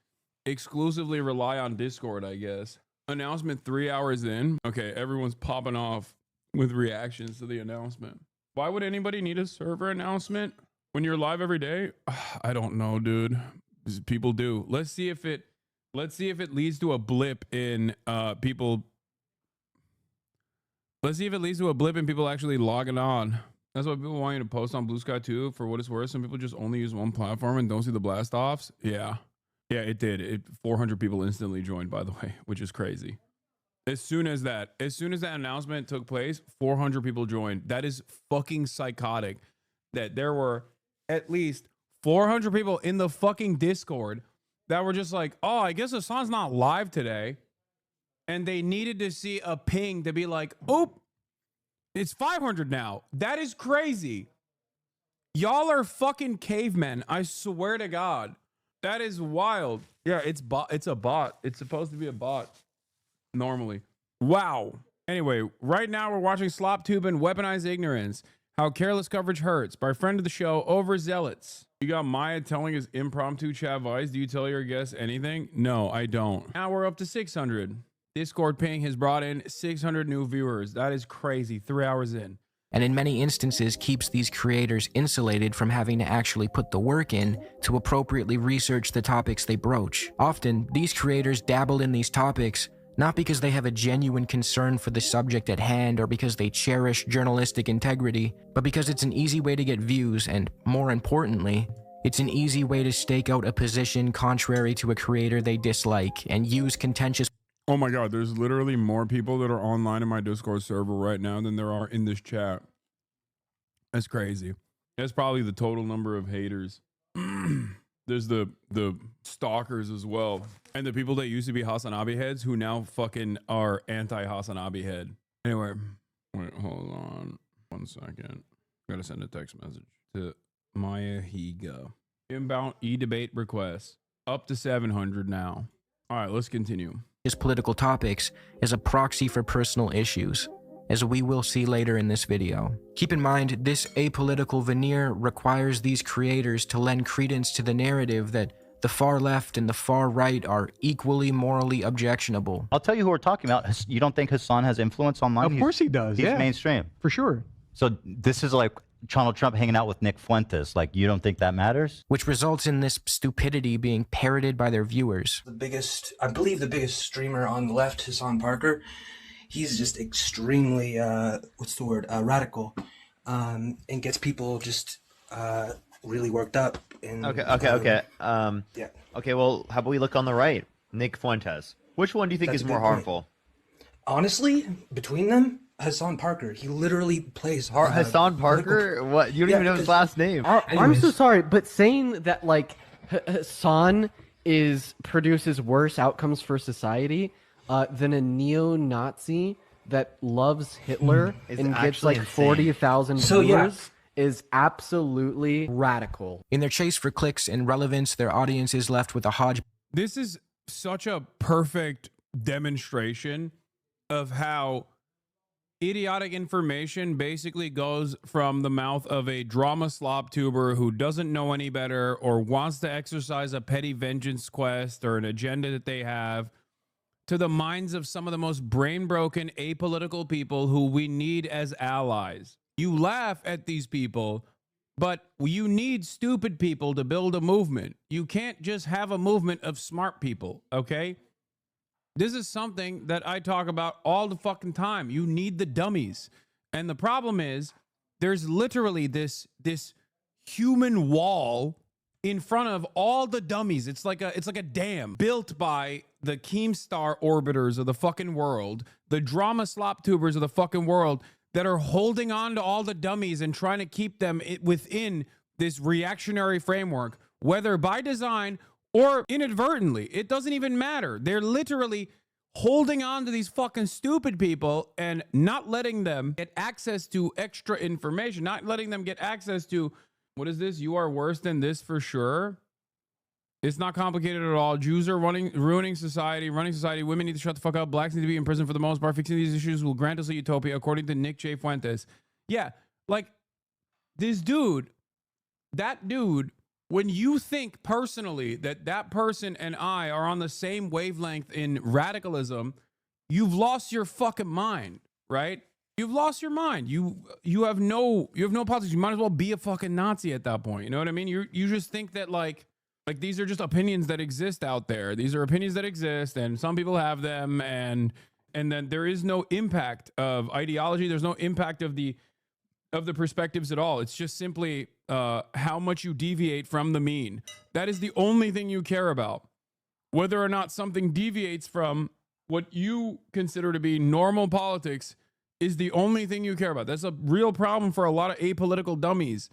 rely on Discord, I guess. Announcement 3 hours in. Okay, everyone's popping off with reactions to the announcement. Why would anybody need a server announcement when you're live every day? I don't know, dude. People do. Let's see if it leads to a blip in people. Let's see if it leads to a blip in people actually logging on. That's why people want you to post on Blue Sky too. For what it's worth, some people just only use one platform and don't see the blast offs. Yeah, it did. 400 people instantly joined, by the way, which is crazy. As soon as that announcement took place, 400 people joined. That is fucking psychotic. That there were at least 400 people in the fucking Discord that were just like, oh, I guess Hassan's not live today. And they needed to see a ping to be like, oop, it's 500 now. That is crazy. Y'all are fucking cavemen. I swear to God. That is wild. Yeah, it's a bot. It's supposed to be a bot normally. Wow. Anyway, right now we're watching Slop Tube and Weaponize Ignorance. How Careless Coverage Hurts by friend of the show, Overzealots. You got Maya telling his impromptu chat voice. Do you tell your guests anything? No, I don't. Now we're up to 600. Discord ping has brought in 600 new viewers. That is crazy. 3 hours in. And in many instances keeps these creators insulated from having to actually put the work in to appropriately research the topics they broach. Often, these creators dabble in these topics not because they have a genuine concern for the subject at hand or because they cherish journalistic integrity, but because it's an easy way to get views and, more importantly, it's an easy way to stake out a position contrary to a creator they dislike and use contentious. Oh my God, there's literally more people that are online in my Discord server right now than there are in this chat. That's crazy. That's probably the total number of haters. There's the stalkers as well. And the people that used to be Hasanabi heads who now fucking are anti-Hasanabi head. Anyway, wait, hold on 1 second. Gotta send a text message to Maya Higa. Inbound e-debate requests. Up to 700 now. All right, let's continue. Political topics as a proxy for personal issues, as we will see later in this video. Keep in mind, this apolitical veneer requires these creators to lend credence to the narrative that the far left and the far right are equally morally objectionable. I'll tell you who we're talking about. You don't think Hassan has influence online? Of course he does. He's yeah. mainstream. For sure. So this is like Donald Trump hanging out with Nick Fuentes. Like, you don't think that matters? Which results in this stupidity being parroted by their viewers. I believe the biggest streamer on the left, Hassan Parker, he's just extremely, radical, and gets people just really worked up. Okay. Yeah. Okay, well, how about we look on the right? Nick Fuentes. Which one do you think That's is a more good point. harmful? Honestly, between them, Hassan Parker, he literally plays Hassan Parker? What? You don't even know his last name. I'm so sorry, but saying that like Hassan produces worse outcomes for society than a neo-Nazi that loves Hitler It's and gets actually like insane. 40,000 So, viewers yeah. is absolutely radical. In their chase for clicks and relevance, their audience is left with a hodgepodge. This is such a perfect demonstration of how idiotic information basically goes from the mouth of a drama slop tuber who doesn't know any better or wants to exercise a petty vengeance quest or an agenda that they have to the minds of some of the most brain broken apolitical people who we need as allies. You laugh at these people, but you need stupid people to build a movement. You can't just have a movement of smart people, okay? This is something that I talk about all the fucking time. You need the dummies. And the problem is there's literally this human wall in front of all the dummies. It's like a dam built by the Keemstar orbiters of the fucking world, the drama slop tubers of the fucking world that are holding on to all the dummies and trying to keep them within this reactionary framework, whether by design or inadvertently. It doesn't even matter. They're literally holding on to these fucking stupid people and not letting them get access to extra information, not letting them get access to, what is this? You are worse than this for sure. It's not complicated at all. Jews are ruining society, running society. Women need to shut the fuck up. Blacks need to be in prison for the most part. Fixing these issues will grant us a utopia, according to Nick J. Fuentes. Yeah, like this dude, that dude, when you think personally that person and I are on the same wavelength in radicalism, you've lost your fucking mind, right? You've lost your mind. You have no politics. You might as well be a fucking Nazi at that point. You know what I mean? You just think that like these are just opinions that exist out there. These are opinions that exist, and some people have them, and then there is no impact of ideology. There's no impact of the perspectives at all. It's just simply how much you deviate from the mean. That is the only thing you care about. Whether or not something deviates from what you consider to be normal politics is the only thing you care about. That's a real problem for a lot of apolitical dummies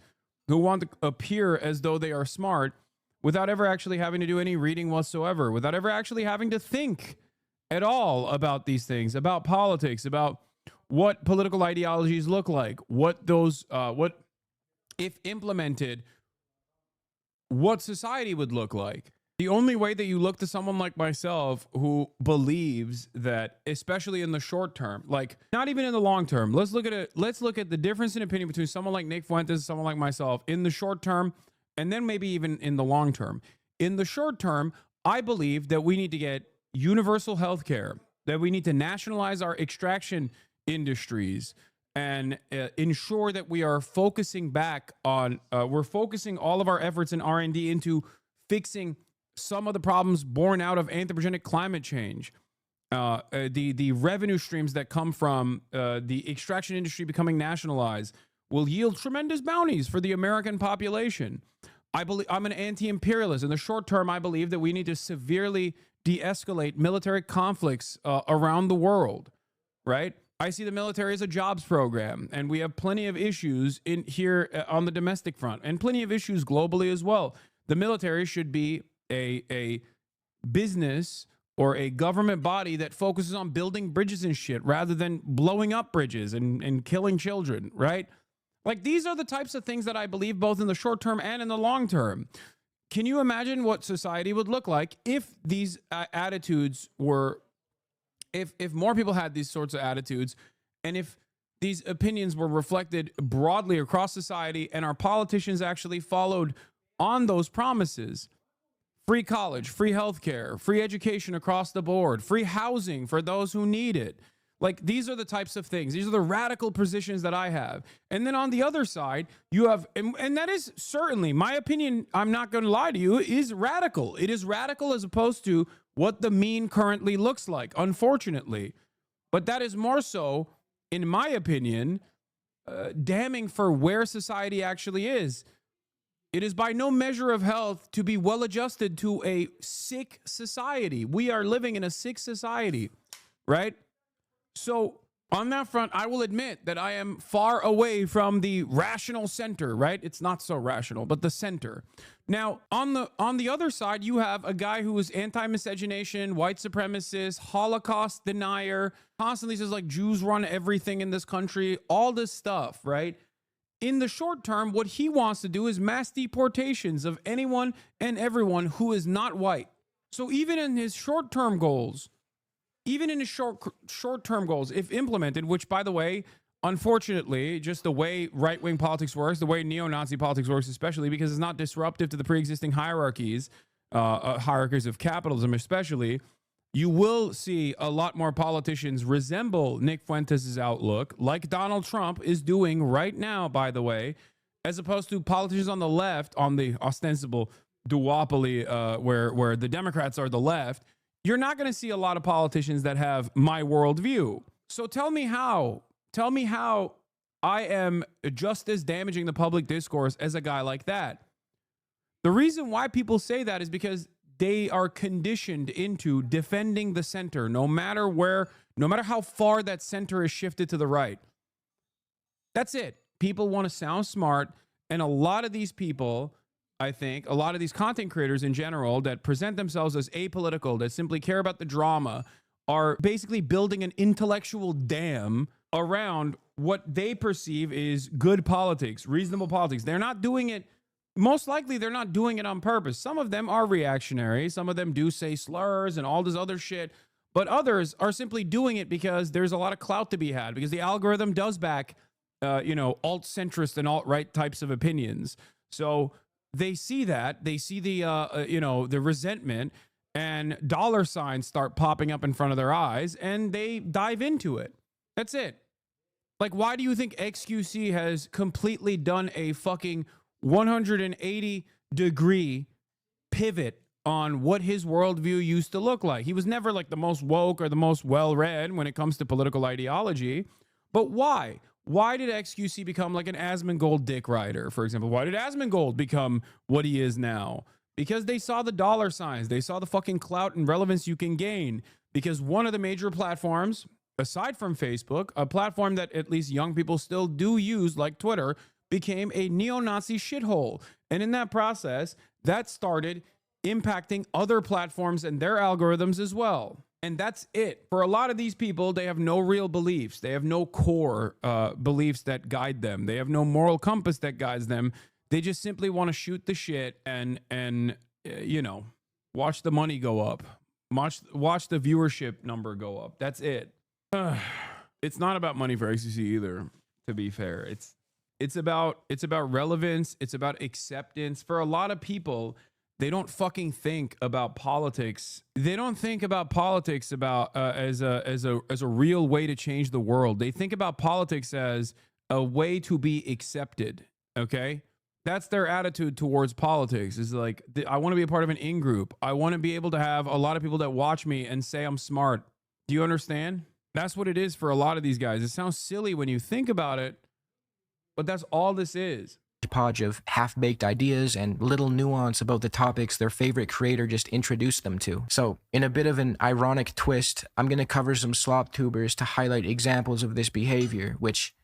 who want to appear as though they are smart without ever actually having to do any reading whatsoever, without ever actually having to think at all about these things, about politics, about what political ideologies look like, what if implemented, what society would look like. The only way that you look to someone like myself who believes that, especially in the short term, like not even in the long term, let's look at the difference in opinion between someone like Nick Fuentes and someone like myself in the short term, and then maybe even in the long term. In the short term, I believe that we need to get universal health care, that we need to nationalize our extraction industries and ensure that we are focusing back on, we're focusing all of our efforts in R&D into fixing some of the problems born out of anthropogenic climate change. The revenue streams that come from the extraction industry becoming nationalized will yield tremendous bounties for the American population. I'm an anti-imperialist. In the short term, I believe that we need to severely de-escalate military conflicts around the world, right? I see the military as a jobs program, and we have plenty of issues in here on the domestic front and plenty of issues globally as well. The military should be a business or a government body that focuses on building bridges and shit rather than blowing up bridges and killing children, right? Like, these are the types of things that I believe both in the short term and in the long term. Can you imagine what society would look like if these attitudes were, if more people had these sorts of attitudes, and if these opinions were reflected broadly across society and our politicians actually followed on those promises? Free college, free healthcare, free education across the board, free housing for those who need it, Like, these are the types of things. These are the radical positions that I have. And then on the other side, you have, and that is certainly, my opinion, I'm not going to lie to you, is radical. It is radical as opposed to what the mean currently looks like, unfortunately. But that is more so, in my opinion, damning for where society actually is. It is by no measure of health to be well adjusted to a sick society. We are living in a sick society, right? So on that front, I will admit that I am far away from the rational center, right? It's not so rational, but the center. Now, on the other side, you have a guy who is anti-miscegenation, white supremacist, Holocaust denier, constantly says like Jews run everything in this country, all this stuff, right? In the short term, what he wants to do is mass deportations of anyone and everyone who is not white. So even in his short-term goals, short-term goals, if implemented, which, by the way, unfortunately, just the way right-wing politics works, the way neo-Nazi politics works, especially because it's not disruptive to the pre-existing hierarchies of capitalism especially, you will see a lot more politicians resemble Nick Fuentes' outlook, like Donald Trump is doing right now, by the way, as opposed to politicians on the left, on the ostensible duopoly where the Democrats are the left. You're not going to see a lot of politicians that have my worldview. So tell me how I am just as damaging the public discourse as a guy like that. The reason why people say that is because they are conditioned into defending the center, no matter how far that center is shifted to the right. That's it. People want to sound smart. And a lot of these people, I think, a lot of these content creators in general that present themselves as apolitical, that simply care about the drama, are basically building an intellectual dam around what they perceive is good politics, reasonable politics. They're not doing it. Most likely, they're not doing it on purpose. Some of them are reactionary. Some of them do say slurs and all this other shit. But others are simply doing it because there's a lot of clout to be had, because the algorithm does back, alt-centrist and alt-right types of opinions. So they see that. They see the resentment, and dollar signs start popping up in front of their eyes, and they dive into it. That's it. Like, why do you think XQC has completely done a fucking 180-degree pivot on what his worldview used to look like? He was never like the most woke or the most well-read when it comes to political ideology. But why? Why did XQC become like an Asmongold dick rider, for example? Why did Asmongold become what he is now? Because they saw the dollar signs. They saw the fucking clout and relevance you can gain. Because one of the major platforms, aside from Facebook, a platform that at least young people still do use, like Twitter, became a neo-Nazi shithole. And in that process, that started impacting other platforms and their algorithms as well. And that's it. For a lot of these people, they have no real beliefs. They have no core beliefs that guide them. They have no moral compass that guides them. They just simply want to shoot the shit and watch the money go up. Watch the viewership number go up. That's it. It's not about money for XCC either, to be fair. It's about relevance. It's about acceptance. For a lot of people, they don't fucking think about politics. They don't think about politics as a real way to change the world. They think about politics as a way to be accepted. Okay? That's their attitude towards politics. Is like, I want to be a part of an in-group. I want to be able to have a lot of people that watch me and say I'm smart. Do you understand? That's what it is for a lot of these guys. It sounds silly when you think about it, but that's all this is. Podge of half-baked ideas and little nuance about the topics their favorite creator just introduced them to. So, in a bit of an ironic twist, I'm going to cover some slop tubers to highlight examples of this behavior, which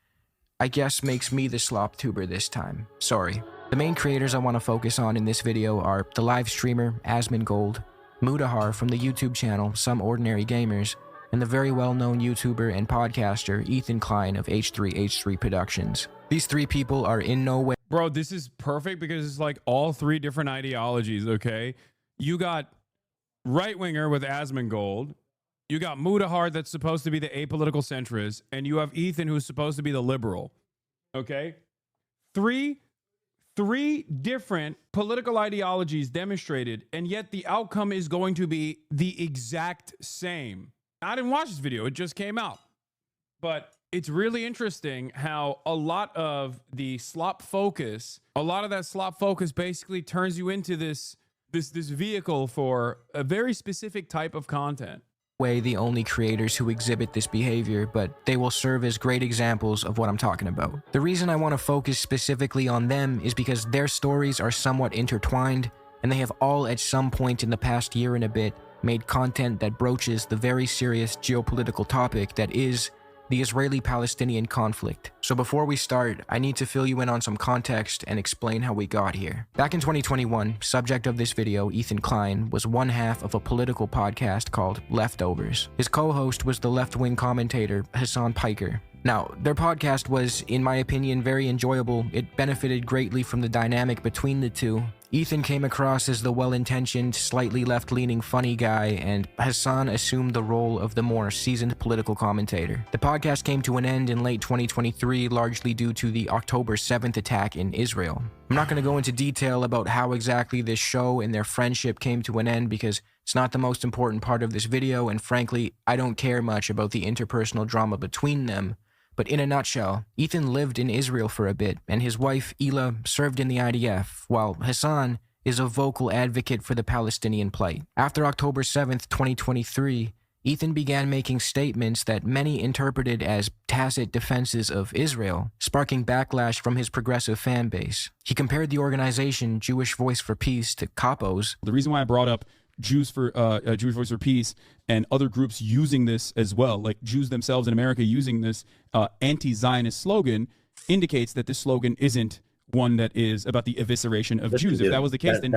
I guess makes me the slop tuber this time. Sorry. The main creators I want to focus on in this video are the live streamer Asmongold, Mudahar from the YouTube channel Some Ordinary Gamers, and the very well-known YouTuber and podcaster Ethan Klein of H3H3 Productions. These three people are in no way... Bro, this is perfect because it's like all three different ideologies, okay? You got right-winger with Asmongold. You got Mudahar that's supposed to be the apolitical centrist. And you have Ethan who's supposed to be the liberal, okay? Three different political ideologies demonstrated, and yet the outcome is going to be the exact same. I didn't watch this video. It just came out. But it's really interesting how a lot of the slop focus, basically turns you into this vehicle for a very specific type of content. The only creators who exhibit this behavior, but they will serve as great examples of what I'm talking about. The reason I want to focus specifically on them is because their stories are somewhat intertwined, and they have all at some point in the past year and a bit made content that broaches the very serious geopolitical topic that is the Israeli-Palestinian conflict. So before we start, I need to fill you in on some context and explain how we got here. Back in 2021, subject of this video, Ethan Klein, was one half of a political podcast called Leftovers. His co-host was the left-wing commentator Hassan Piker. Now, their podcast was, in my opinion, very enjoyable. It benefited greatly from the dynamic between the two. Ethan came across as the well-intentioned, slightly left-leaning funny guy, and Hassan assumed the role of the more seasoned political commentator. The podcast came to an end in late 2023, largely due to the October 7th attack in Israel. I'm not going to go into detail about how exactly this show and their friendship came to an end because it's not the most important part of this video, and frankly, I don't care much about the interpersonal drama between them. But in a nutshell, Ethan lived in Israel for a bit, and his wife, Ela, served in the IDF, while Hassan is a vocal advocate for the Palestinian plight. After October 7th, 2023, Ethan began making statements that many interpreted as tacit defenses of Israel, sparking backlash from his progressive fan base. He compared the organization Jewish Voice for Peace to capos. The reason why I brought up Jewish Voice for Peace and other groups using this as well, like Jews themselves in America using this anti-Zionist slogan, indicates that this slogan isn't one that is about the evisceration of Jews. If that was the case, then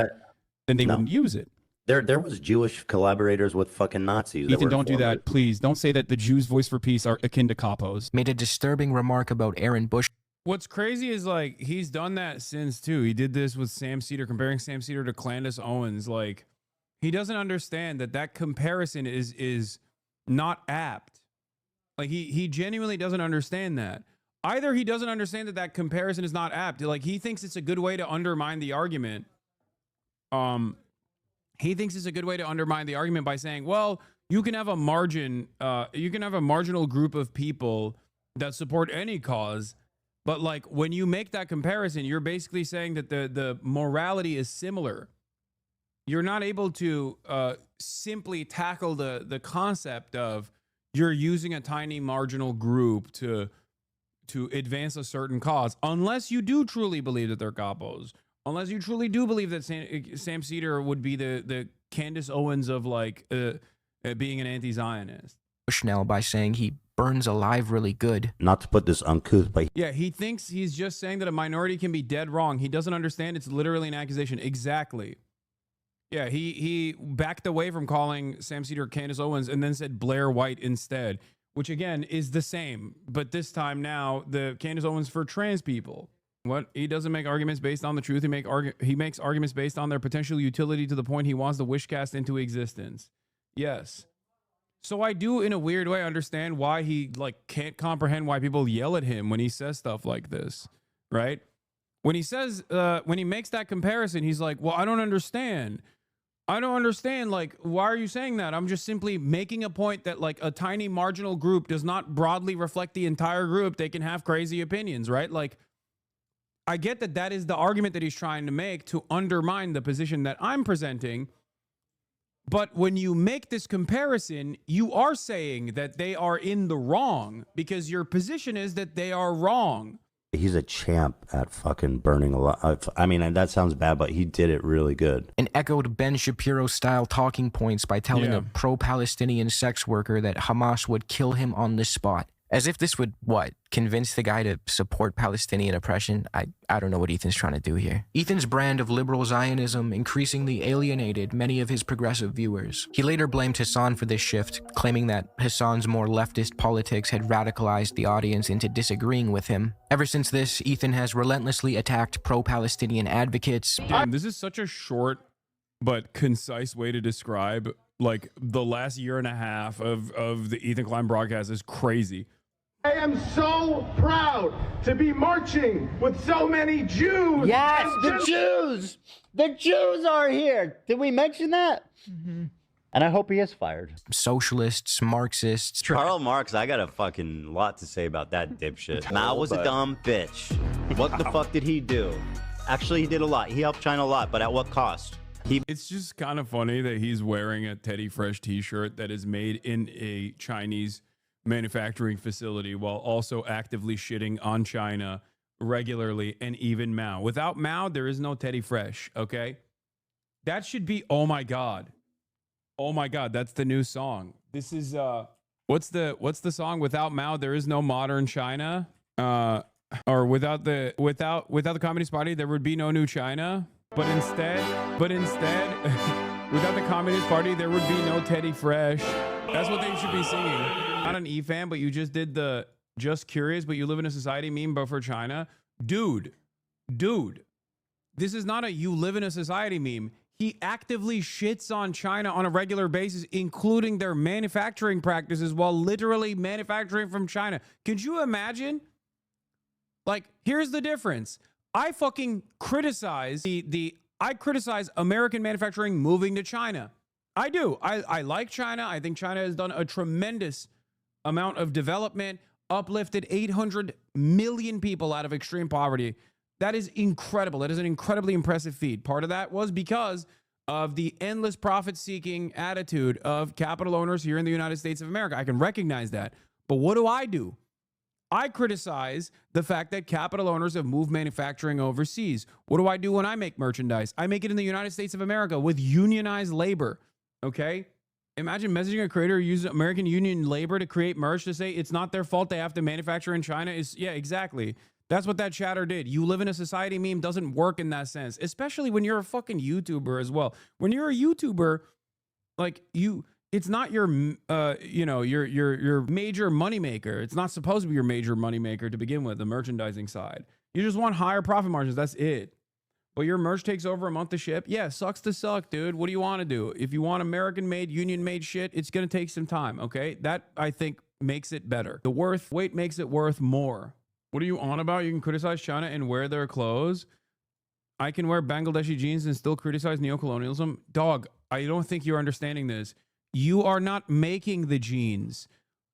they wouldn't use it. There was Jewish collaborators with fucking Nazis. Ethan, don't do that, please. Don't say that the Jews' Voice for Peace are akin to capos. Made a disturbing remark about Aaron Bush. What's crazy is, like, he's done that since, too. He did this with Sam Cedar, comparing Sam Cedar to Candace Owens. Like, he doesn't understand that comparison is not apt. Like, he genuinely doesn't understand that. Either he doesn't understand that comparison is not apt. Like, he thinks it's a good way to undermine the argument. He thinks it's a good way to undermine the argument by saying, well, you can have a marginal group of people that support any cause, but like when you make that comparison, you're basically saying that the morality is similar. You're not able to simply tackle the concept of you're using a tiny marginal group to advance a certain cause, unless you do truly believe that they're capos. Unless you truly do believe that Sam Cedar would be the Candace Owens of like being an anti-Zionist. Now by saying he burns alive really good. Not to put this uncouth, but yeah, he thinks he's just saying that a minority can be dead wrong. He doesn't understand it's literally an accusation. Exactly. Yeah, he backed away from calling Sam Cedar Candace Owens and then said Blair White instead, which again is the same, but this time now the Candace Owens for trans people. What? He doesn't make arguments based on the truth. He makes arguments based on their potential utility to the point he wants to wishcast into existence. Yes. So I do, in a weird way, understand why he like can't comprehend why people yell at him when he says stuff like this, right? When he says, when he makes that comparison, he's like, well, I don't understand. Like, why are you saying that? I'm just simply making a point that like a tiny marginal group does not broadly reflect the entire group. They can have crazy opinions, right? Like, I get that is the argument that he's trying to make to undermine the position that I'm presenting. But when you make this comparison, you are saying that they are in the wrong because your position is that they are wrong. he's a champ at fucking burning a lot. I mean, that sounds bad, but he did it really good. And echoed Ben Shapiro-style talking points by telling a pro-Palestinian sex worker that Hamas would kill him on the spot. As if this would, convince the guy to support Palestinian oppression? I don't know what Ethan's trying to do here. Ethan's brand of liberal Zionism increasingly alienated many of his progressive viewers. He later blamed Hassan for this shift, claiming that Hassan's more leftist politics had radicalized the audience into disagreeing with him. Ever since this, Ethan has relentlessly attacked pro-Palestinian advocates. Damn, this is such a short but concise way to describe, like, the last year and a half of the Ethan Klein broadcast is crazy. I am so proud to be marching with so many Jews. Yes, the Jews! The Jews are here! Did we mention that? And I hope he is fired. Socialists, Marxists. Karl Marx, I got a fucking lot to say about that dipshit. Mao was a dumb bitch. What the fuck did he do? Actually, he did a lot. He helped China a lot, but at what cost? It's just kind of funny that he's wearing a Teddy Fresh t-shirt that is made in a Chinese manufacturing facility while also actively shitting on China regularly, and even Mao. Without Mao, there is no Teddy Fresh, okay? That should be, oh my God. Oh my God, that's the new song. This is, what's the song? Without Mao, there is no modern China. Or without the Communist Party, there would be no new China. But instead, without the Communist Party, there would be no Teddy Fresh. That's what they should be singing. Not an E-fan, but you just did the Just Curious, but you live in a society meme, but for China. Dude, this is not a you live in a society meme. He actively shits on China on a regular basis, including their manufacturing practices, while literally manufacturing from China. Could you imagine? Like, here's the difference. I fucking criticize I criticize American manufacturing moving to China. I do. I like China. I think China has done a tremendous amount of development, uplifted 800 million people out of extreme poverty. That is incredible. That is an incredibly impressive feat. Part of that was because of the endless profit-seeking attitude of capital owners here in the United States of America. I can recognize that. But what do? I criticize the fact that capital owners have moved manufacturing overseas. What do I do when I make merchandise? I make it in the United States of America with unionized labor, okay? Imagine messaging a creator who uses American union labor to create merch to say it's not their fault they have to manufacture in China. Yeah, exactly. That's what that chatter did. You live in a society meme doesn't work in that sense, especially when you're a fucking YouTuber as well. When you're a YouTuber, like it's not your, your major moneymaker. It's not supposed to be your major moneymaker to begin with, the merchandising side. You just want higher profit margins. That's it. But your merch takes over a month to ship. Yeah, sucks to suck, dude. What do you want to do? If you want American-made, union-made shit, it's going to take some time, okay? That, I think, makes it better. The weight makes it worth more. What are you on about? You can criticize China and wear their clothes. I can wear Bangladeshi jeans and still criticize neocolonialism. Dog, I don't think you're understanding this. You are not making the jeans.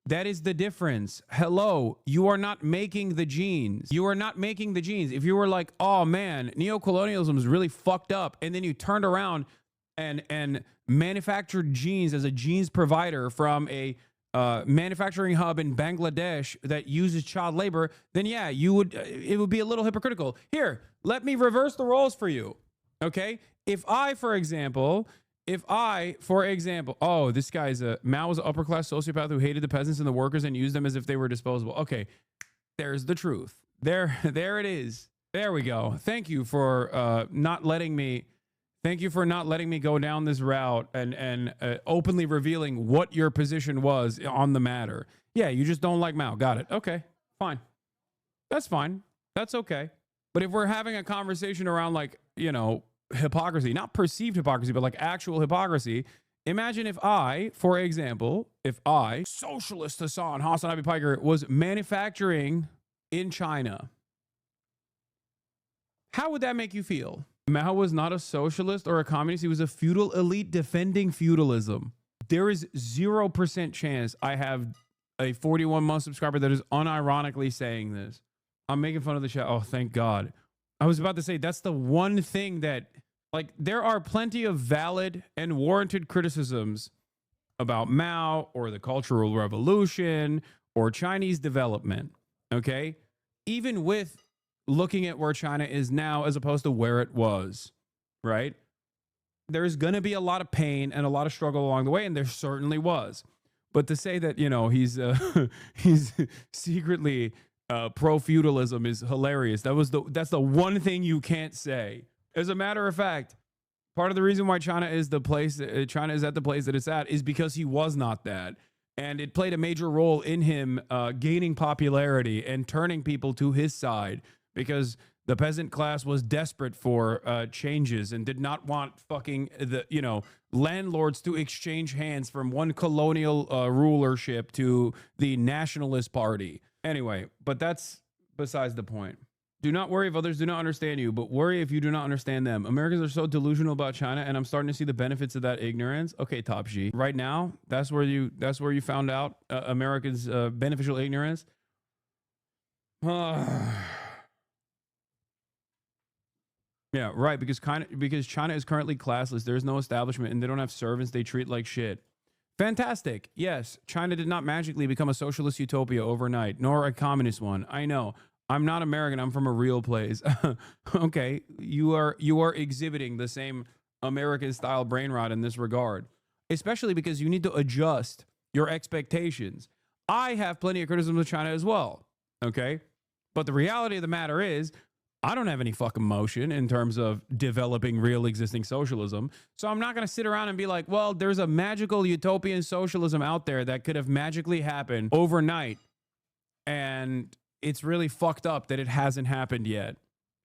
That is the difference. Hello, you are not making the jeans. You are not making the jeans. If you were like, oh man, neocolonialism is really fucked up, and then you turned around and manufactured jeans as a jeans provider from a manufacturing hub in Bangladesh that uses child labor, then yeah, it would be a little hypocritical. Here, let me reverse the roles for you. Okay? If I, for example, oh, this guy's Mao was an upper class sociopath who hated the peasants and the workers and used them as if they were disposable. Okay, there's the truth. There it is. There we go. Thank you for not letting me go down this route and openly revealing what your position was on the matter. Yeah, you just don't like Mao. Got it. Okay, fine. That's fine. That's okay. But if we're having a conversation around, like, hypocrisy, not perceived hypocrisy, but like actual hypocrisy. Imagine if I, for example, socialist Hasanabi Piker, was manufacturing in China. How would that make you feel? Mao was not a socialist or a communist. He was a feudal elite defending feudalism. There is 0% chance I have a 41-month subscriber that is unironically saying this. I'm making fun of the chat. Oh, thank God. I was about to say, that's the one thing that, like, there are plenty of valid and warranted criticisms about Mao or the Cultural Revolution or Chinese development, okay? Even with looking at where China is now as opposed to where it was, right? There's going to be a lot of pain and a lot of struggle along the way, and there certainly was. But to say that, he's secretly pro-feudalism is hilarious. That's the one thing you can't say. As a matter of fact, part of the reason why China is at the place that it's at is because he was not that. And it played a major role in him gaining popularity and turning people to his side, because the peasant class was desperate for changes and did not want fucking landlords to exchange hands from one colonial rulership to the nationalist party. Anyway, but that's besides the point. Do not worry if others do not understand you, but worry if you do not understand them. Americans are so delusional about China, and I'm starting to see the benefits of that ignorance. Okay, Top G. Right now, that's where you found out America's beneficial ignorance. Yeah, right. Because China is currently classless. There's no establishment, and they don't have servants. They treat like shit. Fantastic. Yes, China did not magically become a socialist utopia overnight, nor a communist one. I know. I'm not American. I'm from a real place. Okay, you are exhibiting the same American-style brain rot in this regard, especially because you need to adjust your expectations. I have plenty of criticism of China as well. Okay, but the reality of the matter is, I don't have any fucking motion in terms of developing real existing socialism. So I'm not going to sit around and be like, well, there's a magical utopian socialism out there that could have magically happened overnight. And it's really fucked up that it hasn't happened yet.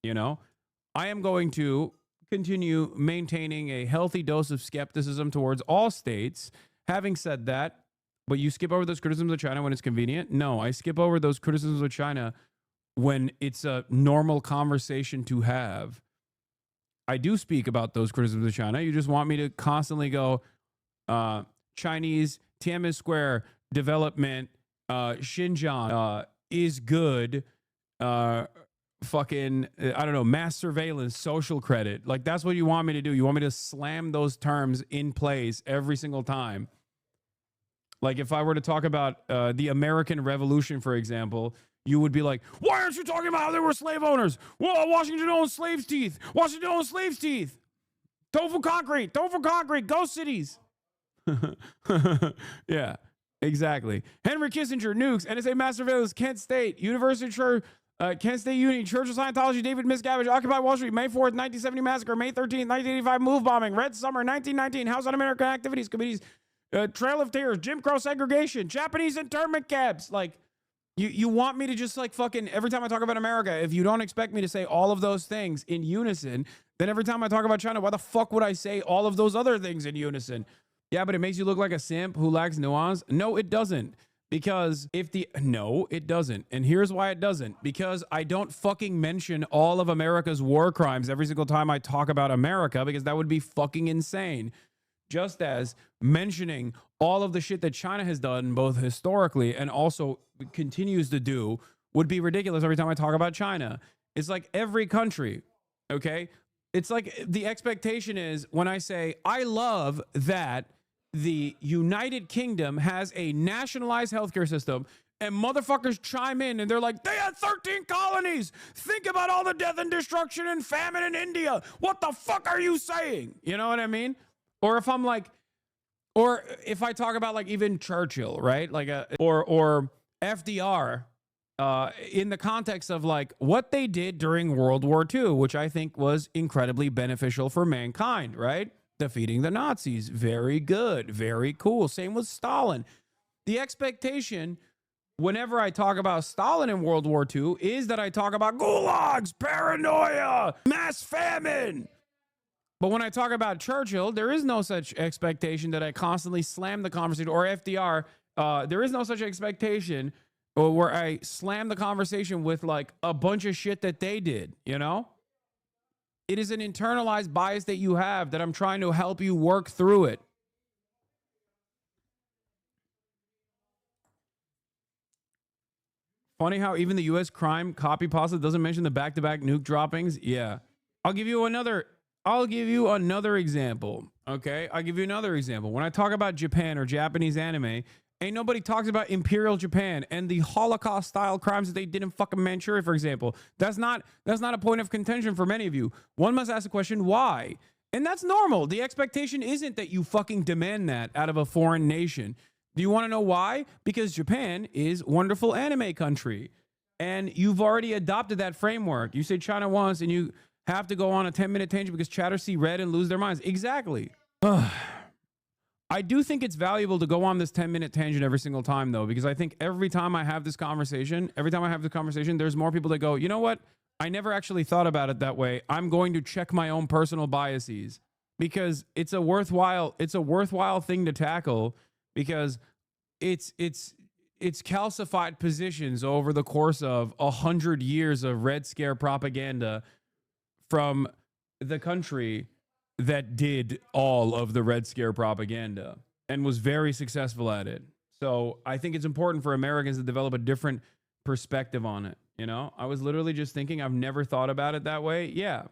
You know, I am going to continue maintaining a healthy dose of skepticism towards all states. Having said that, but you skip over those criticisms of China when it's convenient? No, I skip over those criticisms of China when it's a normal conversation to have. I do speak about those criticisms of China. You just want me to constantly go, Chinese, Tiananmen Square, development, Xinjiang is good, fucking, I don't know, mass surveillance, social credit. Like, that's what you want me to do. You want me to slam those terms in place every single time. Like, if I were to talk about the American Revolution, for example, you would be like, why aren't you talking about how there were slave owners? Well, Washington owned slaves' teeth. Washington owned slaves' teeth. Tofu concrete, go cities. Yeah, exactly. Henry Kissinger, nukes, NSA mass surveillance, Kent State, University Church, Kent State Uni, Church of Scientology, David Miscavige, Occupy Wall Street, May 4th, 1970 massacre, May 13th, 1985 move bombing, Red Summer, 1919, House Un-American Activities Committees, Trail of Tears, Jim Crow segregation, Japanese internment camps. Like, you want me to just like fucking every time I talk about America, if you don't expect me to say all of those things in unison, then every time I talk about China, why the fuck would I say all of those other things in unison? Yeah, but it makes you look like a simp who lacks nuance. No, it doesn't. Because no, it doesn't. And here's why it doesn't. Because I don't fucking mention all of America's war crimes every single time I talk about America, because that would be fucking insane. Just as mentioning all of the shit that China has done, both historically and also continues to do, would be ridiculous every time I talk about China. It's like every country, okay? It's like the expectation is when I say, I love that the United Kingdom has a nationalized healthcare system, and motherfuckers chime in and they're like, they had 13 colonies. Think about all the death and destruction and famine in India. What the fuck are you saying? You know what I mean? Or if I'm like, or if I talk about like even Churchill, right? Like or FDR in the context of like what they did during World War II, which I think was incredibly beneficial for mankind, right? Defeating the Nazis. Very good. Very cool. Same with Stalin. The expectation whenever I talk about Stalin in World War II is that I talk about gulags, paranoia, mass famine. But when I talk about Churchill, there is no such expectation that I constantly slam the conversation, or FDR, there is no such expectation where I slam the conversation with like a bunch of shit that they did, you know? It is an internalized bias that you have that I'm trying to help you work through it. Funny how even the U.S. crime copy pasta doesn't mention the back-to-back nuke droppings. Yeah. I'll give you another example. Okay. I'll give you another example. When I talk about Japan or Japanese anime, ain't nobody talks about Imperial Japan and the Holocaust style crimes that they did in fucking Manchuria, for example. That's not a point of contention for many of you. One must ask the question, why? And that's normal. The expectation isn't that you fucking demand that out of a foreign nation. Do you want to know why? Because Japan is wonderful anime country. And you've already adopted that framework. You say China wants, and you have to go on a 10-minute tangent because chatters see red and lose their minds. Exactly. I do think it's valuable to go on this 10-minute tangent every single time, though, because I think every time I have this conversation, there's more people that go, you know what? I never actually thought about it that way. I'm going to check my own personal biases because it's a worthwhile thing to tackle because it's its calcified positions over the course of 100 years of Red Scare propaganda from the country that did all of the Red Scare propaganda and was very successful at it. So I think it's important for Americans to develop a different perspective on it. You know, I was literally just thinking, I've never thought about it that way. Yeah.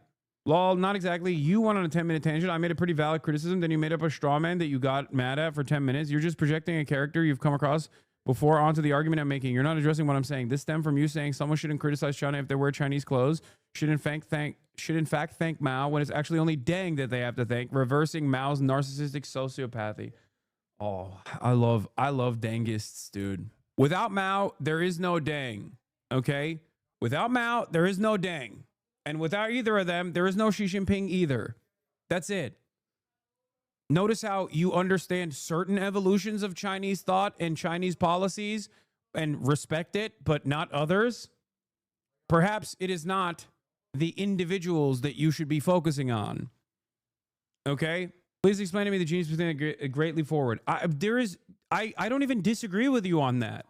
Lol, not exactly. You went on a 10-minute tangent. I made a pretty valid criticism. Then you made up a straw man that you got mad at for 10 minutes. You're just projecting a character you've come across before onto the argument I'm making. You're not addressing what I'm saying. This stemmed from you saying someone shouldn't criticize China if they wear Chinese clothes. Should in fact thank Mao when it's actually only Deng that they have to thank, reversing Mao's narcissistic sociopathy. Oh, I love Dengists, dude. Without Mao, there is no Deng. Okay? Without Mao, there is no Deng. And without either of them, there is no Xi Jinping either. That's it. Notice how you understand certain evolutions of Chinese thought and Chinese policies and respect it, but not others. Perhaps it is not the individuals that you should be focusing on. Okay? Please explain to me the genius between a great leap forward. I don't even disagree with you on that.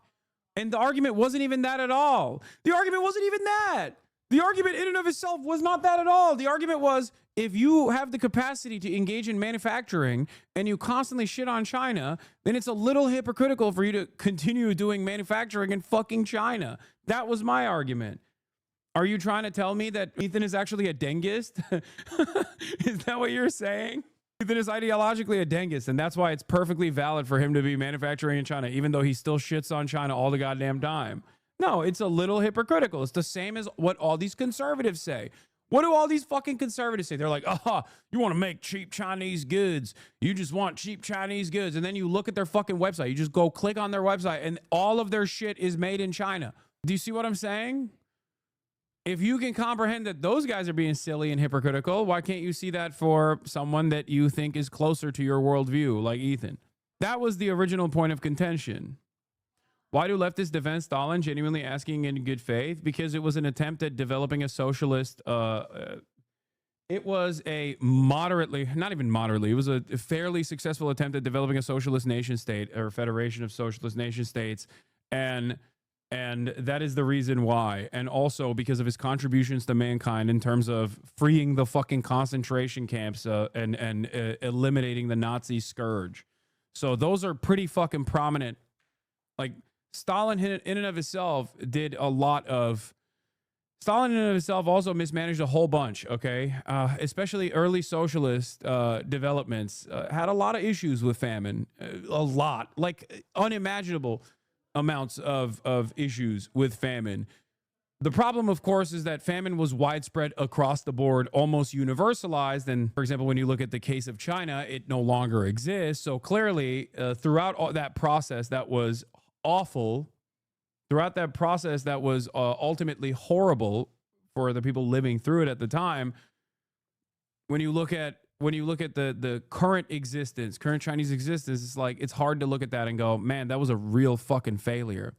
And the argument wasn't even that at all. The argument wasn't even that. The argument in and of itself was not that at all. The argument was, if you have the capacity to engage in manufacturing and you constantly shit on China, then it's a little hypocritical for you to continue doing manufacturing in fucking China. That was my argument. Are you trying to tell me that Ethan is actually a Dengist? Is that what you're saying? Ethan is ideologically a Dengist, and that's why it's perfectly valid for him to be manufacturing in China, even though he still shits on China all the goddamn time. No, it's a little hypocritical. It's the same as what all these conservatives say. What do all these fucking conservatives say? They're like, you want to make cheap Chinese goods. You just want cheap Chinese goods. And then you look at their fucking website. You just go click on their website, and all of their shit is made in China. Do you see what I'm saying? If you can comprehend that those guys are being silly and hypocritical, why can't you see that for someone that you think is closer to your worldview, like Ethan? That was the original point of contention. Why do leftists defend Stalin, genuinely asking in good faith? Because it was an attempt at developing a socialist. It was a moderately, not even moderately, it was a fairly successful attempt at developing a socialist nation state or federation of socialist nation states. And that is the reason why. And also because of his contributions to mankind in terms of freeing the fucking concentration camps and eliminating the Nazi scourge. So those are pretty fucking prominent. Like, Stalin in and of itself did a lot of... Stalin in and of itself also mismanaged a whole bunch, okay? Especially early socialist developments had a lot of issues with famine. A lot. Like, unimaginable amounts of issues with famine. The problem, of course, is that famine was widespread across the board, almost universalized. And, for example, when you look at the case of China, it no longer exists. So clearly, throughout all that process that was awful, throughout that process that was ultimately horrible for the people living through it at the time, when you look at the current Chinese existence, it's like, it's hard to look at that and go, man, that was a real fucking failure.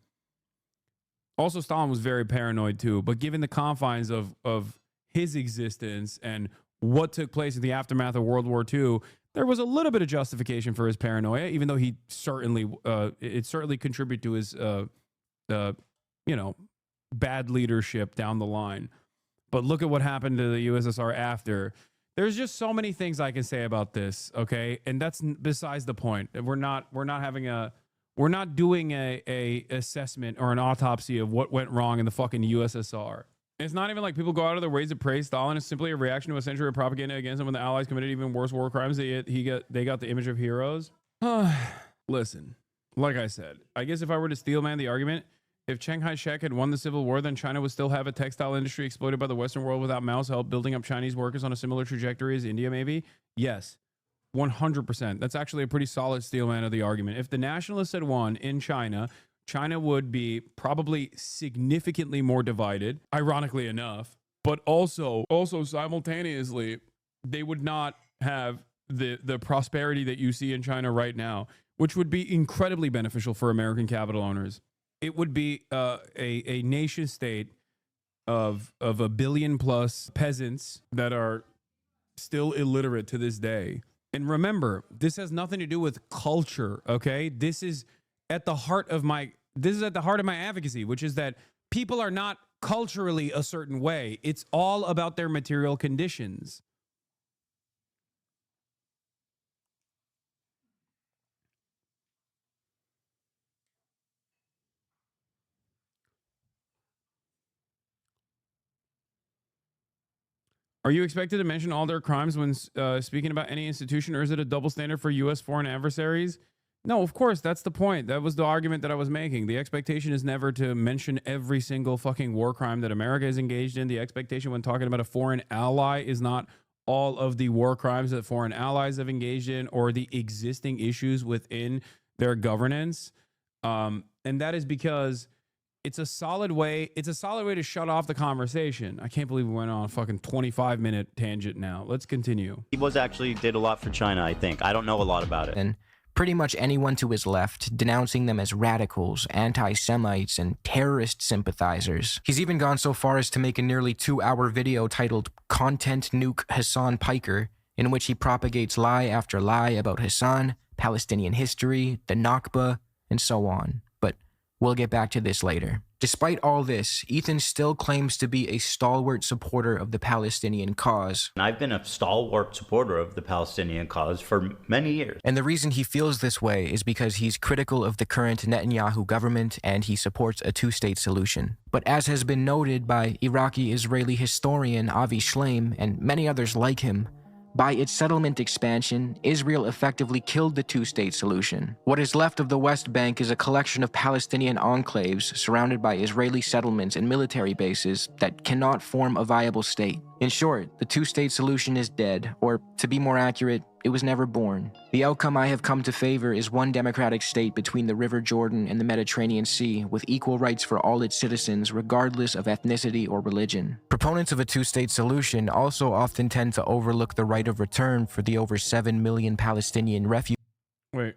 Also, Stalin was very paranoid too, but given the confines of his existence and what took place in the aftermath of World War II, there was a little bit of justification for his paranoia, even though it certainly contributed to his, bad leadership down the line. But look at what happened to the USSR after. There's just so many things I can say about this, okay? And that's besides the point. We're not doing a assessment or an autopsy of what went wrong in the fucking USSR. It's not even like people go out of their ways to praise Stalin. It's simply a reaction to a century of propaganda against him when the Allies committed even worse war crimes. They got the image of heroes. Listen, like I said, I guess if I were to steel man the argument, if Chiang Kai-shek had won the Civil War, then China would still have a textile industry exploited by the Western world without Mao's help, building up Chinese workers on a similar trajectory as India, maybe? Yes, 100%. That's actually a pretty solid steel man of the argument. If the nationalists had won in China, China would be probably significantly more divided, ironically enough, but also simultaneously, they would not have the prosperity that you see in China right now, which would be incredibly beneficial for American capital owners. It would be a nation state of 1 billion plus peasants that are still illiterate to this day. And remember, this has nothing to do with culture, okay? This is at the heart of my this is at the heart of my advocacy, which is that people are not culturally a certain way. It's all about their material conditions. Are you expected to mention all their crimes when speaking about any institution, or is it a double standard for U.S. foreign adversaries? No, of course, that's the point. That was the argument that I was making. The expectation is never to mention every single fucking war crime that America is engaged in. The expectation when talking about a foreign ally is not all of the war crimes that foreign allies have engaged in or the existing issues within their governance. And that is because it's a solid way to shut off the conversation. I can't believe we went on a fucking 25-minute tangent now. Let's continue. He did a lot for China, I think. I don't know a lot about it. And pretty much anyone to his left, denouncing them as radicals, anti-Semites, and terrorist sympathizers. He's even gone so far as to make a nearly 2-hour video titled Content Nuke Hassan Piker, in which he propagates lie after lie about Hassan, Palestinian history, the Nakba, and so on. But we'll get back to this later. Despite all this, Ethan still claims to be a stalwart supporter of the Palestinian cause. And I've been a stalwart supporter of the Palestinian cause for many years. And the reason he feels this way is because he's critical of the current Netanyahu government and he supports a two-state solution. But as has been noted by Iraqi-Israeli historian Avi Shleim and many others like him, by its settlement expansion, Israel effectively killed the two-state solution. What is left of the West Bank is a collection of Palestinian enclaves surrounded by Israeli settlements and military bases that cannot form a viable state. In short, the two-state solution is dead, or to be more accurate, it was never born. The outcome I have come to favor is one democratic state between the River Jordan and the Mediterranean Sea, with equal rights for all its citizens regardless of ethnicity or religion. Proponents of a two-state solution also often tend to overlook the right of return for the over 7 million Palestinian refugees. Wait.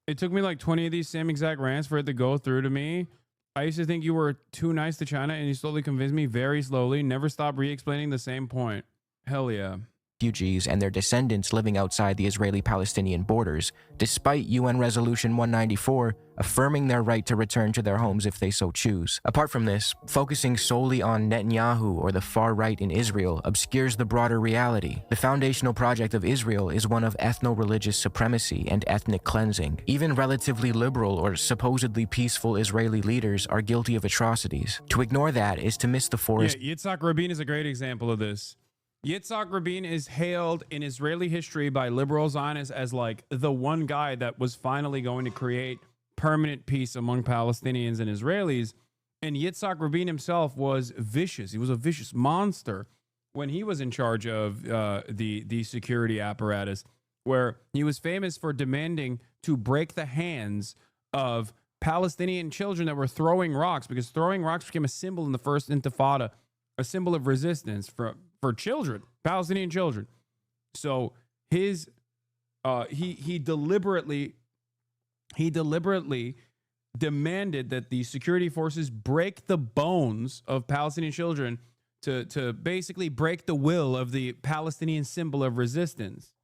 It took me like 20 of these same exact rants for it to go through to me. I used to think you were too nice to China, and you slowly convinced me very slowly. Never stop re-explaining the same point. Hell yeah. Refugees and their descendants living outside the Israeli-Palestinian borders, despite UN Resolution 194 affirming their right to return to their homes if they so choose. Apart from this, focusing solely on Netanyahu or the far right in Israel obscures the broader reality. The foundational project of Israel is one of ethno-religious supremacy and ethnic cleansing. Even relatively liberal or supposedly peaceful Israeli leaders are guilty of atrocities. To ignore that is to miss the forest. Yeah, Yitzhak Rabin is a great example of this. Yitzhak Rabin is hailed in Israeli history by liberal Zionists as like the one guy that was finally going to create permanent peace among Palestinians and Israelis. And Yitzhak Rabin himself was vicious. He was a vicious monster when he was in charge of the security apparatus, where he was famous for demanding to break the hands of Palestinian children that were throwing rocks, because throwing rocks became a symbol in the first Intifada, a symbol of resistance for children, Palestinian children. So his he deliberately demanded that the security forces break the bones of Palestinian children to basically break the will of the Palestinian symbol of resistance.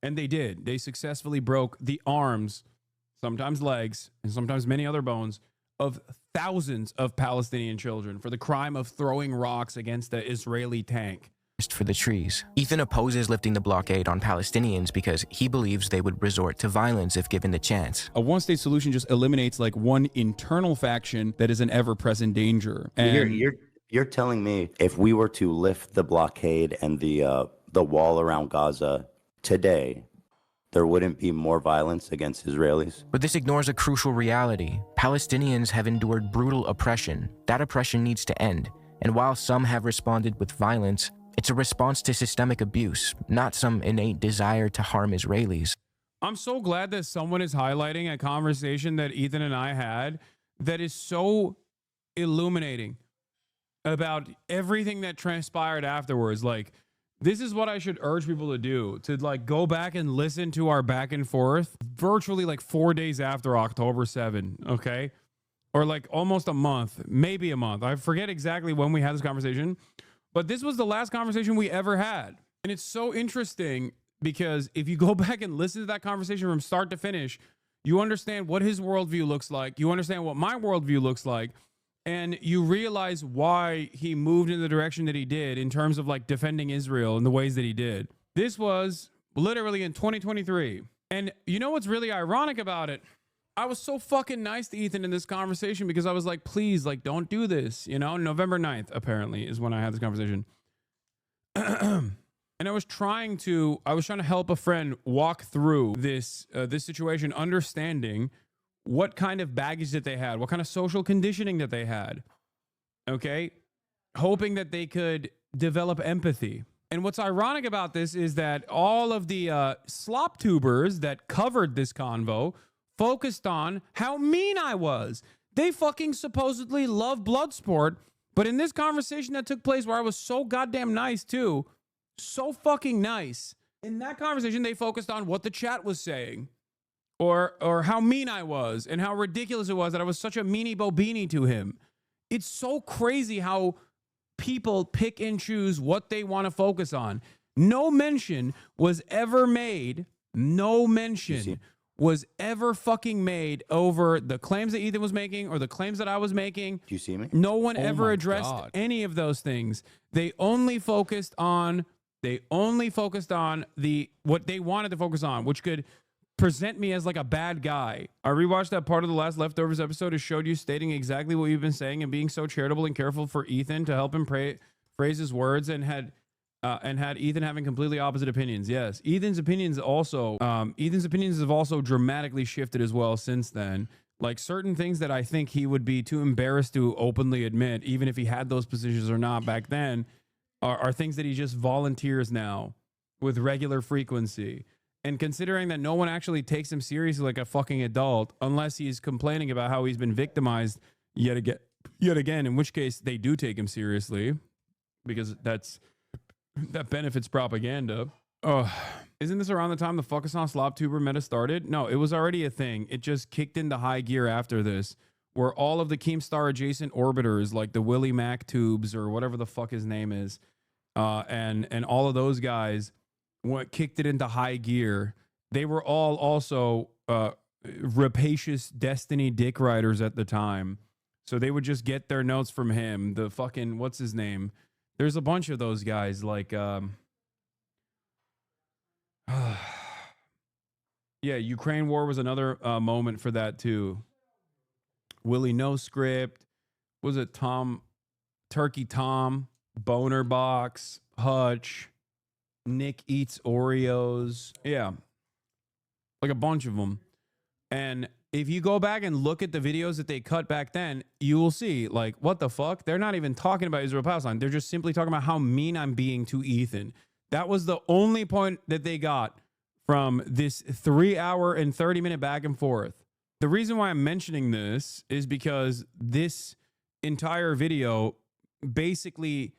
And they did. They successfully broke the arms, sometimes legs, and sometimes many other bones of thousands of Palestinian children for the crime of throwing rocks against the Israeli tank. For the trees. Ethan opposes lifting the blockade on Palestinians because he believes they would resort to violence if given the chance. A one-state solution just eliminates like one internal faction that is an ever-present danger. And You're telling me if we were to lift the blockade and the wall around Gaza today, there wouldn't be more violence against Israelis? But this ignores a crucial reality. Palestinians have endured brutal oppression. That oppression needs to end. And while some have responded with violence, it's a response to systemic abuse, not some innate desire to harm Israelis. I'm so glad that someone is highlighting a conversation that Ethan and I had that is so illuminating about everything that transpired afterwards. Like, this is what I should urge people to do, to like go back and listen to our back and forth virtually like 4 days after October 7, okay? Or like almost a month, maybe a month. I forget exactly when we had this conversation, but this was the last conversation we ever had. And it's so interesting because if you go back and listen to that conversation from start to finish, You understand what his worldview looks like. You understand what my worldview looks like. And you realize why he moved in the direction that he did in terms of like defending Israel in the ways that he did. This was literally in 2023. And you know what's really ironic about it? I was so fucking nice to Ethan in this conversation because I was like, please, like, don't do this. You know, November 9th, apparently, is when I had this conversation. And I was trying to help a friend walk through this situation, understanding what kind of baggage that they had, what kind of social conditioning that they had. Okay? Hoping that they could develop empathy. And what's ironic about this is that all of the slop tubers that covered this convo focused on how mean I was. They fucking supposedly love Bloodsport, but in this conversation that took place where I was so goddamn nice too, so fucking nice, in that conversation they focused on what the chat was saying, or how mean I was, and how ridiculous it was that I was such a meanie bobini to him. It's so crazy how people pick and choose what they want to focus on. No mention was ever made, was ever fucking made over the claims that Ethan was making or the claims that I was making. Do you see me? No one ever addressed any of those things. They only focused on the what they wanted to focus on, which could present me as like a bad guy. I rewatched that part of the last Leftovers episode. It showed you stating exactly what you've been saying and being so charitable and careful for Ethan to help him phrase his words, and had Ethan having completely opposite opinions. Yes, Ethan's opinions have also dramatically shifted as well since then. Like certain things that I think he would be too embarrassed to openly admit, even if he had those positions or not back then, are things that he just volunteers now with regular frequency. And considering that no one actually takes him seriously like a fucking adult, unless he's complaining about how he's been victimized yet again, in which case they do take him seriously, because that benefits propaganda. Isn't this around the time the Focus on Slop Tuber meta started? No, it was already a thing. It just kicked into high gear after this, where all of the Keemstar adjacent orbiters, like the Willie Mac tubes or whatever the fuck his name is, and all of those guys kicked it into high gear. They were all also rapacious Destiny dick riders at the time. So they would just get their notes from him. The fucking, what's his name? There's a bunch of those guys, like, yeah, Ukraine War was another moment for that too. Willie No Script, was it Turkey Tom, Boner Box, Hutch, Nick Eats Oreos. Yeah, like a bunch of them. And if you go back and look at the videos that they cut back then, you will see, like, what the fuck? They're not even talking about Israel-Palestine. They're just simply talking about how mean I'm being to Ethan. That was the only point that they got from this 3-hour and 30-minute back and forth. The reason why I'm mentioning this is because this entire video basically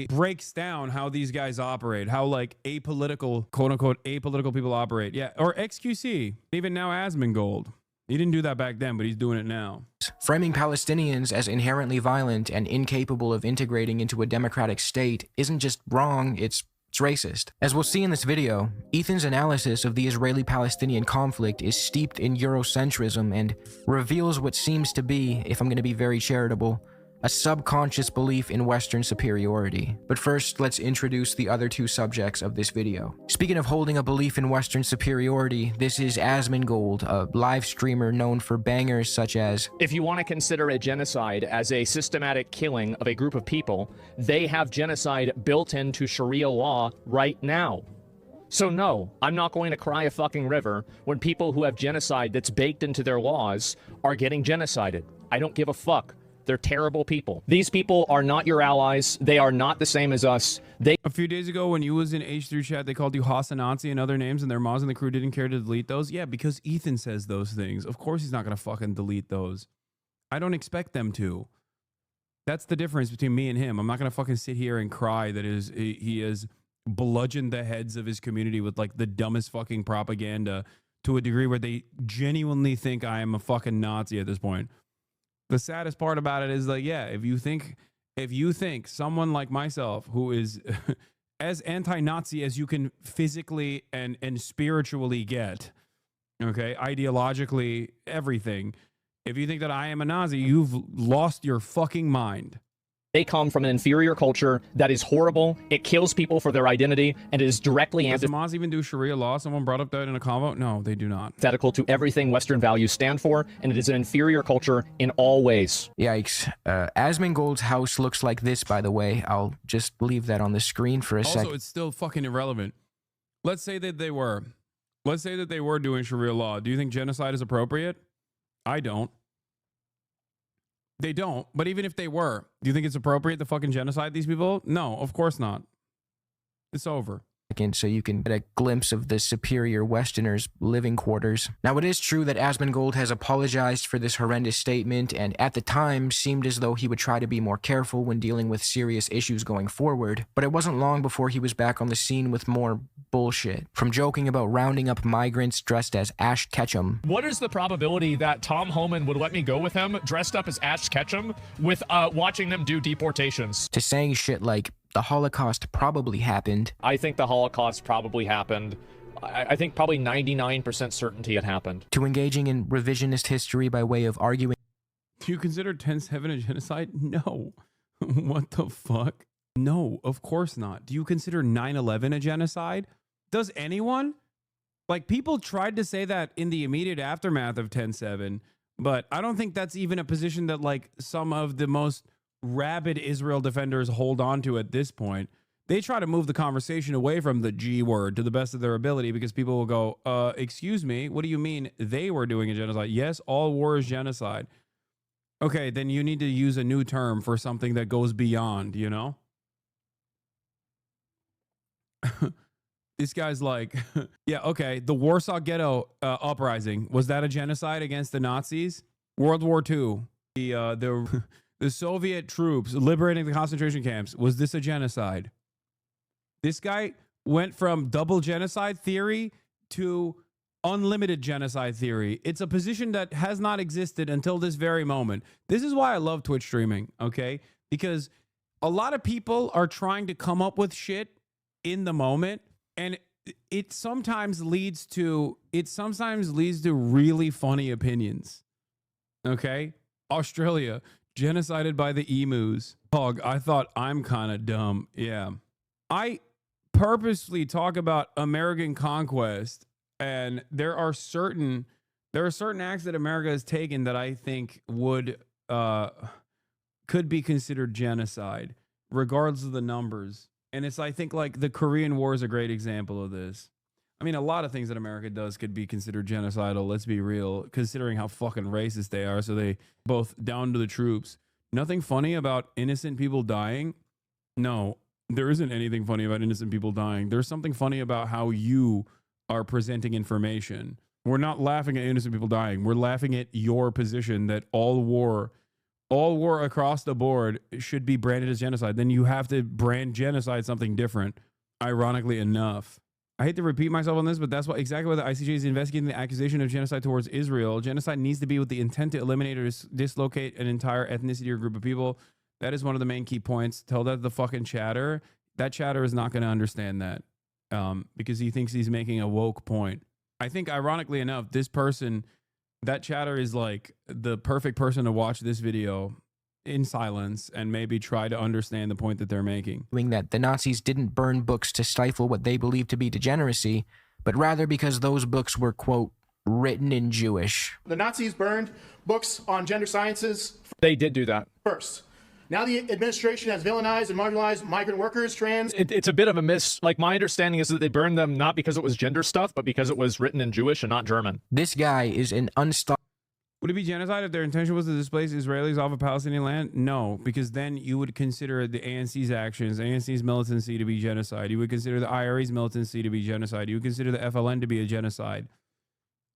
breaks down how these guys operate, how like apolitical, quote unquote, apolitical people operate. Yeah, or XQC, even now Asmongold. He didn't do that back then, but he's doing it now. Framing Palestinians as inherently violent and incapable of integrating into a democratic state isn't just wrong, it's racist. As we'll see in this video, Ethan's analysis of the Israeli-Palestinian conflict is steeped in Eurocentrism and reveals what seems to be, if I'm going to be very charitable, a subconscious belief in Western superiority. But first, let's introduce the other two subjects of this video. Speaking of holding a belief in Western superiority, this is Asmongold, a live streamer known for bangers such as, if you want to consider a genocide as a systematic killing of a group of people, they have genocide built into Sharia law right now. So no, I'm not going to cry a fucking river when people who have genocide that's baked into their laws are getting genocided. I don't give a fuck. They're terrible people. These people are not your allies. They are not the same as us. A few days ago when you was in H3 chat, they called you Hasanabi and other names, and their mods and the crew didn't care to delete those. Yeah, because Ethan says those things. Of course he's not going to fucking delete those. I don't expect them to. That's the difference between me and him. I'm not going to fucking sit here and cry that he has bludgeoned the heads of his community with like the dumbest fucking propaganda to a degree where they genuinely think I am a fucking Nazi at this point. The saddest part about it is like, yeah, if you think someone like myself who is as anti-Nazi as you can physically and spiritually get, Okay, ideologically, everything. If you think that I am a Nazi, you've lost your fucking mind. They come from an inferior culture that is horrible. It kills people for their identity and is directly Does Hamas even do Sharia law? Someone brought up that in a convo. No, they do not. antithetical to everything Western values stand for, and it is an inferior culture in all ways. Yikes. Asmongold's house looks like this, by the way. I'll just leave that on the screen for a second. Also, it's still fucking irrelevant. Let's say that they were. Let's say that they were doing Sharia law. Do you think genocide is appropriate? I don't. They don't. But even if they were, do you think it's appropriate to fucking genocide these people? No, of course not. It's over. So you can get a glimpse of the superior Westerners' living quarters. Now, it is true that Asmongold has apologized for this horrendous statement, and at the time seemed as though he would try to be more careful when dealing with serious issues going forward, but it wasn't long before he was back on the scene with more bullshit. From joking about rounding up migrants dressed as Ash Ketchum. What is the probability that Tom Homan would let me go with him dressed up as Ash Ketchum with watching them do deportations? To saying shit like, the Holocaust probably happened. I think the Holocaust probably happened. I think probably 99% certainty it happened. To engaging in revisionist history by way of arguing. Do you consider 10/7 a genocide? No. What the fuck? No, of course not. Do you consider 9/11 a genocide? Does anyone? Like, people tried to say that in the immediate aftermath of 10/7, but I don't think that's even a position that, like, some of the most rabid Israel defenders hold on to at this point. They try to move the conversation away from the G word to the best of their ability, because people will go, excuse me, what do you mean they were doing a genocide? Yes, all war is genocide. Okay, then you need to use a new term for something that goes beyond, you know? This guy's like, yeah, okay, the Warsaw Ghetto uprising, was that a genocide against the Nazis? World War II, the Soviet troops liberating the concentration camps, was this a genocide? This guy went from double genocide theory to unlimited genocide theory. It's a position that has not existed until this very moment. This is why I love Twitch streaming, okay? Because a lot of people are trying to come up with shit in the moment, and it sometimes leads to really funny opinions. Okay? Australia, genocided by the emus. Dog, I thought I'm kind of dumb. Yeah. I purposely talk about American conquest, and there are certain acts that America has taken that I think could be considered genocide, regardless of the numbers. And I think like the Korean War is a great example of this. I mean, a lot of things that America does could be considered genocidal, let's be real, considering how fucking racist they are. So they both down to the troops. Nothing funny about innocent people dying? No, there isn't anything funny about innocent people dying. There's something funny about how you are presenting information. We're not laughing at innocent people dying. We're laughing at your position that all war across the board should be branded as genocide. Then you have to brand genocide something different, ironically enough. I hate to repeat myself on this, but that's exactly why the ICJ is investigating the accusation of genocide towards Israel. Genocide needs to be with the intent to eliminate or dislocate an entire ethnicity or group of people. That is one of the main key points. Tell that to the fucking chatter. That chatter is not going to understand that because he thinks he's making a woke point. I think, ironically enough, this person, that chatter is like the perfect person to watch this video in silence and maybe try to understand the point that they're making. That the Nazis didn't burn books to stifle what they believed to be degeneracy, but rather because those books were, quote, written in Jewish. The Nazis burned books on gender sciences. They did do that. First. Now the administration has villainized and marginalized migrant workers, trans. It's a bit of a miss. Like, my understanding is that they burned them not because it was gender stuff, but because it was written in Jewish and not German. This guy is an unstoppable. Would it be genocide if their intention was to displace Israelis off of Palestinian land? No, because then you would consider the ANC's actions, ANC's militancy to be genocide. You would consider the IRA's militancy to be genocide. You would consider the FLN to be a genocide.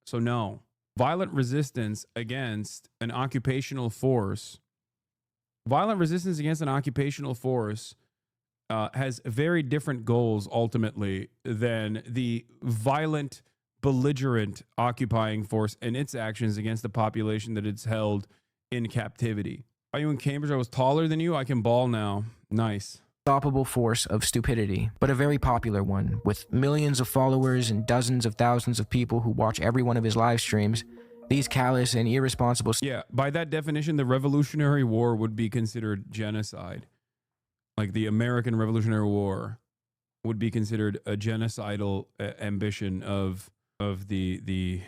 So no. Violent resistance against an occupational force. Violent resistance against an occupational force has very different goals ultimately than the violent, belligerent occupying force and its actions against the population that it's held in captivity. Are you in Cambridge? I was taller than you. I can ball now. Nice. unstoppable force of stupidity, but a very popular one, with millions of followers and dozens of thousands of people who watch every one of his live streams. These callous and irresponsible... Yeah, by that definition, the Revolutionary War would be considered genocide. Like the American Revolutionary War would be considered a genocidal ambition of the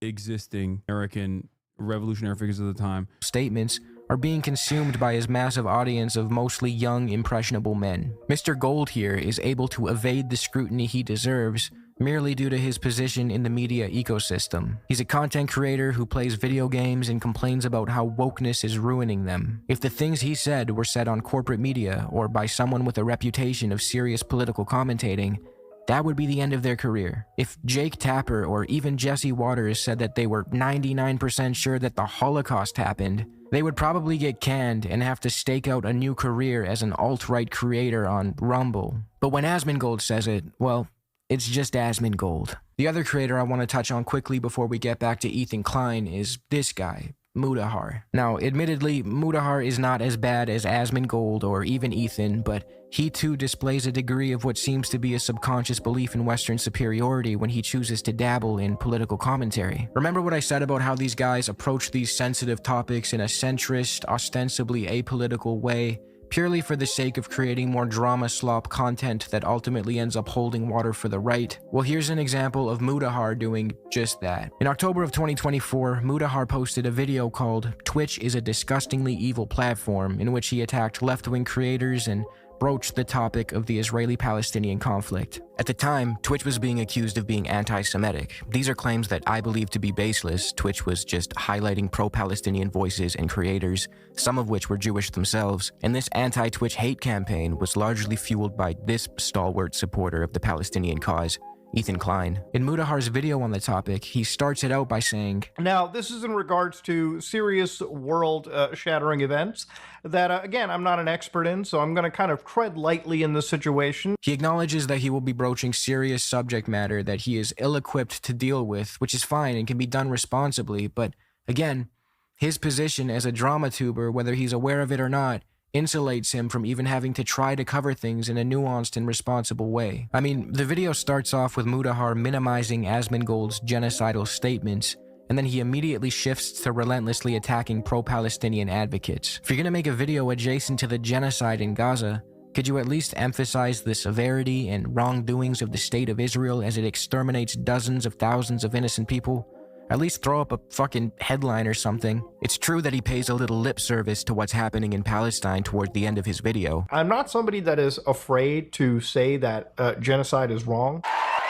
existing American revolutionary figures of the time. Statements are being consumed by his massive audience of mostly young, impressionable men. Mr. Gold here is able to evade the scrutiny he deserves merely due to his position in the media ecosystem. He's a content creator who plays video games and complains about how wokeness is ruining them. If the things he said were said on corporate media or by someone with a reputation of serious political commentating, that would be the end of their career. If Jake Tapper or even Jesse Waters said that they were 99% sure that the Holocaust happened, they would probably get canned and have to stake out a new career as an alt-right creator on Rumble. But when Asmongold says it, well, it's just Asmongold. The other creator I want to touch on quickly before we get back to Ethan Klein is this guy, Mudahar. Now, admittedly, Mudahar is not as bad as Asmongold or even Ethan, but he too displays a degree of what seems to be a subconscious belief in Western superiority when he chooses to dabble in political commentary. Remember what I said about how these guys approach these sensitive topics in a centrist, ostensibly apolitical way, purely for the sake of creating more drama slop content that ultimately ends up holding water for the right? Well, here's an example of Mudahar doing just that. In October of 2024, Mudahar posted a video called "Twitch is a Disgustingly Evil Platform," in which he attacked left-wing creators and broached the topic of the Israeli-Palestinian conflict. At the time, Twitch was being accused of being anti-Semitic. These are claims that I believe to be baseless. Twitch was just highlighting pro-Palestinian voices and creators, some of which were Jewish themselves, and this anti-Twitch hate campaign was largely fueled by this stalwart supporter of the Palestinian cause, Ethan Klein. In Mudahar's video on the topic, he starts it out by saying, "Now, this is in regards to serious world-shattering events that, again, I'm not an expert in, so I'm going to kind of tread lightly in this situation." He acknowledges that he will be broaching serious subject matter that he is ill-equipped to deal with, which is fine and can be done responsibly, but again, his position as a drama tuber, whether he's aware of it or not, insulates him from even having to try to cover things in a nuanced and responsible way. I mean, the video starts off with Mudahar minimizing Asmongold's genocidal statements, and then he immediately shifts to relentlessly attacking pro-Palestinian advocates. If you're gonna make a video adjacent to the genocide in Gaza, could you at least emphasize the severity and wrongdoings of the state of Israel as it exterminates dozens of thousands of innocent people? At least throw up a fucking headline or something. It's true that he pays a little lip service to what's happening in Palestine toward the end of his video. I'm not somebody that is afraid to say that genocide is wrong.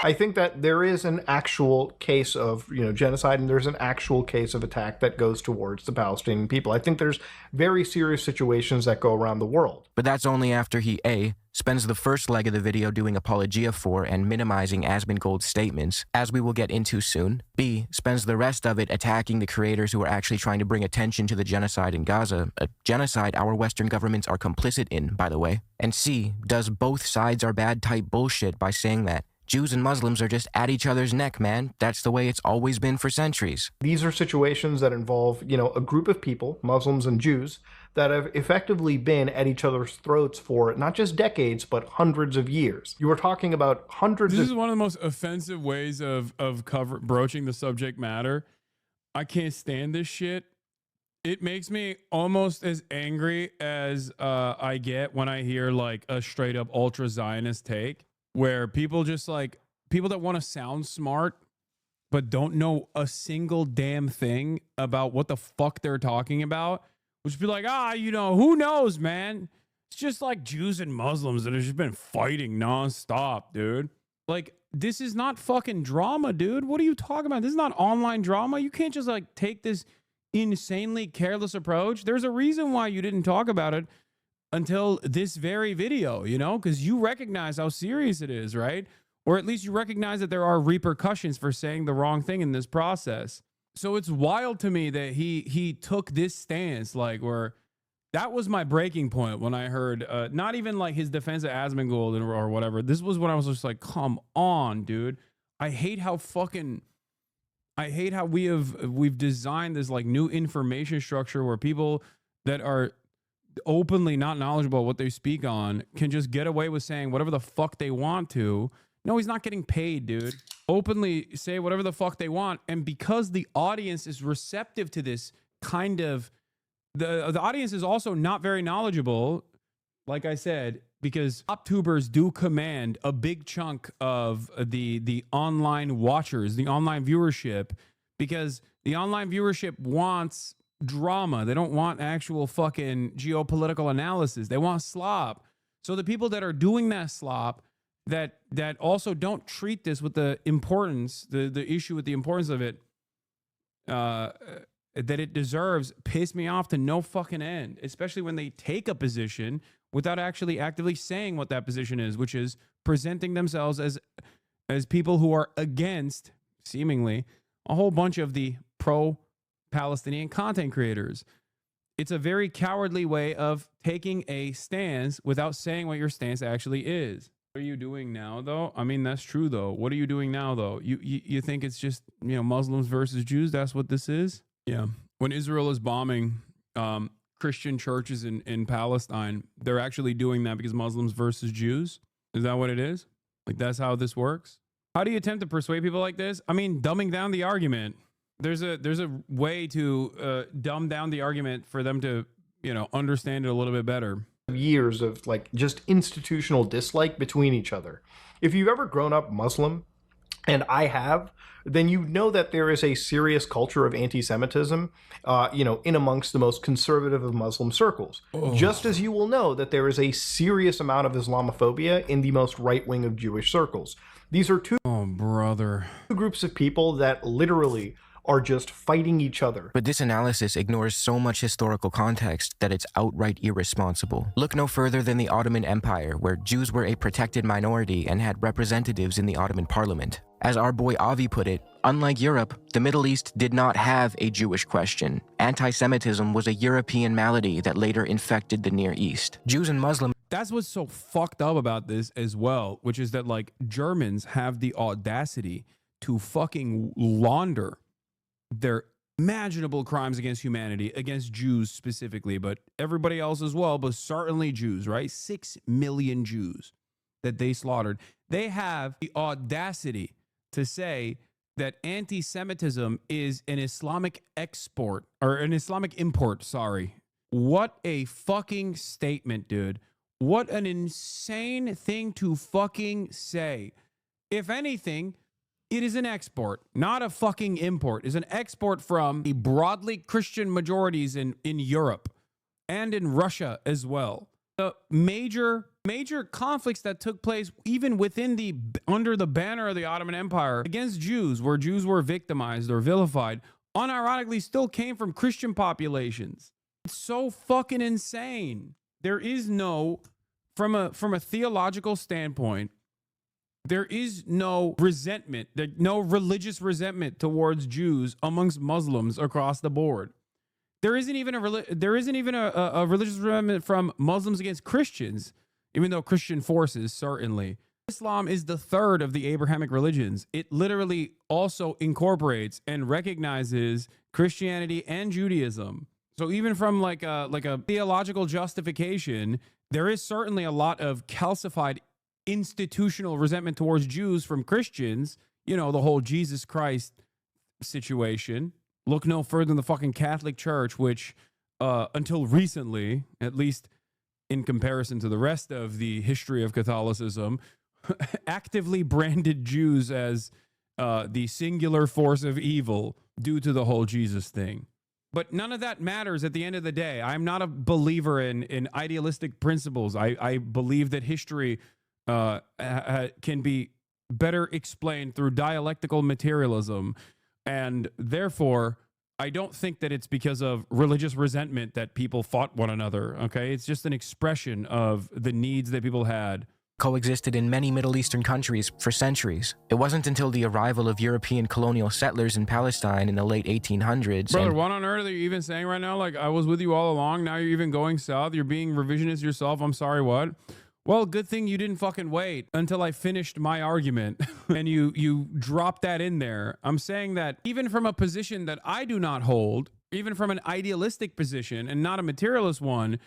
I think that there is an actual case of, genocide, and there's an actual case of attack that goes towards the Palestinian people. I think there's very serious situations that go around the world. But that's only after he, A, spends the first leg of the video doing apologia for and minimizing Asmongold's statements, as we will get into soon. B, spends the rest of it attacking the creators who are actually trying to bring attention to the genocide in Gaza, a genocide our Western governments are complicit in, by the way. And C, does both sides are bad type bullshit by saying that Jews and Muslims are just at each other's neck, man. That's the way it's always been for centuries. These are situations that involve, a group of people, Muslims and Jews, that have effectively been at each other's throats for not just decades, but hundreds of years. You were talking about hundreds This of... is one of the most offensive ways of broaching the subject matter. I can't stand this shit. It makes me almost as angry as I get when I hear like a straight up ultra Zionist take, where people just like, people that want to sound smart but don't know a single damn thing about what the fuck they're talking about, which be like, who knows, man? It's just like Jews and Muslims that have just been fighting nonstop, dude. Like, this is not fucking drama, dude. What are you talking about? This is not online drama. You can't just like take this insanely careless approach. There's a reason why you didn't talk about it until this very video, because you recognize how serious it is, right? Or at least you recognize that there are repercussions for saying the wrong thing in this process. So it's wild to me that he took this stance, like, where that was my breaking point when I heard not even like his defense of Asmongold or whatever. This was when I was just like, come on, dude. I hate how we've designed this like new information structure where people that are openly not knowledgeable what they speak on can just get away with saying whatever the fuck they want to. No, he's not getting paid, dude. Openly say whatever the fuck they want. And because the audience is receptive to this kind of, the audience is also not very knowledgeable, like I said, because top tubers do command a big chunk of the online watchers, the online viewership, because the online viewership wants drama. They don't want actual fucking geopolitical analysis. They want slop. So the people that are doing that slop, that also don't treat this with the importance, the issue with the importance of it, that it deserves, piss me off to no fucking end, especially when they take a position without actually actively saying what that position is, which is presenting themselves as people who are against, seemingly, a whole bunch of the pro-Palestinian content creators. It's a very cowardly way of taking a stance without saying what your stance actually is. What are you doing now, though? I mean, that's true, though. What are you doing now, though? You think it's just, Muslims versus Jews? That's what this is? Yeah. When Israel is bombing Christian churches in Palestine, they're actually doing that because Muslims versus Jews? Is that what it is? Like, that's how this works? How do you attempt to persuade people like this? I mean, dumbing down the argument. There's a way to dumb down the argument for them to, understand it a little bit better. Years of just institutional dislike between each other. If you've ever grown up Muslim, and I have, then you know that there is a serious culture of anti-Semitism, in amongst the most conservative of Muslim circles. Oh. Just as you will know that there is a serious amount of Islamophobia in the most right-wing of Jewish circles. These are two groups of people that literally are just fighting each other. But this analysis ignores so much historical context that it's outright irresponsible. Look no further than the Ottoman Empire, where Jews were a protected minority and had representatives in the Ottoman parliament. As our boy Avi put it, unlike Europe, the Middle East did not have a Jewish question. Anti-Semitism was a European malady that later infected the Near East. Jews and Muslims. That's what's so fucked up about this as well, which is that Germans have the audacity to fucking launder their imaginable crimes against humanity, against Jews specifically, but everybody else as well, but certainly Jews, right? 6 million Jews that they slaughtered. They have the audacity to say that anti-Semitism is an Islamic export, or an Islamic import, sorry. What a fucking statement, dude. What an insane thing to fucking say. If anything, it is an export, not a fucking import. It's an export from the broadly Christian majorities in Europe and in Russia as well. The major conflicts that took place even under the banner of the Ottoman Empire against Jews, where Jews were victimized or vilified, unironically still came from Christian populations. It's so fucking insane. There is no, from a theological standpoint, there is no resentment, no religious resentment towards Jews amongst Muslims across the board. There isn't even a religious resentment from Muslims against Christians, even though Christian forces, certainly. Islam is the third of the Abrahamic religions. It literally also incorporates and recognizes Christianity and Judaism. So even from like a theological justification, there is certainly a lot of calcified institutional resentment towards Jews from Christians, the whole Jesus Christ situation. Look no further than the fucking Catholic Church, which until recently, at least in comparison to the rest of the history of Catholicism, actively branded Jews as the singular force of evil due to the whole Jesus thing. But none of that matters at the end of the day. I'm not a believer in idealistic principles. I believe that history can be better explained through dialectical materialism. And therefore, I don't think that it's because of religious resentment that people fought one another, okay? It's just an expression of the needs that people had. Coexisted in many Middle Eastern countries for centuries. It wasn't until the arrival of European colonial settlers in Palestine in the late 1800s. Brother, what on earth are you even saying right now? I was with you all along. Now you're even going south. You're being revisionist yourself. I'm sorry, what? Well, good thing you didn't fucking wait until I finished my argument and you dropped that in there. I'm saying that even from a position that I do not hold, even from an idealistic position and not a materialist one,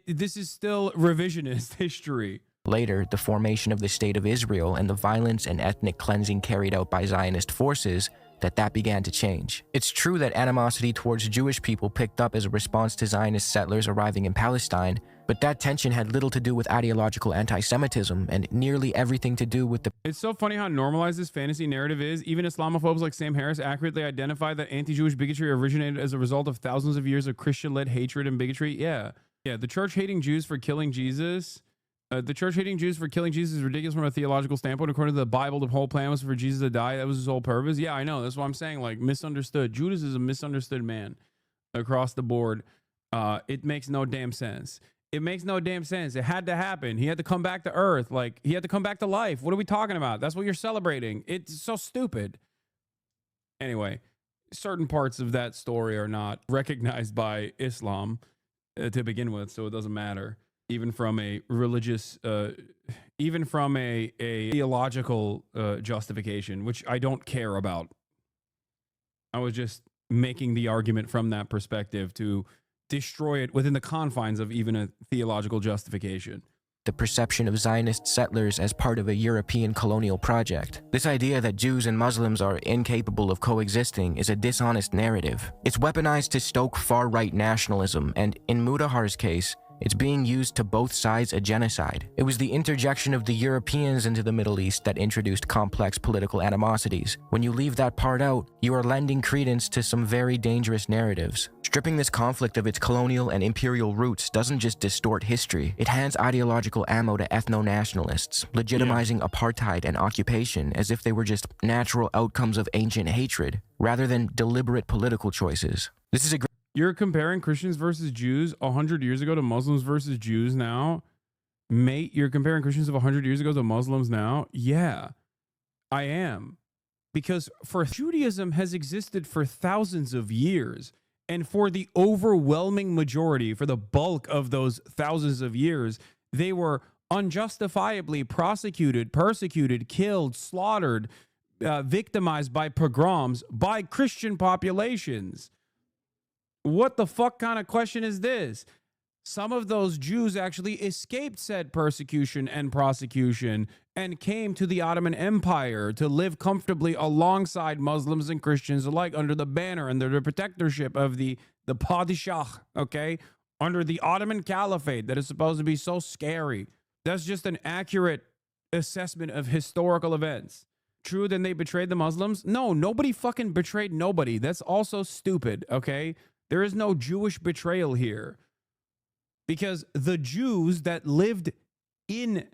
This is still revisionist history. Later, the formation of the State of Israel and the violence and ethnic cleansing carried out by Zionist forces, that began to change. It's true that animosity towards Jewish people picked up as a response to Zionist settlers arriving in Palestine, but that tension had little to do with ideological anti-Semitism and nearly everything to do with the... It's so funny how normalized this fantasy narrative is. Even Islamophobes like Sam Harris accurately identify that anti-Jewish bigotry originated as a result of thousands of years of Christian-led hatred and bigotry. Yeah, the church hating Jews for killing Jesus... the church hating Jews for killing Jesus is ridiculous from a theological standpoint. According to the Bible, the whole plan was for Jesus to die. That was his whole purpose. Yeah, I know. That's what I'm saying. Like, misunderstood. Judas is a misunderstood man across the board. It makes no damn sense. It makes no damn sense. It had to happen. He had to come back to earth. Like, he had to come back to life. What are we talking about? That's what you're celebrating. It's so stupid. Anyway, certain parts of that story are not recognized by Islam to begin with, so it doesn't matter. Even from a religious, even from a theological justification, which I don't care about. I was just making the argument from that perspective to destroy it within the confines of even a theological justification. The perception of Zionist settlers as part of a European colonial project. This idea that Jews and Muslims are incapable of coexisting is a dishonest narrative. It's weaponized to stoke far-right nationalism, and in Mudahar's case, it's being used to both sides a genocide. It was the interjection of the Europeans into the Middle East that introduced complex political animosities. When you leave that part out, you are lending credence to some very dangerous narratives. Stripping this conflict of its colonial and imperial roots doesn't just distort history, it hands ideological ammo to ethno-nationalists, legitimizing apartheid and occupation as if they were just natural outcomes of ancient hatred, rather than deliberate political choices. This is a You're comparing Christians versus Jews 100 years ago to Muslims versus Jews now? Mate, you're comparing Christians of 100 years ago to Muslims now? Yeah, I am. Because for Judaism has existed for thousands of years. And for the overwhelming majority, for the bulk of those thousands of years, they were unjustifiably prosecuted, persecuted, killed, slaughtered, victimized by pogroms by Christian populations. What the fuck kind of question is this? Some of those Jews actually escaped said persecution and prosecution and came to the Ottoman Empire to live comfortably alongside Muslims and Christians alike under the banner, under the protectorship of the Padishah, okay? Under the Ottoman Caliphate that is supposed to be so scary. That's just an accurate assessment of historical events. True, then they betrayed the Muslims? No, nobody fucking betrayed nobody. That's also stupid, okay? There is no Jewish betrayal here, because the Jews that lived in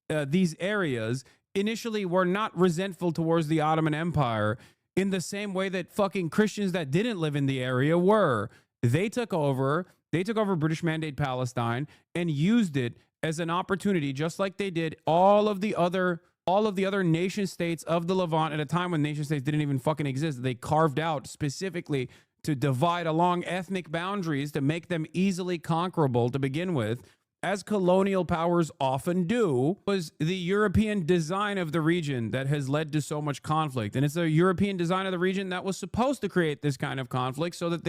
these areas initially were not resentful towards the Ottoman Empire in the same way that fucking Christians that didn't live in the area were. They took over British Mandate Palestine and used it as an opportunity, just like they did all of the other nation states of the Levant at a time when nation states didn't even fucking exist. They carved out specifically to divide along ethnic boundaries to make them easily conquerable to begin with, as colonial powers often do. Was the European design of the region that has led to so much conflict. And it's the European design of the region that was supposed to create this kind of conflict so that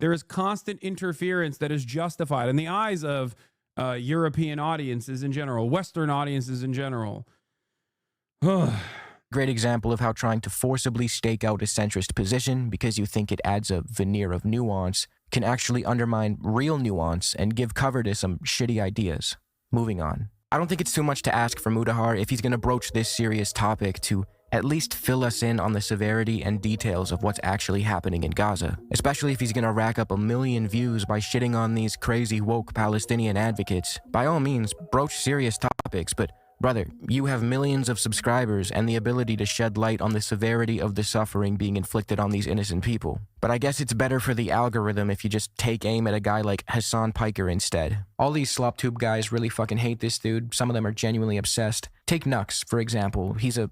there is constant interference that is justified in the eyes of European audiences in general, Western audiences in general. Great example of how trying to forcibly stake out a centrist position because you think it adds a veneer of nuance can actually undermine real nuance and give cover to some shitty ideas. Moving on. I don't think it's too much to ask for Mudahar, if he's going to broach this serious topic, to at least fill us in on the severity and details of what's actually happening in Gaza, especially if he's going to rack up 1 million views by shitting on these crazy woke Palestinian advocates. By all means, broach serious topics, but brother, you have millions of subscribers and the ability to shed light on the severity of the suffering being inflicted on these innocent people. But I guess it's better for the algorithm if you just take aim at a guy like Hassan Piker instead. All these SlopTube guys really fucking hate this dude. Some of them are genuinely obsessed. Take Nux, for example. He's a...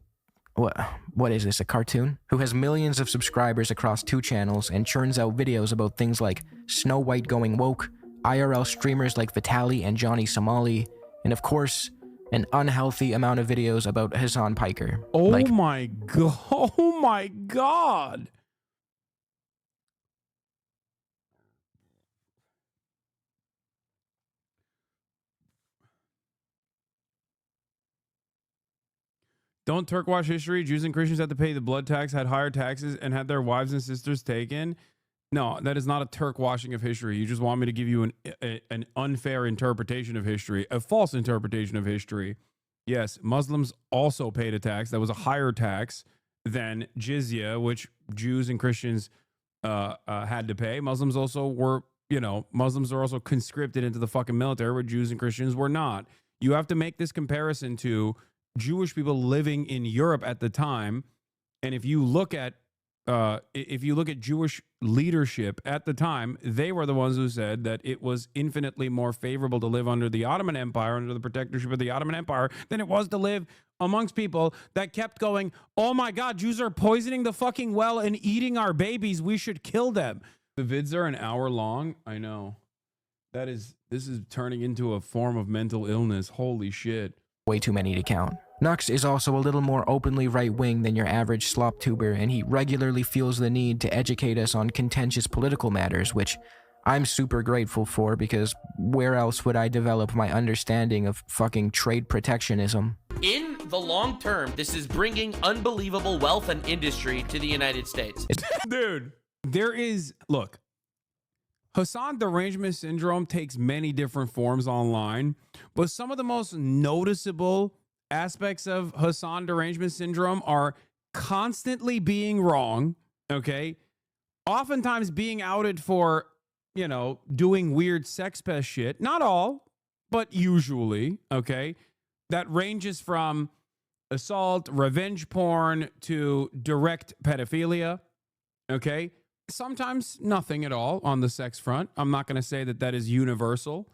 What is this, a cartoon? Who has millions of subscribers across 2 channels and churns out videos about things like Snow White going woke, IRL streamers like Vitaly and Johnny Somali, and of course, an unhealthy amount of videos about Hassan Piker. Oh my god. Oh my god. Don't Turk wash history. Jews and Christians had to pay the blood tax, had higher taxes, and had their wives and sisters taken. No, that is not a Turk washing of history. You just want me to give you an unfair interpretation of history, a false interpretation of history. Yes, Muslims also paid a tax that was a higher tax than jizya, which Jews and Christians had to pay. Muslims also were, Muslims are also conscripted into the fucking military, where Jews and Christians were not. You have to make this comparison to Jewish people living in Europe at the time, and if you look at Jewish leadership at the time, they were the ones who said that it was infinitely more favorable to live under the Ottoman Empire, under the protectorship of the Ottoman Empire, than it was to live amongst people that kept going, oh my God, Jews are poisoning the fucking well and eating our babies. We should kill them. The vids are an hour long. I know. This is turning into a form of mental illness. Holy shit. Way too many to count. Nux is also a little more openly right-wing than your average slop tuber, and he regularly feels the need to educate us on contentious political matters, which I'm super grateful for, because where else would I develop my understanding of fucking trade protectionism? In the long term, this is bringing unbelievable wealth and industry to the United States. Dude, look, Hassan derangement syndrome takes many different forms online, but some of the most noticeable aspects of Hassan derangement syndrome are constantly being wrong, okay? Oftentimes being outed for, doing weird sex pest shit. Not all, but usually, okay? That ranges from assault, revenge porn, to direct pedophilia, okay? Sometimes nothing at all on the sex front. I'm not going to say that is universal,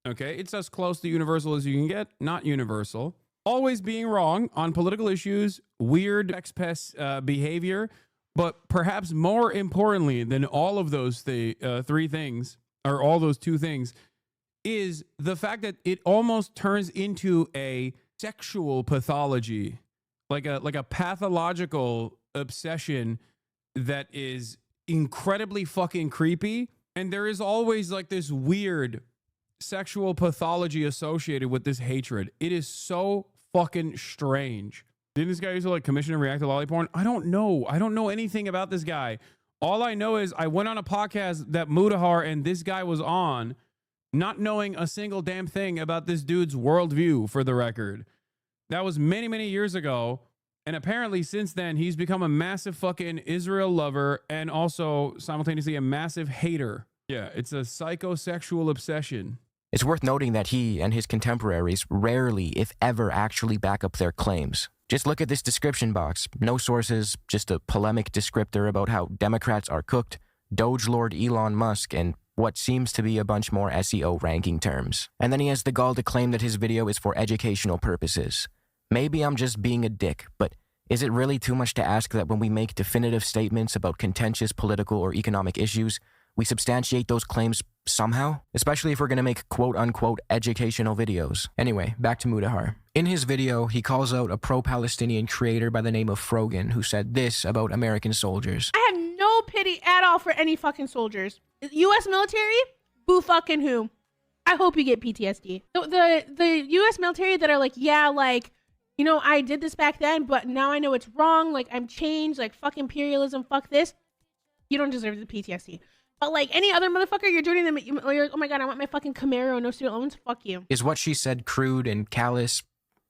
okay? It's as close to universal as you can get, not universal. Always being wrong on political issues, weird sex pest behavior, but perhaps more importantly than all of those three things, or all those two things, is the fact that it almost turns into a sexual pathology, like a pathological obsession that is incredibly fucking creepy. And there is always like this weird sexual pathology associated with this hatred. It is so fucking strange. Didn't this guy used to like commission and react to lolly porn? I don't know. I don't know anything about this guy. All I know is I went on a podcast that Mudahar and this guy was on, not knowing a single damn thing about this dude's worldview, for the record. That was many, many years ago. And apparently since then, he's become a massive fucking Israel lover and also simultaneously a massive hater. Yeah, it's a psychosexual obsession. It's worth noting that he and his contemporaries rarely, if ever, actually back up their claims. Just look at this description box. No sources, just a polemic descriptor about how Democrats are cooked, Doge Lord Elon Musk, and what seems to be a bunch more SEO ranking terms. And then he has the gall to claim that his video is for educational purposes. Maybe I'm just being a dick, but is it really too much to ask that when we make definitive statements about contentious political or economic issues, we substantiate those claims somehow? Especially if we're gonna make quote-unquote educational videos. Anyway, back to Mudahar. In his video, he calls out a pro-Palestinian creator by the name of Frogan, who said this about American soldiers. I have no pity at all for any fucking soldiers. U.S. military? Boo fucking who? I hope you get PTSD. The U.S. military that are like, yeah, like, I did this back then, but now I know it's wrong. Like, I'm changed. Like, fuck imperialism. Fuck this. You don't deserve the PTSD. But like any other motherfucker, you're joining them. You're like, oh my God, I want my fucking Camaro, no student loans. Fuck you. Is what she said crude and callous?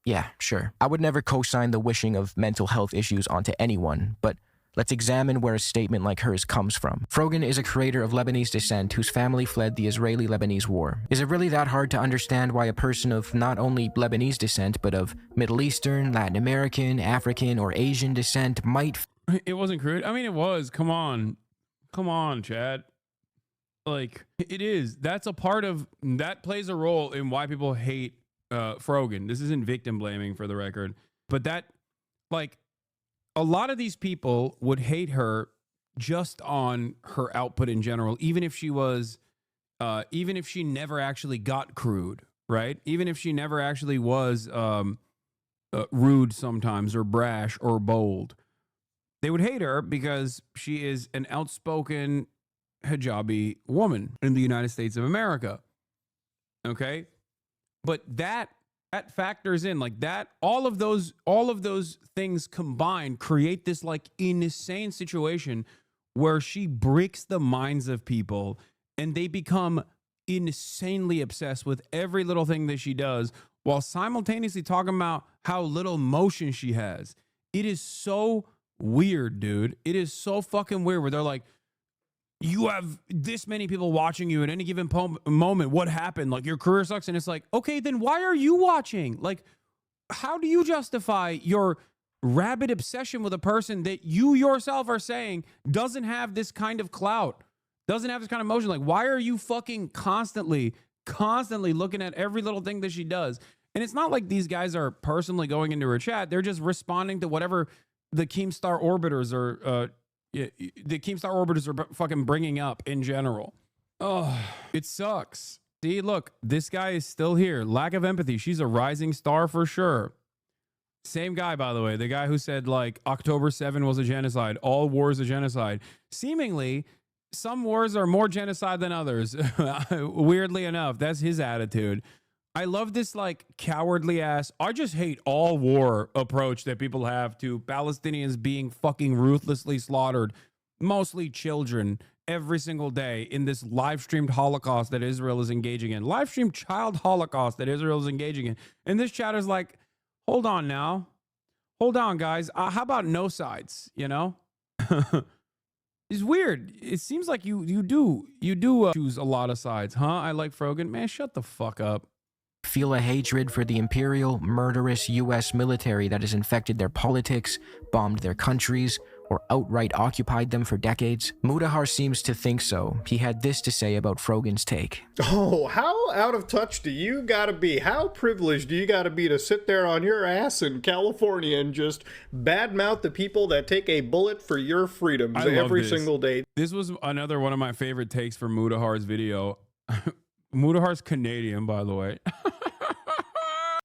Yeah, sure. I would never co-sign the wishing of mental health issues onto anyone, but let's examine where a statement like hers comes from. Frogan is a creator of Lebanese descent whose family fled the Israeli-Lebanese war. Is it really that hard to understand why a person of not only Lebanese descent, but of Middle Eastern, Latin American, African, or Asian descent might... It wasn't crude. I mean, it was. Come on, Chad. Like, it is. That's a part of... That plays a role in why people hate Frogan. This isn't victim blaming, for the record. But that, like... A lot of these people would hate her just on her output in general, even if she never actually got crude, right? Even if she never actually was rude sometimes, or brash, or bold. They would hate her because she is an outspoken hijabi woman in the United States of America. Okay? But that That factors in like that. All of those things combined create this like insane situation where she breaks the minds of people and they become insanely obsessed with every little thing that she does while simultaneously talking about how little motion she has. It is so weird, dude. It is so fucking weird where they're like, you have this many people watching you at any given moment. What happened? Like, your career sucks. And it's like, okay, then why are you watching? Like, how do you justify your rabid obsession with a person that you yourself are saying doesn't have this kind of clout, doesn't have this kind of emotion? Like, why are you fucking constantly looking at every little thing that she does? And it's not like these guys are personally going into her chat. They're just responding to whatever the Keemstar orbiters are, the Keemstar orbiters are fucking bringing up in general. Oh, it sucks. See, look, this guy is still here. Lack of empathy. She's a rising star for sure. Same guy, by the way, the guy who said like October 7 was a genocide. All wars a genocide. Seemingly, some wars are more genocide than others. Weirdly enough, that's his attitude. I love this like cowardly ass, I just hate all war approach that people have to Palestinians being fucking ruthlessly slaughtered, mostly children, every single day in this live streamed Holocaust that Israel is engaging in. Live streamed child Holocaust that Israel is engaging in. And this chat is like, hold on now. Hold on, guys. How about no sides, you know? It's weird. It seems like you do choose a lot of sides, huh? I like Frogan. Man, shut the fuck up. Feel a hatred for the imperial, murderous U.S. military that has infected their politics, bombed their countries, or outright occupied them for decades? Mudahar seems to think so. He had this to say about Frogan's take. Oh, how out of touch do you gotta be? How privileged do you gotta be to sit there on your ass in California and just badmouth the people that take a bullet for your freedoms every single day? This was another one of my favorite takes for Mudahar's video. Mudahar's Canadian, by the way.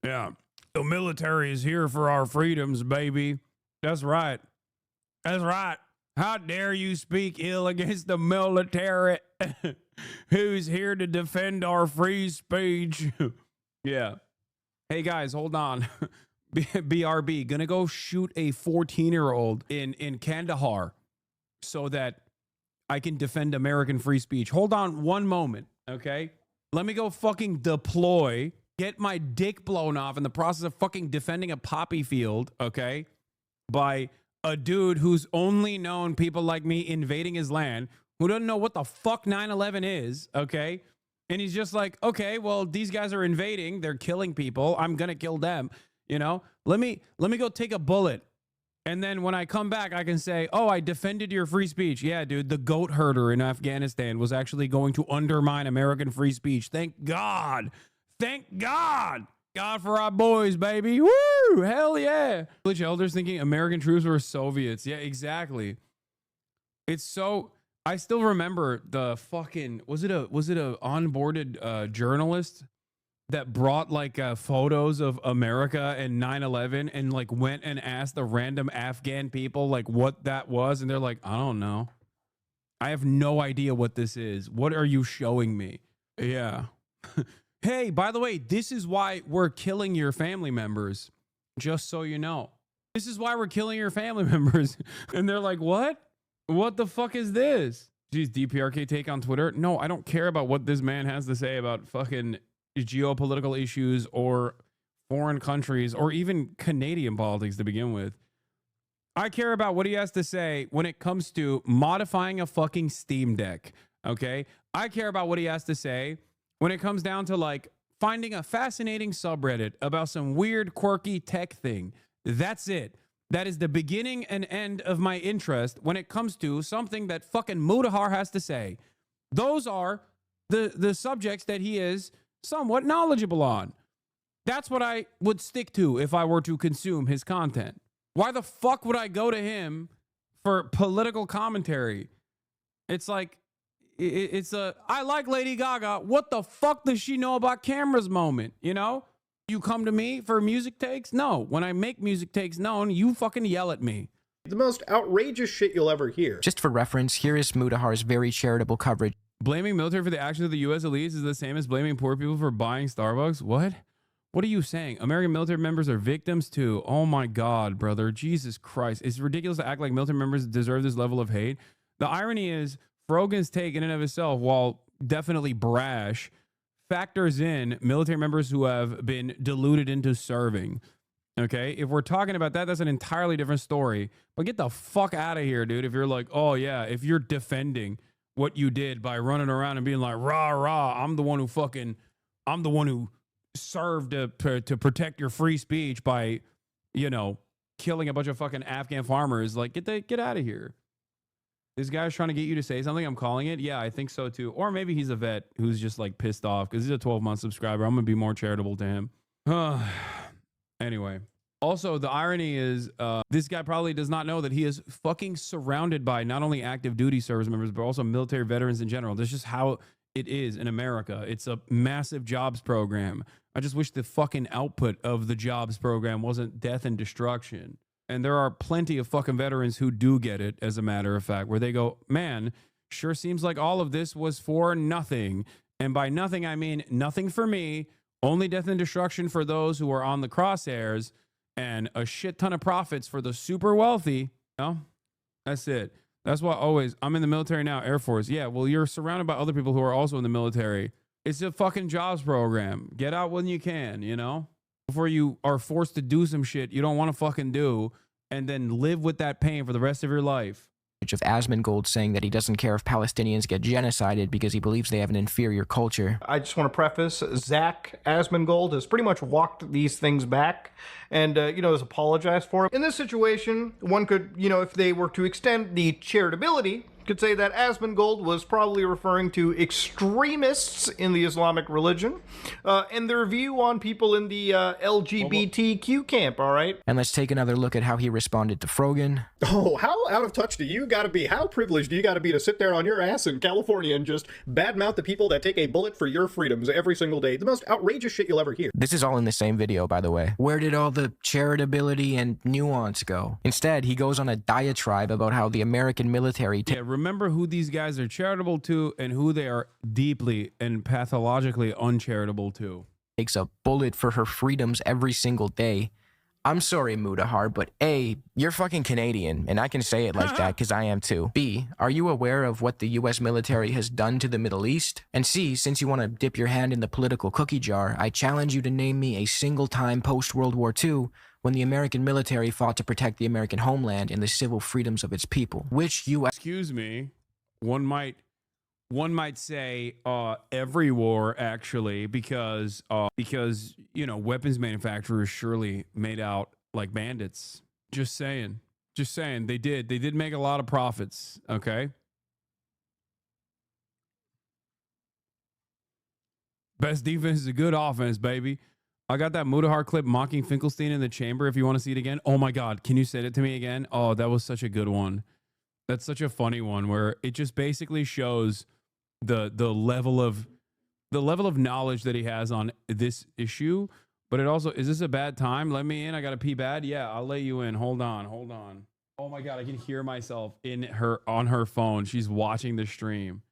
Yeah. The military is here for our freedoms, baby. That's right. That's right. How dare you speak ill against the military who's here to defend our free speech? Yeah. Hey, guys, hold on. BRB, gonna go shoot a 14-year-old in Kandahar so that I can defend American free speech. Hold on one moment, okay? Let me go fucking deploy, get my dick blown off in the process of fucking defending a poppy field, okay? By a dude who's only known people like me invading his land, who doesn't know what the fuck 9/11 is, okay? And he's just like, okay, well, these guys are invading, they're killing people, I'm gonna kill them, you know? Let me go take a bullet. And then when I come back, I can say, oh, I defended your free speech. Yeah, dude, the goat herder in Afghanistan was actually going to undermine American free speech. Thank God. Thank God. God for our boys, baby. Woo! Hell yeah. Village elders thinking American troops were Soviets. Yeah, exactly. It's so... I still remember the fucking... Was it a onboarded journalist that brought like photos of America and 9/11 and like went and asked the random Afghan people like what that was, and they're like, I don't know. I have no idea what this is. What are you showing me? Yeah. Hey, by the way, this is why we're killing your family members. Just so you know. This is why we're killing your family members. And they're like, what? What the fuck is this? Geez, DPRK take on Twitter? No, I don't care about what this man has to say about fucking geopolitical issues or foreign countries or even Canadian politics to begin with. I care about what he has to say when it comes to modifying a fucking Steam Deck, okay? I care about what he has to say when it comes down to like finding a fascinating subreddit about some weird, quirky tech thing. That's it. That is the beginning and end of my interest when it comes to something that fucking Mudahar has to say. Those are the subjects that he is somewhat knowledgeable on. That's what I would stick to if I were to consume his content. Why the fuck would I go to him for political commentary? It's like, I like Lady Gaga. What the fuck does she know about cameras moment? You know? You come to me for music takes? No. When I make music takes known, you fucking yell at me. The most outrageous shit you'll ever hear. Just for reference, here is Mudahar's very charitable coverage. Blaming military for the actions of the U.S. elites is the same as blaming poor people for buying Starbucks? What? What are you saying? American military members are victims too. Oh my God, brother. Jesus Christ. It's ridiculous to act like military members deserve this level of hate. The irony is Frogan's take in and of itself, while definitely brash, factors in military members who have been deluded into serving. Okay, if we're talking about that, that's an entirely different story. But get the fuck out of here, dude. If you're like, oh yeah, if you're defending what you did by running around and being like, rah, rah, I'm the one who served to protect your free speech by, you know, killing a bunch of fucking Afghan farmers. Like, get out of here. This guy's trying to get you to say something. I'm calling it. Yeah, I think so too. Or maybe he's a vet who's just like pissed off because he's a 12-month subscriber. I'm gonna be more charitable to him. Anyway, also the irony is this guy probably does not know that he is fucking surrounded by not only active duty service members but also military veterans in general. That's just how it is in America. It's a massive jobs program. I just wish the fucking output of the jobs program wasn't death and destruction. And there are plenty of fucking veterans who do get it, as a matter of fact, where they go, man, sure seems like all of this was for nothing. And by nothing, I mean nothing for me, only death and destruction for those who are on the crosshairs, and a shit ton of profits for the super wealthy. You know? That's it. That's why always, I'm in the military now, Air Force. Yeah, well, you're surrounded by other people who are also in the military. It's a fucking jobs program. Get out when you can, you know? Before you are forced to do some shit you don't want to fucking do and then live with that pain for the rest of your life. Of Asmongold saying that he doesn't care if Palestinians get genocided because he believes they have an inferior culture. I just want to preface, Zach Asmongold has pretty much walked these things back and, has apologized for it. In this situation, one could, if they were to extend the charitability, could say that Asmongold was probably referring to extremists in the Islamic religion and their view on people in the LGBTQ camp, all right? And let's take another look at how he responded to Frogan. Oh, how out of touch do you gotta be? How privileged do you gotta be to sit there on your ass in California and just badmouth the people that take a bullet for your freedoms every single day? The most outrageous shit you'll ever hear. This is all in the same video, by the way. Where did all the charitability and nuance go? Instead, he goes on a diatribe about how the American military... Remember who these guys are charitable to and who they are deeply and pathologically uncharitable to. Takes a bullet for her freedoms every single day. I'm sorry, Mudahar, but A, you're fucking Canadian, and I can say it like that because I am too. B, are you aware of what the U.S. military has done to the Middle East? And C, since you want to dip your hand in the political cookie jar, I challenge you to name me a single time post-World War II when the American military fought to protect the American homeland and the civil freedoms of its people. Which U.S. Excuse me, one might say every war, actually, because weapons manufacturers surely made out like bandits. Just saying they did make a lot of profits. Okay, best defense is a good offense, baby. I got that Mudahar clip mocking Finkelstein in the chamber if you want to see it again. Oh my God, can you send it to me again? Oh, that was such a good one. That's such a funny one where it just basically shows the level of knowledge that he has on this issue. But it also, is this a bad time? Let me in. I got to pee bad. Yeah, I'll let you in. Hold on. Oh my God, I can hear myself on her phone. She's watching the stream.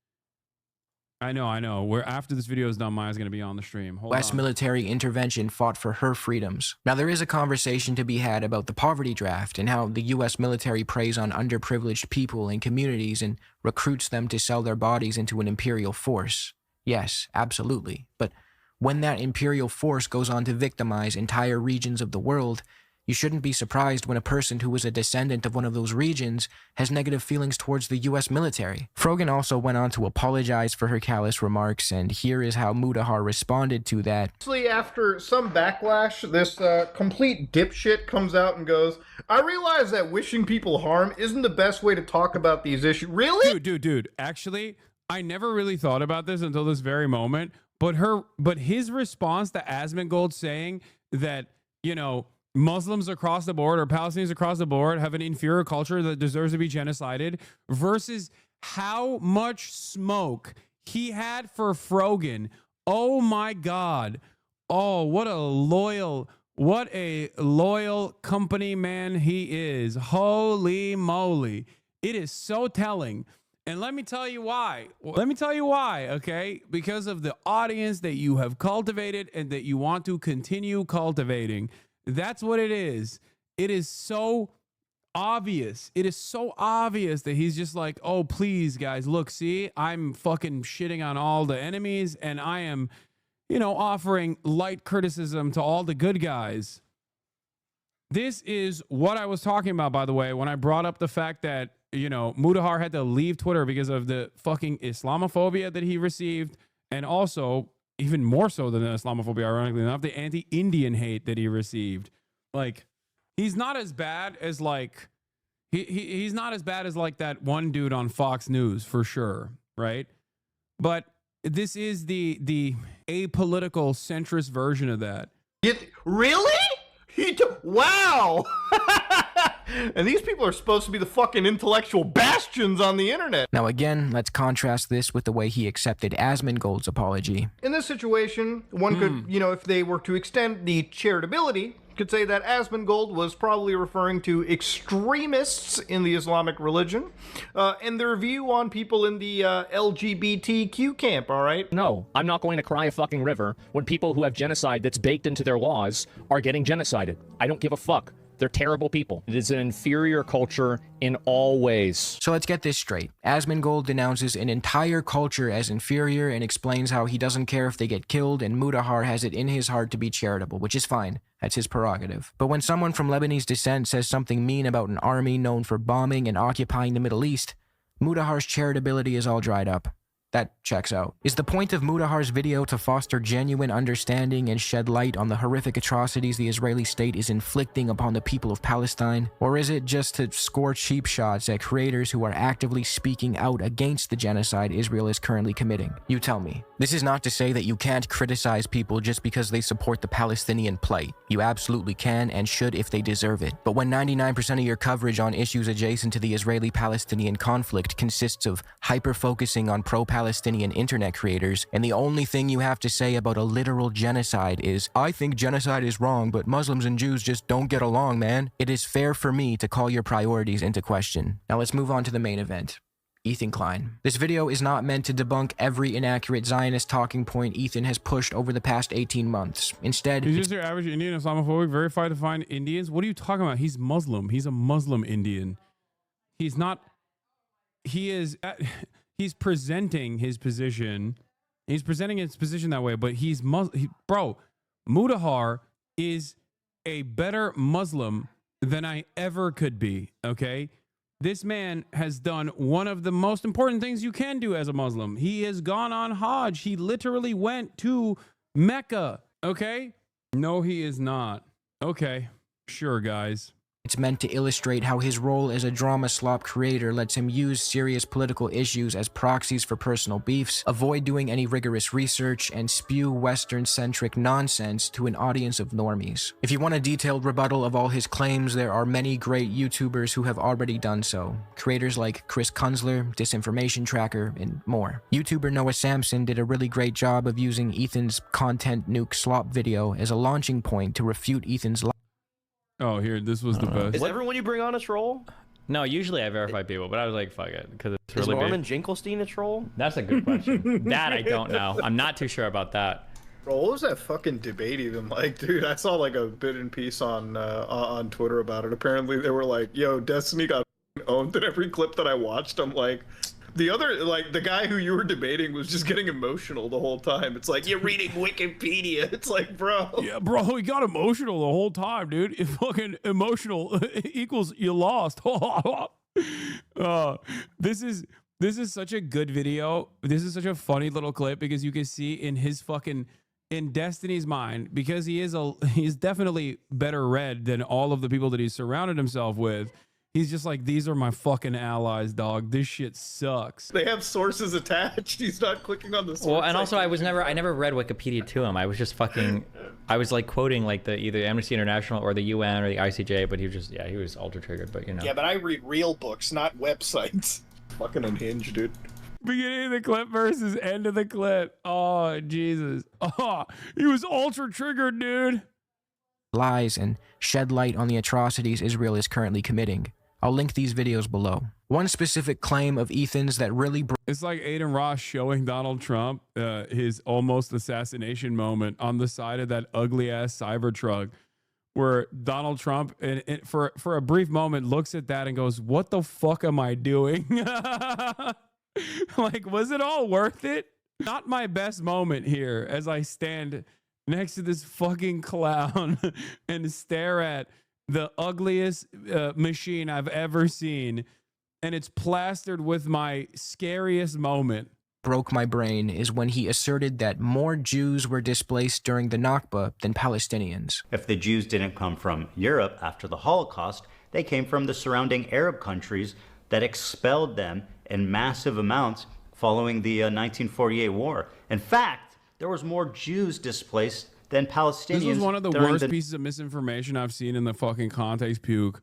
I know. Where after this video is done, Maya's going to be on the stream. U.S. military intervention fought for her freedoms. Now, there is a conversation to be had about the poverty draft and how the U.S. military preys on underprivileged people and communities and recruits them to sell their bodies into an imperial force. Yes, absolutely. But when that imperial force goes on to victimize entire regions of the world, you shouldn't be surprised when a person who is a descendant of one of those regions has negative feelings towards the U.S. military. Frogan also went on to apologize for her callous remarks, and here is how Mudahar responded to that. After some backlash, this complete dipshit comes out and goes, I realize that wishing people harm isn't the best way to talk about these issues. Really? Dude. Actually, I never really thought about this until this very moment, but his response to Asmongold saying that, Muslims across the board or Palestinians across the board have an inferior culture that deserves to be genocided versus how much smoke he had for Frogan. Oh my God. Oh, what a loyal company man he is. Holy moly. It is so telling. And let me tell you why. Let me tell you why, okay? Because of the audience that you have cultivated and that you want to continue cultivating. That's what it is. It is so obvious. It is so obvious that he's just like, oh, please, guys, look, see, I'm fucking shitting on all the enemies and I am, you know, offering light criticism to all the good guys. This is what I was talking about, by the way, when I brought up the fact that, you know, Mudahar had to leave Twitter because of the fucking Islamophobia that he received. And also, even more so than the Islamophobia, ironically enough, the anti-Indian hate that he received. Like, he's not as bad as like, he's not as bad as like that one dude on Fox News, for sure, right? But this is the apolitical centrist version of that. Really? Wow! And these people are supposed to be the fucking intellectual bastions on the internet. Now again, let's contrast this with the way he accepted Asmongold's apology. In this situation, one could, you know, if they were to extend the charitability, could say that Asmongold was probably referring to extremists in the Islamic religion and their view on people in the LGBTQ camp, all right? No, I'm not going to cry a fucking river when people who have genocide that's baked into their laws are getting genocided. I don't give a fuck. They're terrible people. It is an inferior culture in all ways. So let's get this straight. Asmongold denounces an entire culture as inferior and explains how he doesn't care if they get killed, and Mudahar has it in his heart to be charitable, which is fine. That's his prerogative. But when someone from Lebanese descent says something mean about an army known for bombing and occupying the Middle East, Mudahar's charitability is all dried up. That checks out. Is the point of Mudahar's video to foster genuine understanding and shed light on the horrific atrocities the Israeli state is inflicting upon the people of Palestine? Or is it just to score cheap shots at creators who are actively speaking out against the genocide Israel is currently committing? You tell me. This is not to say that you can't criticize people just because they support the Palestinian plight. You absolutely can and should if they deserve it. But when 99% of your coverage on issues adjacent to the Israeli-Palestinian conflict consists of hyper-focusing on pro-Palestinian internet creators, and the only thing you have to say about a literal genocide is, I think genocide is wrong, but Muslims and Jews just don't get along, man. It is fair for me to call your priorities into question. Now let's move on to the main event. Ethan Klein. This video is not meant to debunk every inaccurate Zionist talking point Ethan has pushed over the past 18 months. Instead, he's just your average Indian Islamophobic, verified to find Indians. What are you talking about? He's Muslim. He's a Muslim Indian. He's not. He is. He's presenting his position. He's presenting his position that way, but he's bro. Mudahar is a better Muslim than I ever could be. Okay. This man has done one of the most important things you can do as a Muslim. He has gone on Hajj. He literally went to Mecca. Okay? No, he is not. Okay. Sure, guys. It's meant to illustrate how his role as a drama slop creator lets him use serious political issues as proxies for personal beefs, avoid doing any rigorous research, and spew Western-centric nonsense to an audience of normies. If you want a detailed rebuttal of all his claims, there are many great YouTubers who have already done so. Creators like Chris Kunzler, Disinformation Tracker, and more. YouTuber Noah Samson did a really great job of using Ethan's content nuke slop video as a launching point to refute Ethan's Oh, here, this was the best. Is everyone you bring on a troll? No, usually I verify people, but I was like, fuck it, because it's really Is Norman big. Jinkelstein a troll? That's a good question. That I don't know. I'm not too sure about that. Bro, what was that fucking debate even like, dude? I saw like a bit in piece on Twitter about it. Apparently they were like, yo, Destiny got owned in every clip that I watched. I'm like, the other, like, the guy who you were debating was just getting emotional the whole time. It's like, you're reading Wikipedia. It's like, bro. Yeah, bro, he got emotional the whole time, dude. It fucking emotional equals you lost. This is such a good video. This is such a funny little clip because you can see in his fucking, in Destiny's mind, because he's definitely better read than all of the people that he's surrounded himself with. He's just like, these are my fucking allies, dog. This shit sucks. They have sources attached. He's not clicking on the source. Well, and also I never read Wikipedia to him. I was just fucking, I was like quoting like the either Amnesty International or the UN or the ICJ, but he was just, yeah, he was ultra triggered, but you know. Yeah, but I read real books, not websites. Fucking unhinged, dude. Beginning of the clip versus end of the clip. Oh, Jesus. Oh, he was ultra triggered, dude. Lies and shed light on the atrocities Israel is currently committing. I'll link these videos below. One specific claim of Ethan's that really It's like Aiden Ross showing Donald Trump his almost assassination moment on the side of that ugly ass Cybertruck, where Donald Trump for a brief moment looks at that and goes, "What the fuck am I doing?" Like, was it all worth it? Not my best moment here as I stand next to this fucking clown and stare at the ugliest machine I've ever seen, and it's plastered with my scariest moment. Broke my brain is when he asserted that more Jews were displaced during the Nakba than Palestinians. If the Jews didn't come from Europe after the Holocaust, they came from the surrounding Arab countries that expelled them in massive amounts following the 1948 war. In fact, there was more Jews displaced than Palestinians. This was one of the worst pieces of misinformation I've seen in the fucking context puke.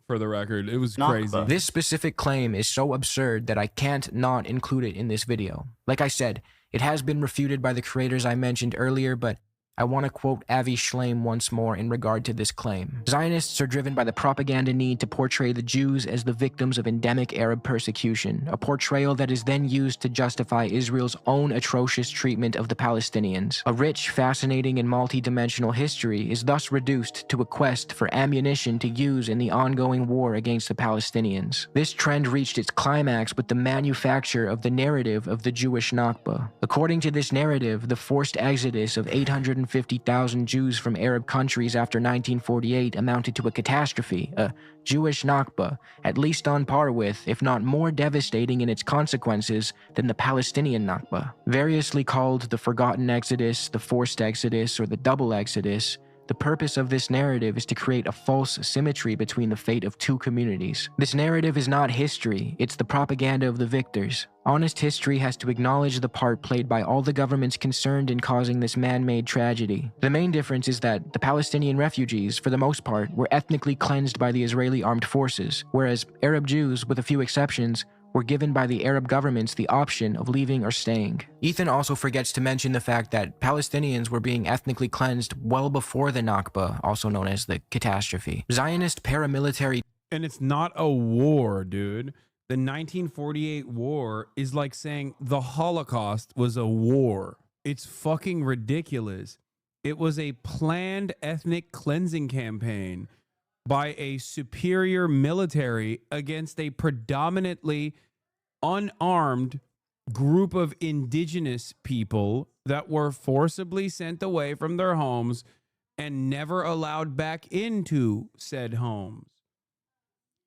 For the record, it was crazy. This specific claim is so absurd that I can't not include it in this video. Like I said, it has been refuted by the creators I mentioned earlier, but I want to quote Avi Shlaim once more in regard to this claim. Zionists are driven by the propaganda need to portray the Jews as the victims of endemic Arab persecution, a portrayal that is then used to justify Israel's own atrocious treatment of the Palestinians. A rich, fascinating, and multi-dimensional history is thus reduced to a quest for ammunition to use in the ongoing war against the Palestinians. This trend reached its climax with the manufacture of the narrative of the Jewish Nakba. According to this narrative, the forced exodus of 850,000 Jews from Arab countries after 1948 amounted to a catastrophe, a Jewish Nakba, at least on par with, if not more devastating in its consequences than the Palestinian Nakba. Variously called the Forgotten Exodus, the Forced Exodus, or the Double Exodus, the purpose of this narrative is to create a false symmetry between the fate of two communities. This narrative is not history, it's the propaganda of the victors. Honest history has to acknowledge the part played by all the governments concerned in causing this man-made tragedy. The main difference is that the Palestinian refugees, for the most part, were ethnically cleansed by the Israeli armed forces, whereas Arab Jews, with a few exceptions, were given by the Arab governments the option of leaving or staying. Ethan also forgets to mention the fact that Palestinians were being ethnically cleansed well before the Nakba, also known as the catastrophe. Zionist paramilitary... And it's not a war, dude. The 1948 war is like saying the Holocaust was a war. It's fucking ridiculous. It was a planned ethnic cleansing campaign by a superior military against a predominantly unarmed group of indigenous people that were forcibly sent away from their homes and never allowed back into said homes.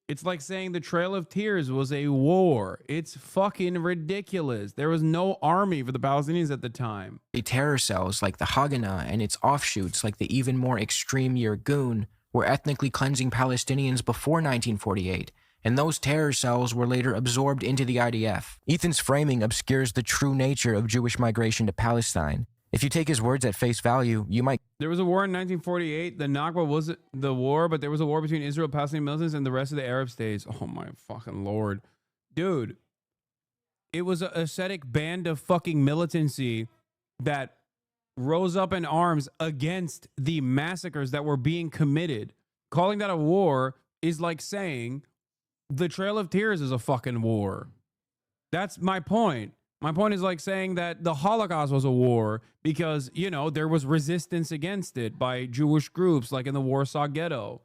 It's like saying the Trail of Tears was a war. It's fucking ridiculous. There was no army for the Palestinians at the time. Terror cells like the Haganah and its offshoots like the even more extreme Irgun were ethnically cleansing Palestinians before 1948, and those terror cells were later absorbed into the IDF. Ethan's framing obscures the true nature of Jewish migration to Palestine. If you take his words at face value, you might... There was a war in 1948. The Nakba wasn't the war, but there was a war between Israel, Palestinian militants, and the rest of the Arab states. Oh my fucking lord. Dude, it was an ascetic band of fucking militancy that rose up in arms against the massacres that were being committed. Calling that a war is like saying the Trail of Tears is a fucking war. That's my point. My point is like saying that the Holocaust was a war because, you know, there was resistance against it by Jewish groups like in the Warsaw Ghetto.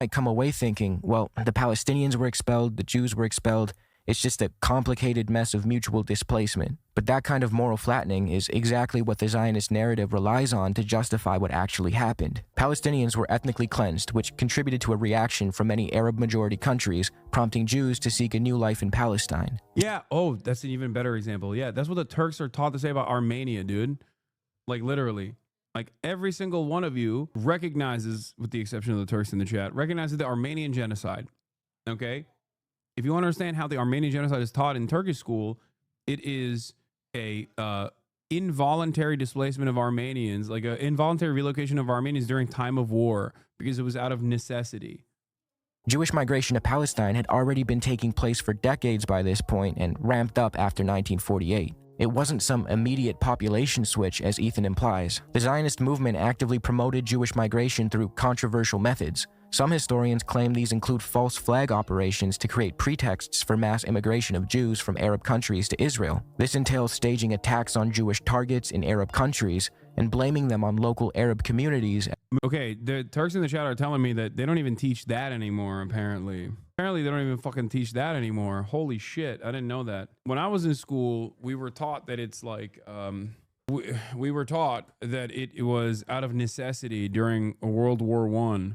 I come away thinking, well, the Palestinians were expelled, the Jews were expelled. It's just a complicated mess of mutual displacement. But that kind of moral flattening is exactly what the Zionist narrative relies on to justify what actually happened. Palestinians were ethnically cleansed, which contributed to a reaction from many Arab-majority countries, prompting Jews to seek a new life in Palestine. Yeah, oh, that's an even better example. Yeah, that's what the Turks are taught to say about Armenia, dude. Like, literally. Like, every single one of you recognizes, with the exception of the Turks in the chat, recognizes the Armenian genocide, okay? If you want to understand how the Armenian genocide is taught in Turkish school, it is a involuntary displacement of Armenians, like an involuntary relocation of Armenians during time of war, because it was out of necessity. Jewish migration to Palestine had already been taking place for decades by this point and ramped up after 1948. It wasn't some immediate population switch, as Ethan implies. The Zionist movement actively promoted Jewish migration through controversial methods, Some historians claim these include false flag operations to create pretexts for mass immigration of Jews from Arab countries to Israel. This entails staging attacks on Jewish targets in Arab countries and blaming them on local Arab communities. Okay, the Turks in the chat are telling me that they don't even teach that anymore, apparently. Apparently, they don't even fucking teach that anymore. Holy shit, I didn't know that. When I was in school, we were taught that it's like, we were taught that it was out of necessity during World War I.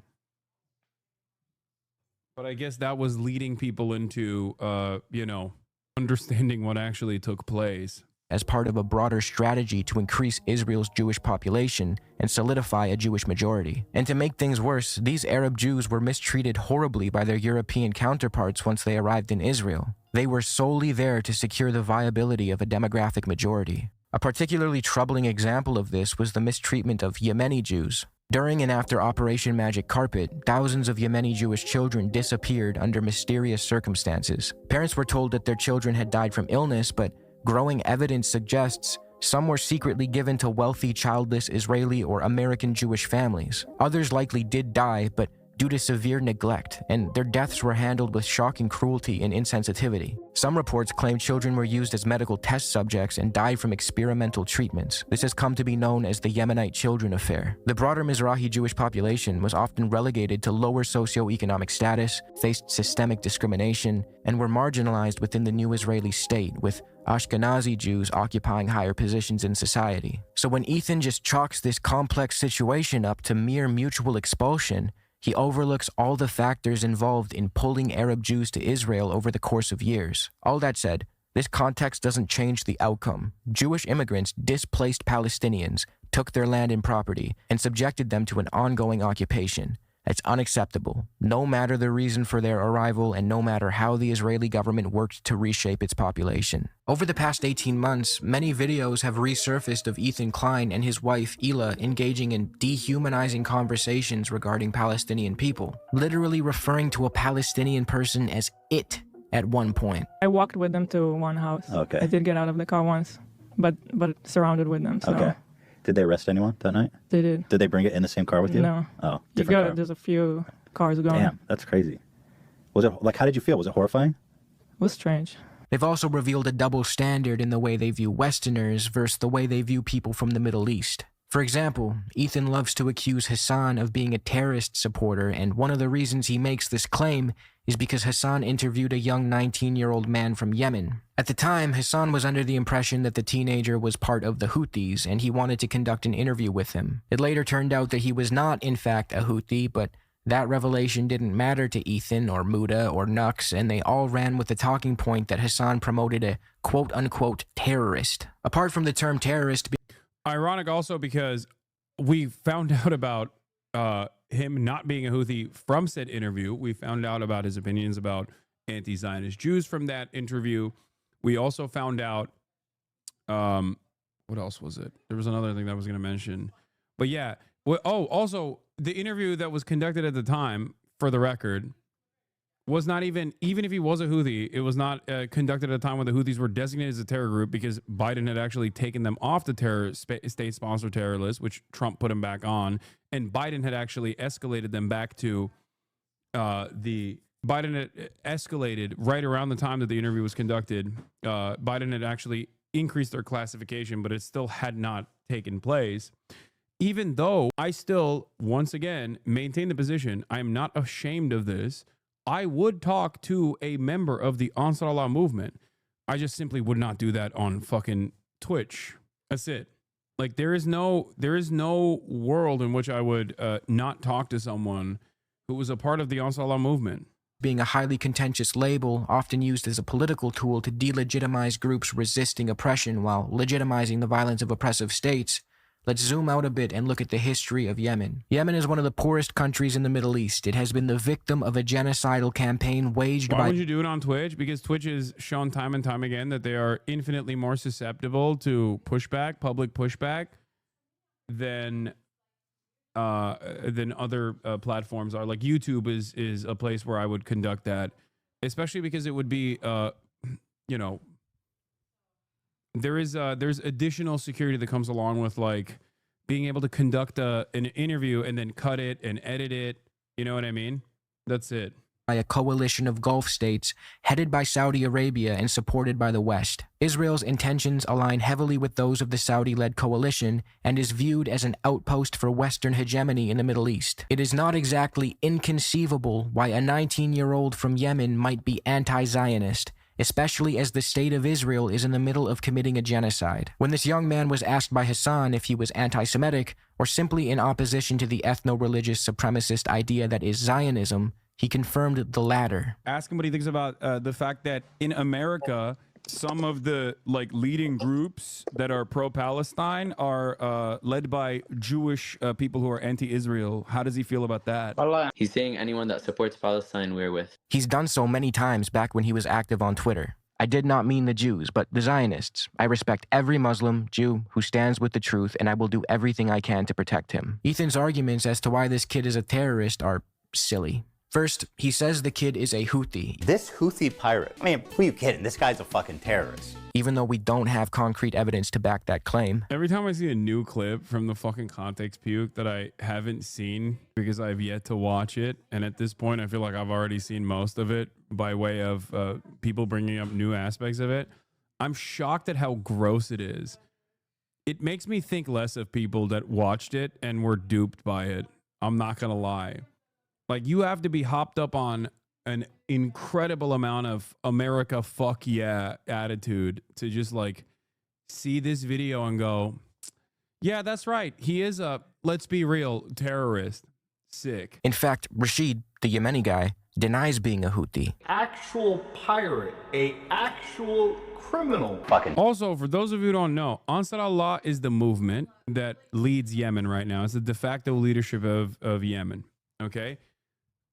But I guess that was leading people into, you know, understanding what actually took place. As part of a broader strategy to increase Israel's Jewish population and solidify a Jewish majority. And to make things worse, these Arab Jews were mistreated horribly by their European counterparts once they arrived in Israel. They were solely there to secure the viability of a demographic majority. A particularly troubling example of this was the mistreatment of Yemeni Jews. During and after Operation Magic Carpet, thousands of Yemeni Jewish children disappeared under mysterious circumstances. Parents were told that their children had died from illness, but growing evidence suggests some were secretly given to wealthy, childless Israeli or American Jewish families. Others likely did die, but due to severe neglect, and their deaths were handled with shocking cruelty and insensitivity. Some reports claim children were used as medical test subjects and died from experimental treatments. This has come to be known as the Yemenite Children Affair. The broader Mizrahi Jewish population was often relegated to lower socioeconomic status, faced systemic discrimination, and were marginalized within the new Israeli state, with Ashkenazi Jews occupying higher positions in society. So when Ethan just chalks this complex situation up to mere mutual expulsion, he overlooks all the factors involved in pulling Arab Jews to Israel over the course of years. All that said, this context doesn't change the outcome. Jewish immigrants displaced Palestinians, took their land and property, and subjected them to an ongoing occupation. It's unacceptable, no matter the reason for their arrival and no matter how the Israeli government worked to reshape its population. Over the past 18 months, many videos have resurfaced of Ethan Klein and his wife, Ela, engaging in dehumanizing conversations regarding Palestinian people, literally referring to a Palestinian person as it at one point. I walked with them to one house. Okay. I did get out of the car once, but surrounded with them, so. Okay. Did they arrest anyone that night? They did. Did they bring it in the same car with you? No. Oh, different car. There's a few cars going. Damn, that's crazy. Was it like, how did you feel? Was it horrifying? It was strange. They've also revealed a double standard in the way they view Westerners versus the way they view people from the Middle East. For example, Ethan loves to accuse Hassan of being a terrorist supporter, and one of the reasons he makes this claim is because Hassan interviewed a young 19-year-old man from Yemen. At the time, Hassan was under the impression that the teenager was part of the Houthis, and he wanted to conduct an interview with him. It later turned out that he was not, in fact, a Houthi, but that revelation didn't matter to Ethan or Muda or Nux, and they all ran with the talking point that Hassan promoted a quote-unquote terrorist. Apart from the term terrorist... Ironic also because we found out about him not being a Houthi from said interview. We found out about his opinions about anti-Zionist Jews from that interview. We also found out, what else was it? There was another thing that I was going to mention. But yeah, also the interview that was conducted at the time, for the record, was not even if he was a Houthi, it was not conducted at a time when the Houthis were designated as a terror group, because Biden had actually taken them off the state-sponsored terror list, which Trump put them back on, and Biden had actually escalated them back to Biden had escalated right around the time that the interview was conducted. Biden had actually increased their classification, but it still had not taken place. Even though I still, once again, maintain the position, I am not ashamed of this. I would talk to a member of the Ansar Allah movement. I just simply would not do that on fucking Twitch. That's it. Like, there is no world in which I would not talk to someone who was a part of the Ansar Allah movement. Being a highly contentious label, often used as a political tool to delegitimize groups resisting oppression while legitimizing the violence of oppressive states, let's zoom out a bit and look at the history of Yemen. Yemen is one of the poorest countries in the Middle East. It has been the victim of a genocidal campaign waged by... Why would you do it on Twitch? Because Twitch has shown time and time again that they are infinitely more susceptible to pushback, public pushback, than other platforms are. Like YouTube is a place where I would conduct that, especially because it would be, there's additional security that comes along with like being able to conduct an interview and then cut it and edit it You know what I mean? That's it. By a coalition of Gulf states headed by Saudi Arabia and supported by the West. Israel's intentions align heavily with those of the Saudi-led coalition and is viewed as an outpost for Western hegemony in the Middle East. It is not exactly inconceivable why a 19-year-old from Yemen might be anti-Zionist, especially as the state of Israel is in the middle of committing a genocide. When this young man was asked by Hassan if he was anti-Semitic or simply in opposition to the ethno-religious supremacist idea that is Zionism, he confirmed the latter. Ask him what he thinks about the fact that in America, some of the leading groups that are pro-Palestine are led by Jewish people who are anti-Israel. How does he feel about that? He's saying anyone that supports Palestine, we're with. He's done so many times back when he was active on Twitter. I did not mean the Jews, but the Zionists. I respect every Muslim, Jew, who stands with the truth, and I will do everything I can to protect him. Ethan's arguments as to why this kid is a terrorist are silly. First, he says the kid is a Houthi. This Houthi pirate. I mean, who are you kidding? This guy's a fucking terrorist. Even though we don't have concrete evidence to back that claim. Every time I see a new clip from the fucking Context Puke that I haven't seen because I've yet to watch it, and at this point I feel like I've already seen most of it by way of people bringing up new aspects of it, I'm shocked at how gross it is. It makes me think less of people that watched it and were duped by it. I'm not gonna lie. Like, you have to be hopped up on an incredible amount of America fuck yeah attitude to just see this video and go, yeah, that's right. He is a, let's be real, terrorist. Sick. In fact, Rashid, the Yemeni guy, denies being a Houthi. Actual pirate, a actual criminal. Also, for those of you who don't know, Ansar Allah is the movement that leads Yemen right now. It's the de facto leadership of Yemen. Okay?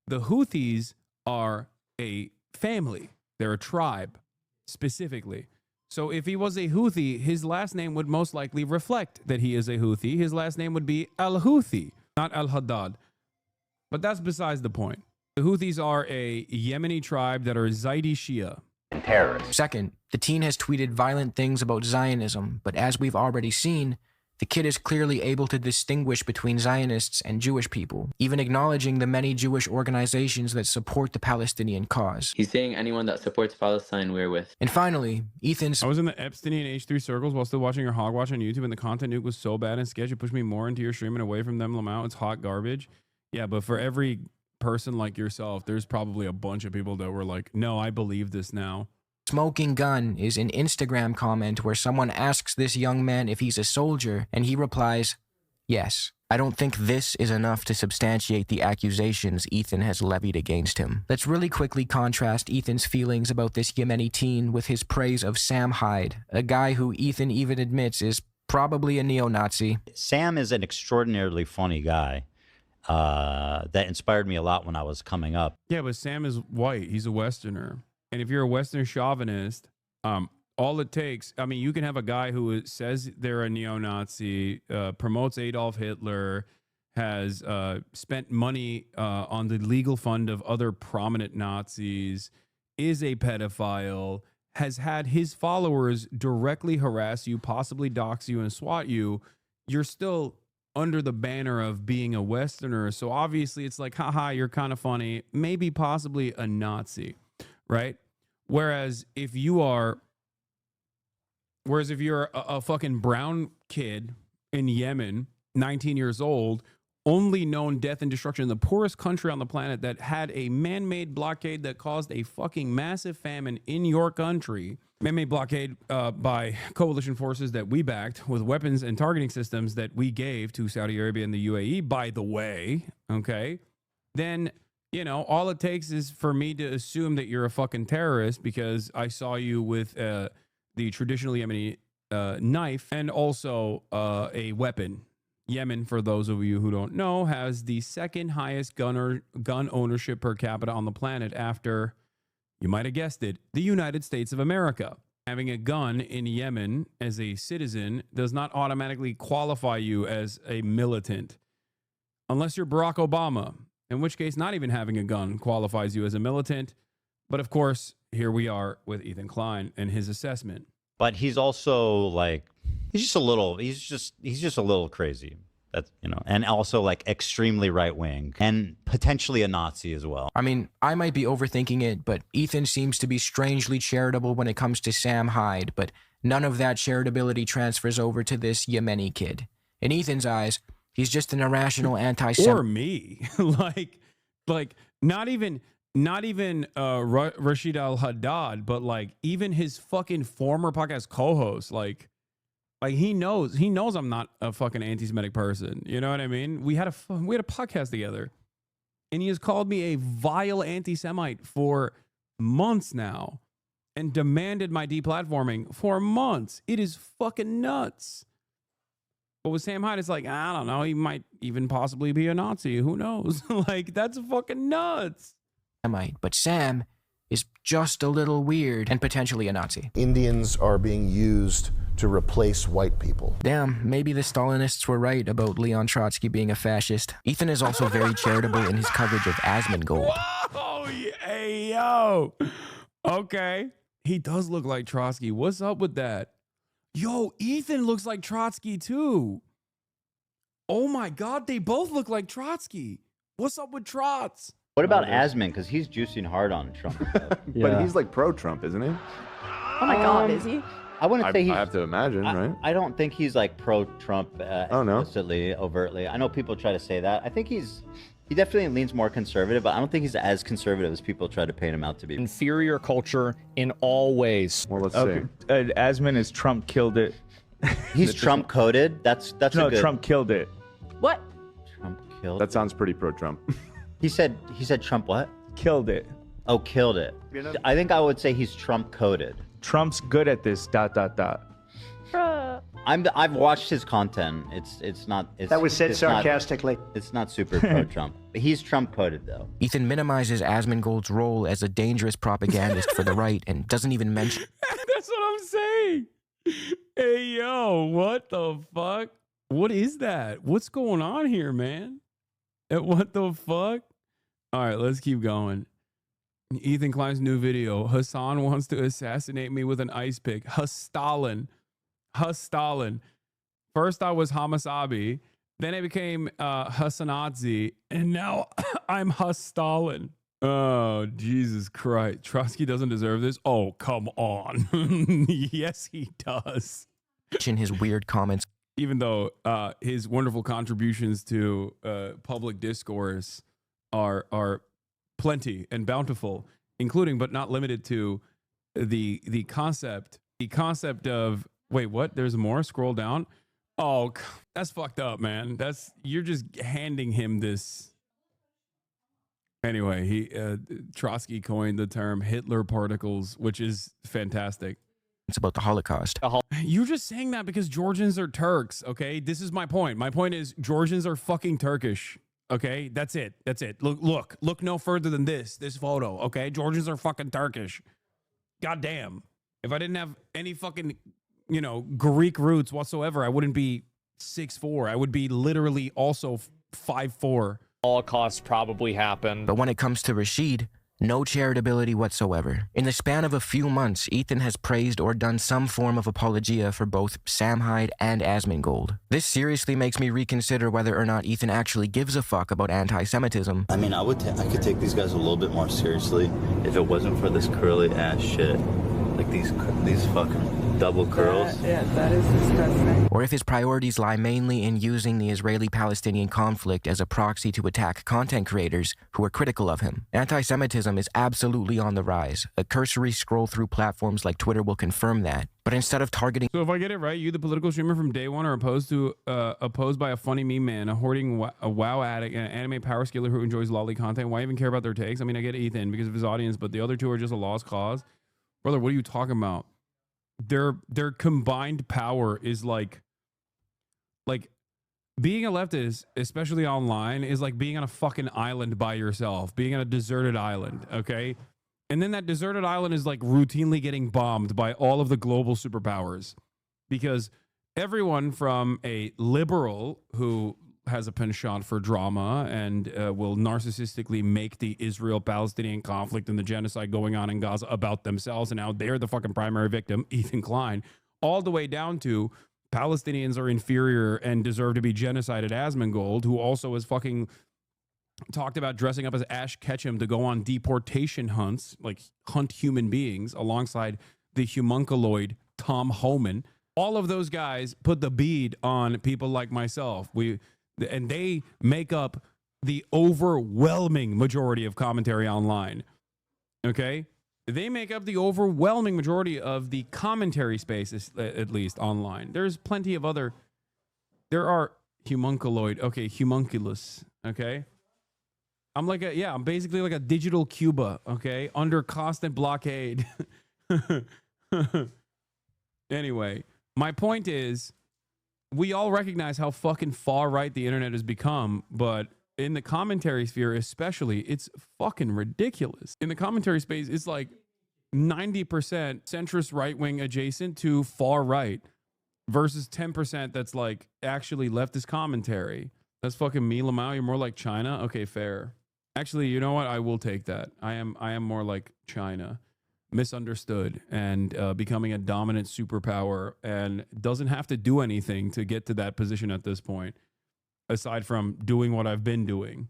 The Houthis are a family. They're a tribe, specifically. So if he was a Houthi, his last name would most likely reflect that he is a Houthi. His last name would be Al-Houthi, not Al-Haddad. But that's besides the point. The Houthis are a Yemeni tribe that are Zaidi Shia. And terrorists. Second, the teen has tweeted violent things about Zionism, but as we've already seen, the kid is clearly able to distinguish between Zionists and Jewish people, even acknowledging the many Jewish organizations that support the Palestinian cause. He's saying anyone that supports Palestine, we're with. And finally, Ethan's... I was in the Epsteinian H3 circles while still watching your hogwash on YouTube, and the content nuke was so bad and sketchy, it pushed me more into your stream and away from them, Lamau. It's hot garbage. Yeah, but for every person like yourself, there's probably a bunch of people that were like, no, I believe this now. Smoking gun is an Instagram comment where someone asks this young man if he's a soldier, and he replies, yes. I don't think this is enough to substantiate the accusations Ethan has levied against him. Let's really quickly contrast Ethan's feelings about this Yemeni teen with his praise of Sam Hyde, a guy who Ethan even admits is probably a neo-Nazi. Sam is an extraordinarily funny guy that inspired me a lot when I was coming up. Yeah, but Sam is white. He's a Westerner. And if you're a Western chauvinist, all it takes, I mean, you can have a guy who says they're a neo-Nazi, promotes Adolf Hitler, has spent money on the legal fund of other prominent Nazis, is a pedophile, has had his followers directly harass you, possibly dox you and swat you. You're still under the banner of being a Westerner. So obviously it's like, haha, you're kind of funny, maybe possibly a Nazi. Right? Whereas if you're a fucking brown kid in Yemen, 19 years old, only known death and destruction in the poorest country on the planet that had a man-made blockade that caused a fucking massive famine in your country, man-made blockade by coalition forces that we backed with weapons and targeting systems that we gave to Saudi Arabia and the UAE, by the way, okay, then... You know, all it takes is for me to assume that you're a fucking terrorist because I saw you with the traditional Yemeni knife and also a weapon. Yemen, for those of you who don't know, has the second highest gun ownership per capita on the planet after, you might have guessed it, the United States of America. Having a gun in Yemen as a citizen does not automatically qualify you as a militant. Unless you're Barack Obama. In which case, not even having a gun qualifies you as a militant. But of course, here we are with Ethan Klein and his assessment. But he's also like, he's just a little crazy. That's, you know, and also like extremely right wing and potentially a Nazi as well. I mean, I might be overthinking it, but Ethan seems to be strangely charitable when it comes to Sam Hyde, but none of that charitability transfers over to this Yemeni kid. In Ethan's eyes, he's just an irrational anti-Semite. Or me. like not even Rashid Al-Haddad, but like even his fucking former podcast co-host, like he knows I'm not a fucking anti-Semitic person. You know what I mean? We had a podcast together, and he has called me a vile anti-Semite for months now, and demanded my deplatforming for months. It is fucking nuts. But with Sam Hyde, it's like, I don't know, he might even possibly be a Nazi. Who knows? Like, that's fucking nuts. But Sam is just a little weird and potentially a Nazi. Indians are being used to replace white people. Damn, maybe the Stalinists were right about Leon Trotsky being a fascist. Ethan is also very charitable in his coverage of Asmongold. Oh, hey, yo. Okay. He does look like Trotsky. What's up with that? Yo, Ethan looks like Trotsky too. Oh my God, they both look like Trotsky. What's up with Trots? What about Asman? Because he's juicing hard on Trump. But he's like pro-Trump, isn't he? Oh my God, is he? I wouldn't say he's... I have to imagine, right? I don't think he's like pro-Trump explicitly, overtly. I know people try to say that. I think he definitely leans more conservative, but I don't think he's as conservative as people try to paint him out to be. Inferior culture in all ways. Well, let's see. Asman is Trump killed it. He's Trump coded. That's no, a good... Trump killed it. What? Trump killed. That sounds pretty pro-Trump. He said Trump what? Killed it. Oh, killed it. I think I would say he's Trump coded. Trump's good at this. ... I've watched his content. It's not. That was said sarcastically. It's not super pro-Trump. He's Trump coded though. Ethan minimizes Asmongold's role as a dangerous propagandist for the right and doesn't even mention. That's what I'm saying. Hey, yo, what the fuck? What is that? What's going on here, man? What the fuck? All right, let's keep going. Ethan Klein's new video. Hassan wants to assassinate me with an ice pick. Stalin. First I was Hasanabi, then I became Hasanazi, and now I'm Stalin. Oh, Jesus Christ. Trotsky doesn't deserve this? Oh, come on. Yes, he does. In his weird comments. Even though his wonderful contributions to public discourse are plenty and bountiful, including but not limited to the concept of, wait, what? There's more? Scroll down. Oh, that's fucked up, man. You're just handing him this. Anyway, Trotsky coined the term Hitler particles, which is fantastic. It's about the Holocaust. You're just saying that because Georgians are Turks, okay? This is my point. My point is Georgians are fucking Turkish, okay? That's it. Look no further than this photo, okay? Georgians are fucking Turkish. God damn. If I didn't have any fucking, Greek roots whatsoever, I wouldn't be 6'4". I would be literally also 5'4". Holocaust probably happened. But when it comes to Rashid, no charitability whatsoever. In the span of a few months, Ethan has praised or done some form of apologia for both Sam Hyde and Asmongold. This seriously makes me reconsider whether or not Ethan actually gives a fuck about anti-Semitism. I mean, I could take these guys a little bit more seriously if it wasn't for this curly ass shit. Like these fucking double curls. Yeah, that is disgusting. Or if his priorities lie mainly in using the Israeli-Palestinian conflict as a proxy to attack content creators who are critical of him. Anti-Semitism is absolutely on the rise. A cursory scroll through platforms like Twitter will confirm that. But instead of targeting... So if I get it right, you, the political streamer from day one, are opposed by a funny meme man, a hoarding a WoW addict, an anime power skiller who enjoys lolly content. Why even care about their takes? I mean, I get Ethan because of his audience, but the other two are just a lost cause. Brother, what are you talking about? Their combined power is like being a leftist, especially online, is like being on a fucking island by yourself, being on a deserted island, okay? And then that deserted island is like routinely getting bombed by all of the global superpowers because everyone from a liberal who has a penchant for drama and will narcissistically make the Israel-Palestinian conflict and the genocide going on in Gaza about themselves, and now they're the fucking primary victim, Ethan Klein, all the way down to Palestinians are inferior and deserve to be genocided. Asmongold, who also has fucking talked about dressing up as Ash Ketchum to go on deportation hunts, like hunt human beings, alongside the homunculoid Tom Homan. All of those guys put the bead on people like myself. And they make up the overwhelming majority of commentary online. Okay? They make up the overwhelming majority of the commentary space, at least online. There's plenty of other. There are homunculoid. Okay, homunculus. Okay? I'm basically like a digital Cuba. Okay? Under constant blockade. Anyway, my point is, we all recognize how fucking far right the internet has become, but in the commentary sphere especially, it's fucking ridiculous. In the commentary space, it's like 90% centrist right-wing adjacent to far right versus 10% that's like actually leftist commentary. That's fucking me, Lamau. You're more like China? Okay, fair. Actually, you know what? I will take that. I am more like China. Misunderstood and becoming a dominant superpower and doesn't have to do anything to get to that position at this point, aside from doing what I've been doing.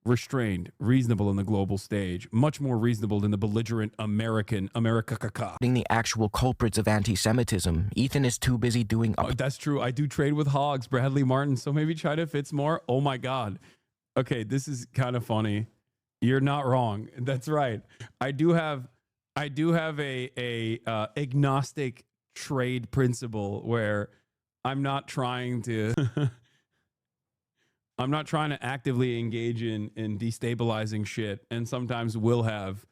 Restrained, reasonable in the global stage, much more reasonable than the belligerent America. The actual culprits of anti-Semitism, Ethan is too busy doing. That's true. I do trade with hogs, Bradley Martin. So maybe China fits more. Oh my God. Okay, this is kind of funny. You're not wrong. That's right. I do have a agnostic trade principle where I'm not trying to actively engage in destabilizing shit, and sometimes will have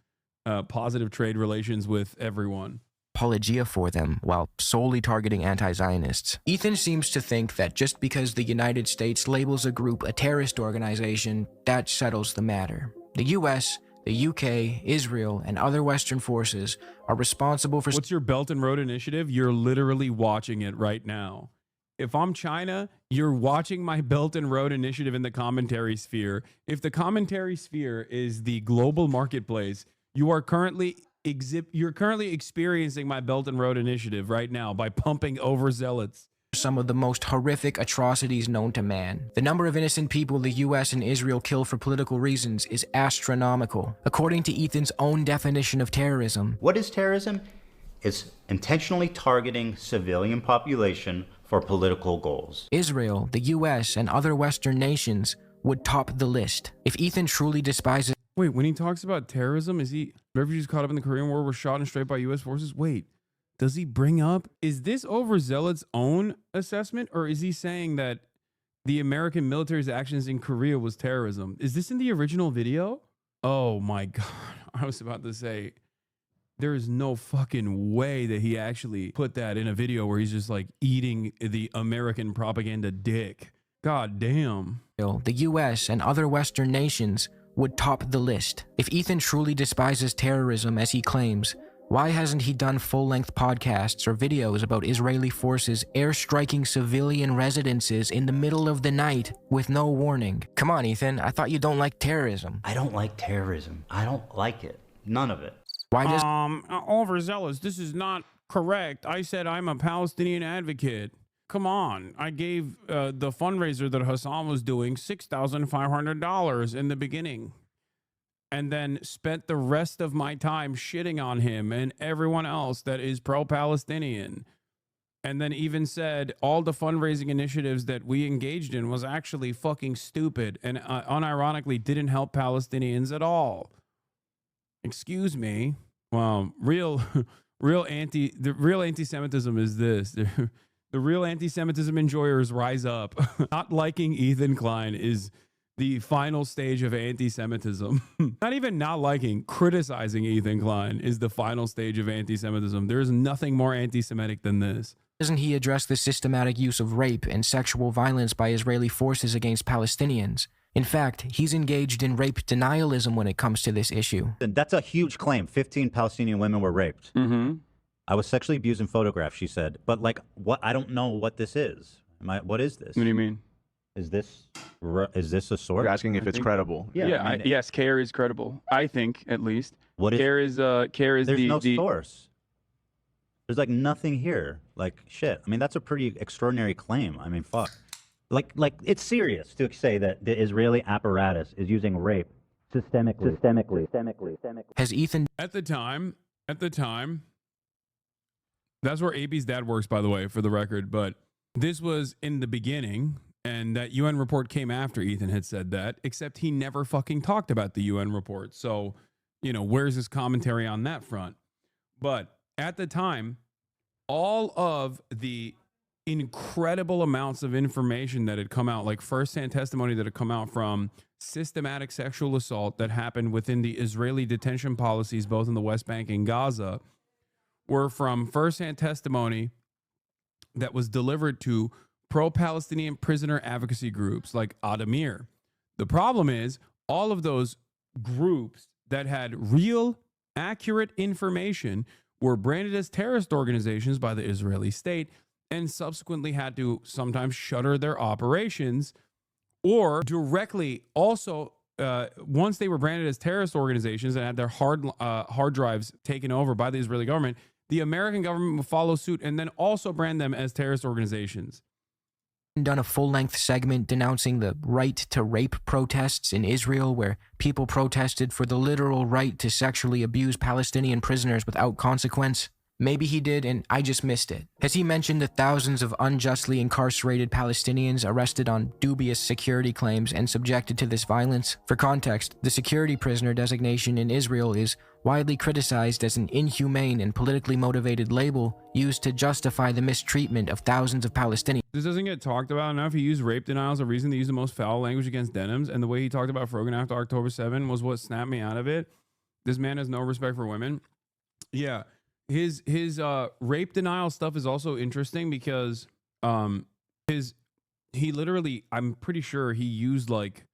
positive trade relations with everyone. Apologia for them while solely targeting anti-Zionists. Ethan seems to think that just because the United States labels a group a terrorist organization, that settles the matter. The US, the UK, Israel, and other Western forces are responsible for... What's your Belt and Road Initiative? You're literally watching it right now. If I'm China, you're watching my Belt and Road Initiative in the commentary sphere. If the commentary sphere is the global marketplace, you're currently experiencing my Belt and Road Initiative right now by pumping overzealots. Some of the most horrific atrocities known to man. The number of innocent people the US and Israel kill for political reasons is astronomical, according to Ethan's own definition of terrorism. What is terrorism? It's intentionally targeting civilian population for political goals. Israel, the US, and other Western nations would top the list. If Ethan truly despises... Wait, when he talks about terrorism, is he... Refugees caught up in the Korean War were shot and straight by US forces? Wait. Does he bring up, is this overzealot's own assessment, or is he saying that the American military's actions in Korea was terrorism? Is this in the original video? Oh my God. I was about to say, there is no fucking way that he actually put that in a video where he's just like eating the American propaganda dick. God damn. The US and other Western nations would top the list. If Ethan truly despises terrorism as he claims, why hasn't he done full-length podcasts or videos about Israeli forces airstriking civilian residences in the middle of the night with no warning? Come on, Ethan. I thought you don't like terrorism. I don't like terrorism. I don't like it. None of it. Why does... overzealous, this is not correct. I said I'm a Palestinian advocate. Come on. I gave the fundraiser that Hassan was doing $6,500 in the beginning, and then spent the rest of my time shitting on him and everyone else that is pro-Palestinian. And then even said all the fundraising initiatives that we engaged in was actually fucking stupid and unironically didn't help Palestinians at all. Excuse me. Well, the real anti-Semitism is this. The real anti-Semitism enjoyers rise up. Not liking Ethan Klein is the final stage of anti-Semitism. Not even not liking, criticizing Ethan Klein is the final stage of anti-Semitism. There is nothing more anti-Semitic than this. Doesn't he address the systematic use of rape and sexual violence by Israeli forces against Palestinians? In fact, he's engaged in rape denialism when it comes to this issue. That's a huge claim. 15 Palestinian women were raped. Mm-hmm. I was sexually abused in photographs, she said. But like, what? I don't know what this is. What is this? What do you mean? Is this a source? You're asking if it's credible. Yeah. Yes, CARE is credible. I think, at least. What is CARE is There's no source. There's like nothing here. Like shit. I mean, that's a pretty extraordinary claim. I mean, fuck. Like it's serious to say that the Israeli apparatus is using rape systemically. Has Ethan at the time, that's where AB's dad works, by the way, for the record, but this was in the beginning, and that UN report came after Ethan had said that, except he never fucking talked about the UN report. So, you know, where's his commentary on that front? But at the time, all of the incredible amounts of information that had come out, like firsthand testimony that had come out from systematic sexual assault that happened within the Israeli detention policies, both in the West Bank and Gaza, were from firsthand testimony that was delivered to pro-Palestinian prisoner advocacy groups like Adamir. The problem is all of those groups that had real, accurate information were branded as terrorist organizations by the Israeli state and subsequently had to sometimes shutter their operations, or directly also, once they were branded as terrorist organizations and had their hard drives taken over by the Israeli government, the American government would follow suit and then also brand them as terrorist organizations. Done a full-length segment denouncing the right to rape protests in Israel, where people protested for the literal right to sexually abuse Palestinian prisoners without consequence? Maybe he did, and I just missed it. Has he mentioned the thousands of unjustly incarcerated Palestinians arrested on dubious security claims and subjected to this violence? For context, the security prisoner designation in Israel is widely criticized as an inhumane and politically motivated label used to justify the mistreatment of thousands of Palestinians. This doesn't get talked about enough. He used rape denial as a reason to use the most foul language against denims, and the way he talked about Frogan after October 7 was what snapped me out of it. This man has no respect for women. Yeah. His rape denial stuff is also interesting because he literally, I'm pretty sure he used like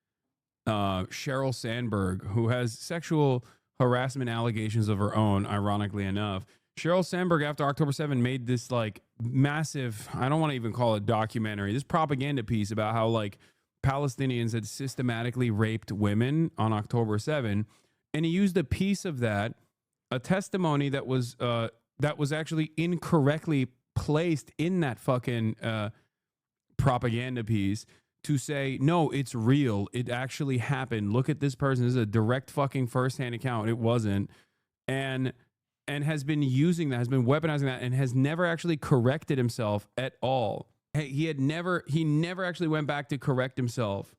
Sheryl Sandberg, who has sexual harassment allegations of her own, ironically enough. Sheryl Sandberg after October 7 made this like massive, I don't want to even call it documentary, this propaganda piece about how like Palestinians had systematically raped women on October 7, and he used a piece of that, a testimony that was actually incorrectly placed in that fucking propaganda piece to say, no, it's real. It actually happened. Look at this person. This is a direct fucking firsthand account. It wasn't. And has been using that, has been weaponizing that, and has never actually corrected himself at all. Hey, he never actually went back to correct himself.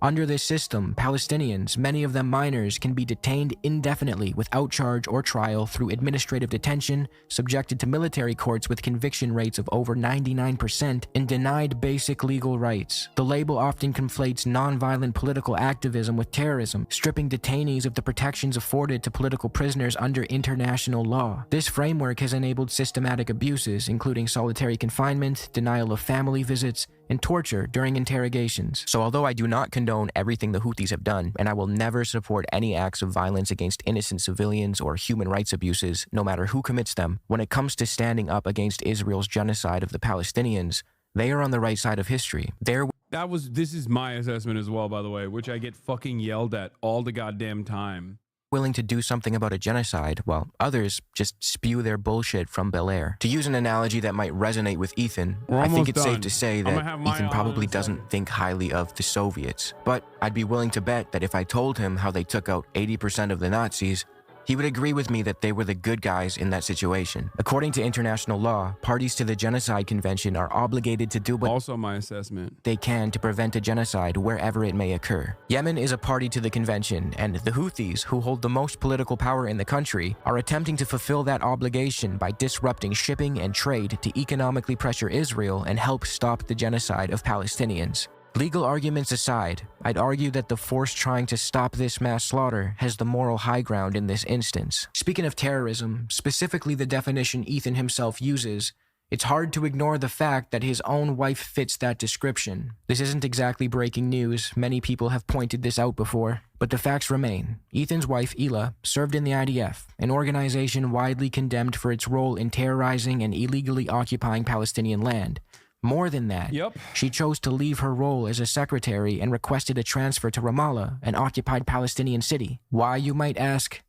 Under this system, Palestinians, many of them minors, can be detained indefinitely without charge or trial through administrative detention, subjected to military courts with conviction rates of over 99%, and denied basic legal rights. The label often conflates nonviolent political activism with terrorism, stripping detainees of the protections afforded to political prisoners under international law. This framework has enabled systematic abuses, including solitary confinement, denial of family visits, and torture during interrogations. So although I do not condone everything the Houthis have done, and I will never support any acts of violence against innocent civilians or human rights abuses, no matter who commits them, when it comes to standing up against Israel's genocide of the Palestinians, they are on the right side of history. This is my assessment as well, by the way, which I get fucking yelled at all the goddamn time. Willing to do something about a genocide, while others just spew their bullshit from Bel Air. To use an analogy that might resonate with Ethan, I think it's safe to say that Ethan probably doesn't think highly of the Soviets. But I'd be willing to bet that if I told him how they took out 80% of the Nazis, he would agree with me that they were the good guys in that situation. According to international law, parties to the Genocide Convention are obligated to do what also my assessment they can to prevent a genocide wherever it may occur. Yemen is a party to the convention, and the Houthis, who hold the most political power in the country, are attempting to fulfill that obligation by disrupting shipping and trade to economically pressure Israel and help stop the genocide of Palestinians. Legal arguments aside, I'd argue that the force trying to stop this mass slaughter has the moral high ground in this instance. Speaking of terrorism, specifically the definition Ethan himself uses, it's hard to ignore the fact that his own wife fits that description. This isn't exactly breaking news, many people have pointed this out before, but the facts remain. Ethan's wife, Ela, served in the IDF, an organization widely condemned for its role in terrorizing and illegally occupying Palestinian land. More than that, she chose to leave her role as a secretary and requested a transfer to Ramallah, an occupied Palestinian city. Why, you might ask?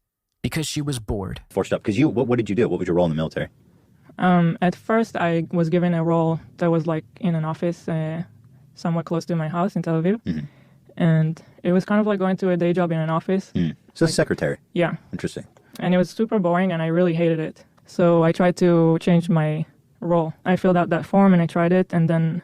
Because she was bored. Forced up. Because what did you do? What was your role in the military? At first, I was given a role that was like in an office somewhat close to my house in Tel Aviv. And it was kind of like going to a day job in an office. So secretary. Yeah. Interesting. And it was super boring and I really hated it. So I tried to change my role. I filled out that form and I tried it, and then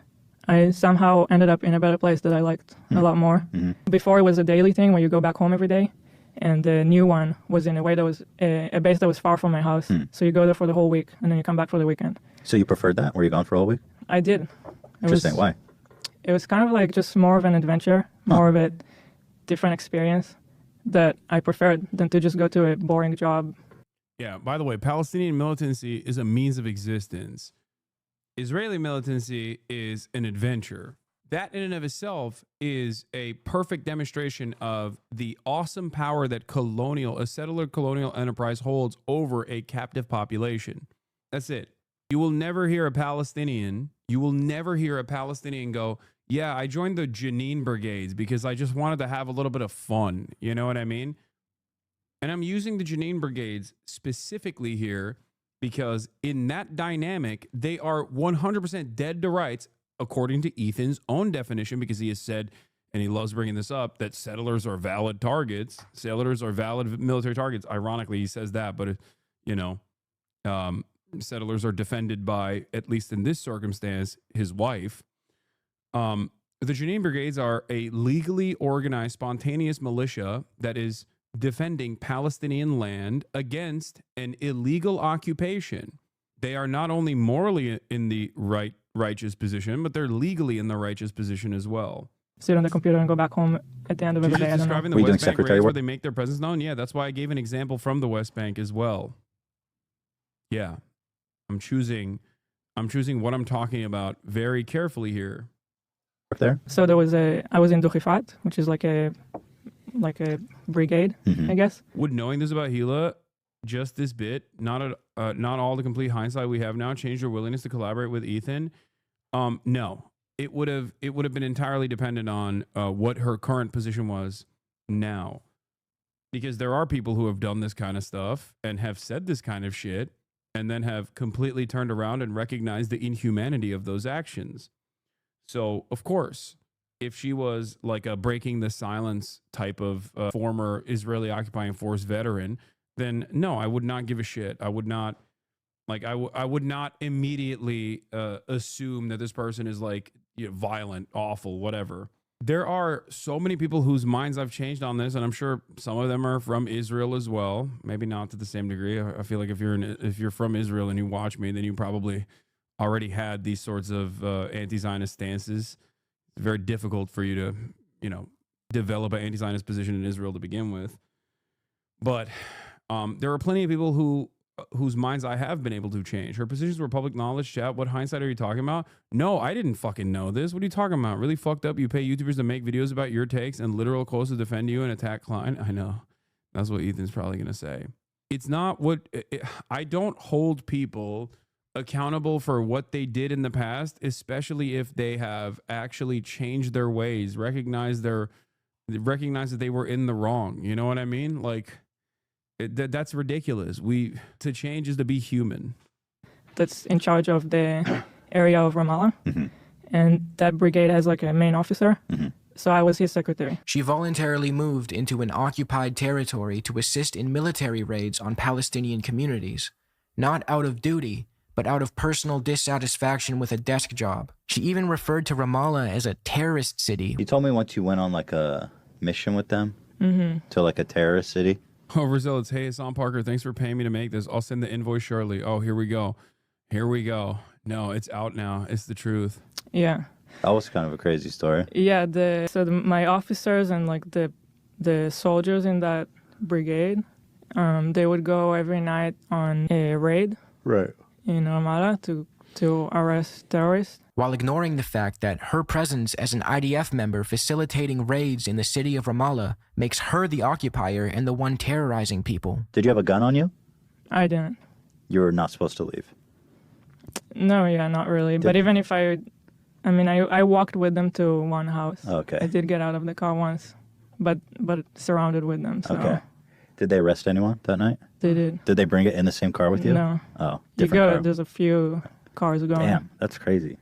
I somehow ended up in a better place that I liked a lot more. Before, it was a daily thing where you go back home every day. And the new one was in a way that was a base that was far from my house. So you go there for the whole week and then you come back for the weekend. So you preferred that? Were you gone for a whole week? I did. Interesting. Why? It was kind of like just more of an adventure, more of a different experience that I preferred than to just go to a boring job. Yeah, by the way, Palestinian militancy is a means of existence. Israeli militancy is an adventure. That in and of itself is a perfect demonstration of the awesome power that a settler colonial enterprise holds over a captive population. That's it. You will never hear a Palestinian go, yeah, I joined the Jenin Brigades because I just wanted to have a little bit of fun. You know what I mean? And I'm using the Jenin Brigades specifically here because in that dynamic, they are 100% dead to rights, according to Ethan's own definition, because he has said, and he loves bringing this up, that settlers are valid targets. Settlers are valid military targets. Ironically, he says that, but, settlers are defended by, at least in this circumstance, his wife. The Jenin Brigades are a legally organized, spontaneous militia that is defending Palestinian land against an illegal occupation. They are not only morally in the righteous position, but they're legally in the righteous position as well. Sit on the computer and go back home at the end of every day. Describing the West Bank raids where they make their presence known. Yeah, that's why I gave an example from the West Bank as well. Yeah, I'm choosing what I'm talking about very carefully here. There. So I was in Duchifat, which is like a brigade, I guess. Would knowing this about Gila, just this bit, not all the complete hindsight we have now, change your willingness to collaborate with Ethan? No, it would have been entirely dependent on what her current position was now, because there are people who have done this kind of stuff and have said this kind of shit and then have completely turned around and recognized the inhumanity of those actions. So, of course, if she was like a breaking the silence type of former Israeli occupying force veteran, then no, I would not give a shit. I would not I would not immediately assume that this person is like violent, awful, whatever. There are so many people whose minds I've changed on this, and I'm sure some of them are from Israel as well. Maybe not to the same degree. I feel like if you're from Israel and you watch me, then you probably already had these sorts of anti-Zionist stances. It's very difficult for you to, develop an anti-Zionist position in Israel to begin with. But there are plenty of people whose minds I have been able to change. Her positions were public knowledge, chat. What hindsight are you talking about? No, I didn't fucking know this. What are you talking about? Really fucked up? You pay YouTubers to make videos about your takes and literal quotes to defend you and attack Klein? I know. That's what Ethan's probably going to say. It's not I don't hold people accountable for what they did in the past, especially if they have actually changed their ways, recognize that they were in the wrong. You know what I mean? Like, that's ridiculous. To change is to be human. That's in charge of the area of Ramallah. And that brigade has like a main officer. So I was his secretary. She voluntarily moved into an occupied territory to assist in military raids on Palestinian communities, not out of duty, but out of personal dissatisfaction with a desk job. She even referred to Ramallah as a terrorist city. You told me once you went on like a mission with them to like a terrorist city. Oh, Brazil, it's hey, Hassan Parker. Thanks for paying me to make this. I'll send the invoice shortly. Oh, here we go. No, it's out now. It's the truth. Yeah. That was kind of a crazy story. Yeah. My officers and like the soldiers in that brigade, they would go every night on a raid. Right. In Ramallah to arrest terrorists. While ignoring the fact that her presence as an IDF member facilitating raids in the city of Ramallah makes her the occupier and the one terrorizing people. Did you have a gun on you? I didn't. You were not supposed to leave. No, yeah, not really. But even if I walked with them to one house. Okay. I did get out of the car once, but surrounded with them. So. Okay. Did they arrest anyone that night? They did. Did they bring it in the same car with you? No. Oh, You different car. there's a few cars going. Damn, that's crazy.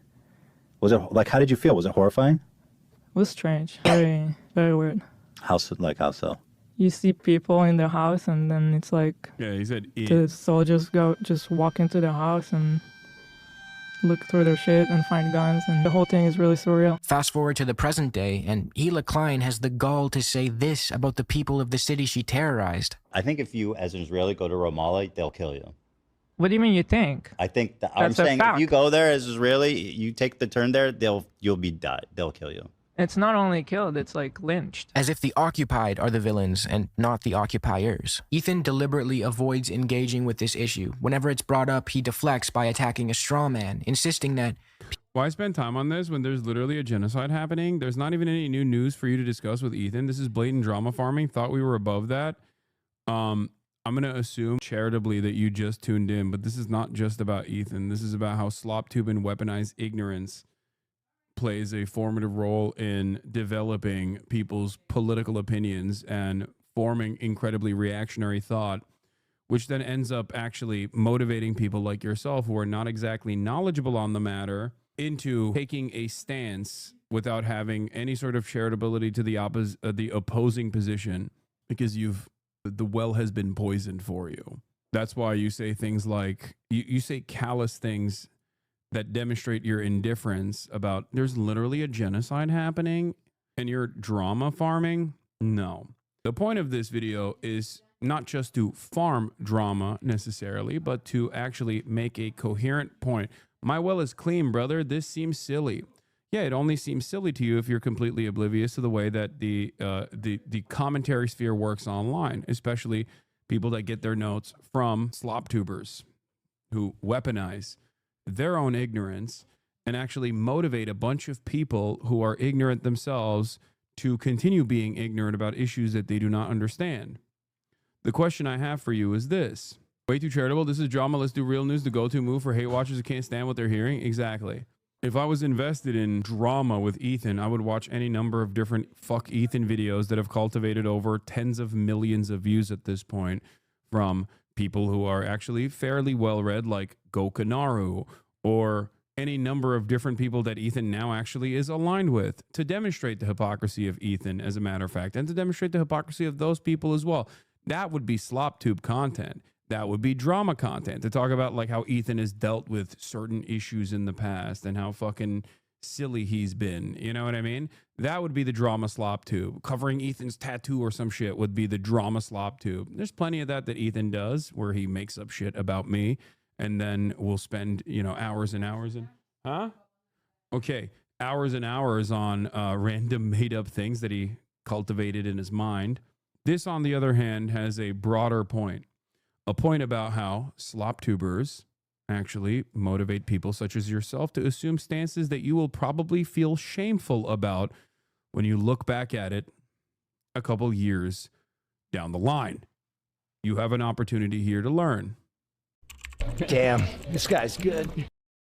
Was it like? How did you feel? Was it horrifying? It was strange. Very, very weird. How so? You see people in their house, and then it's like Yeah, he said the soldiers just walk into their house and look through their shit and find guns, and the whole thing is really surreal. Fast forward to the present day, and Hila Klein has the gall to say this about the people of the city she terrorized. I think if you, as an Israeli, go to Ramallah, they'll kill you. What do you mean you think? I think that That's I'm a saying fact. if you go there as Israeli, you take the turn there, you'll be died. They'll kill you. It's not only killed, it's like lynched. As if the occupied are the villains and not the occupiers. Ethan deliberately avoids engaging with this issue. Whenever it's brought up, he deflects by attacking a straw man, insisting that... Why spend time on this when there's literally a genocide happening? There's not even any new news for you to discuss with Ethan. This is blatant drama farming. Thought we were above that. I'm going to assume charitably that you just tuned in, but this is not just about Ethan. This is about how SlopTube and weaponized ignorance plays a formative role in developing people's political opinions and forming incredibly reactionary thought, which then ends up actually motivating people like yourself who are not exactly knowledgeable on the matter into taking a stance without having any sort of charitability to the opposing position, because the well has been poisoned for you. That's why you say things like, you say callous things that demonstrate your indifference about there's literally a genocide happening and you're drama farming. No. The point of this video is not just to farm drama necessarily, but to actually make a coherent point. My well is clean, brother. This seems silly. Yeah, it only seems silly to you if you're completely oblivious to the way that the commentary sphere works online, especially people that get their notes from SlopTubers who weaponize their own ignorance and actually motivate a bunch of people who are ignorant themselves to continue being ignorant about issues that they do not understand. The question I have for you is this. Way too charitable. This is drama. Let's do real news. The go-to move for hate watchers who can't stand what they're hearing. Exactly. If I was invested in drama with Ethan, I would watch any number of different fuck Ethan videos that have cultivated over tens of millions of views at this point from people who are actually fairly well-read, like Gokanaru, or any number of different people that Ethan now actually is aligned with, to demonstrate the hypocrisy of Ethan, as a matter of fact, and to demonstrate the hypocrisy of those people as well. That would be SlopTube content. That would be drama content, to talk about like how Ethan has dealt with certain issues in the past and how fucking silly he's been. You know what I mean? That would be the drama SlopTube. Covering Ethan's tattoo or some shit would be the drama SlopTube. There's plenty of that Ethan does where he makes up shit about me and then we'll spend, hours and hours hours and hours on random made up things that he cultivated in his mind. This, on the other hand, has a broader point. A point about how SlopTubers actually motivate people such as yourself to assume stances that you will probably feel shameful about when you look back at it a couple years down the line. You have an opportunity here to learn. Damn, this guy's good.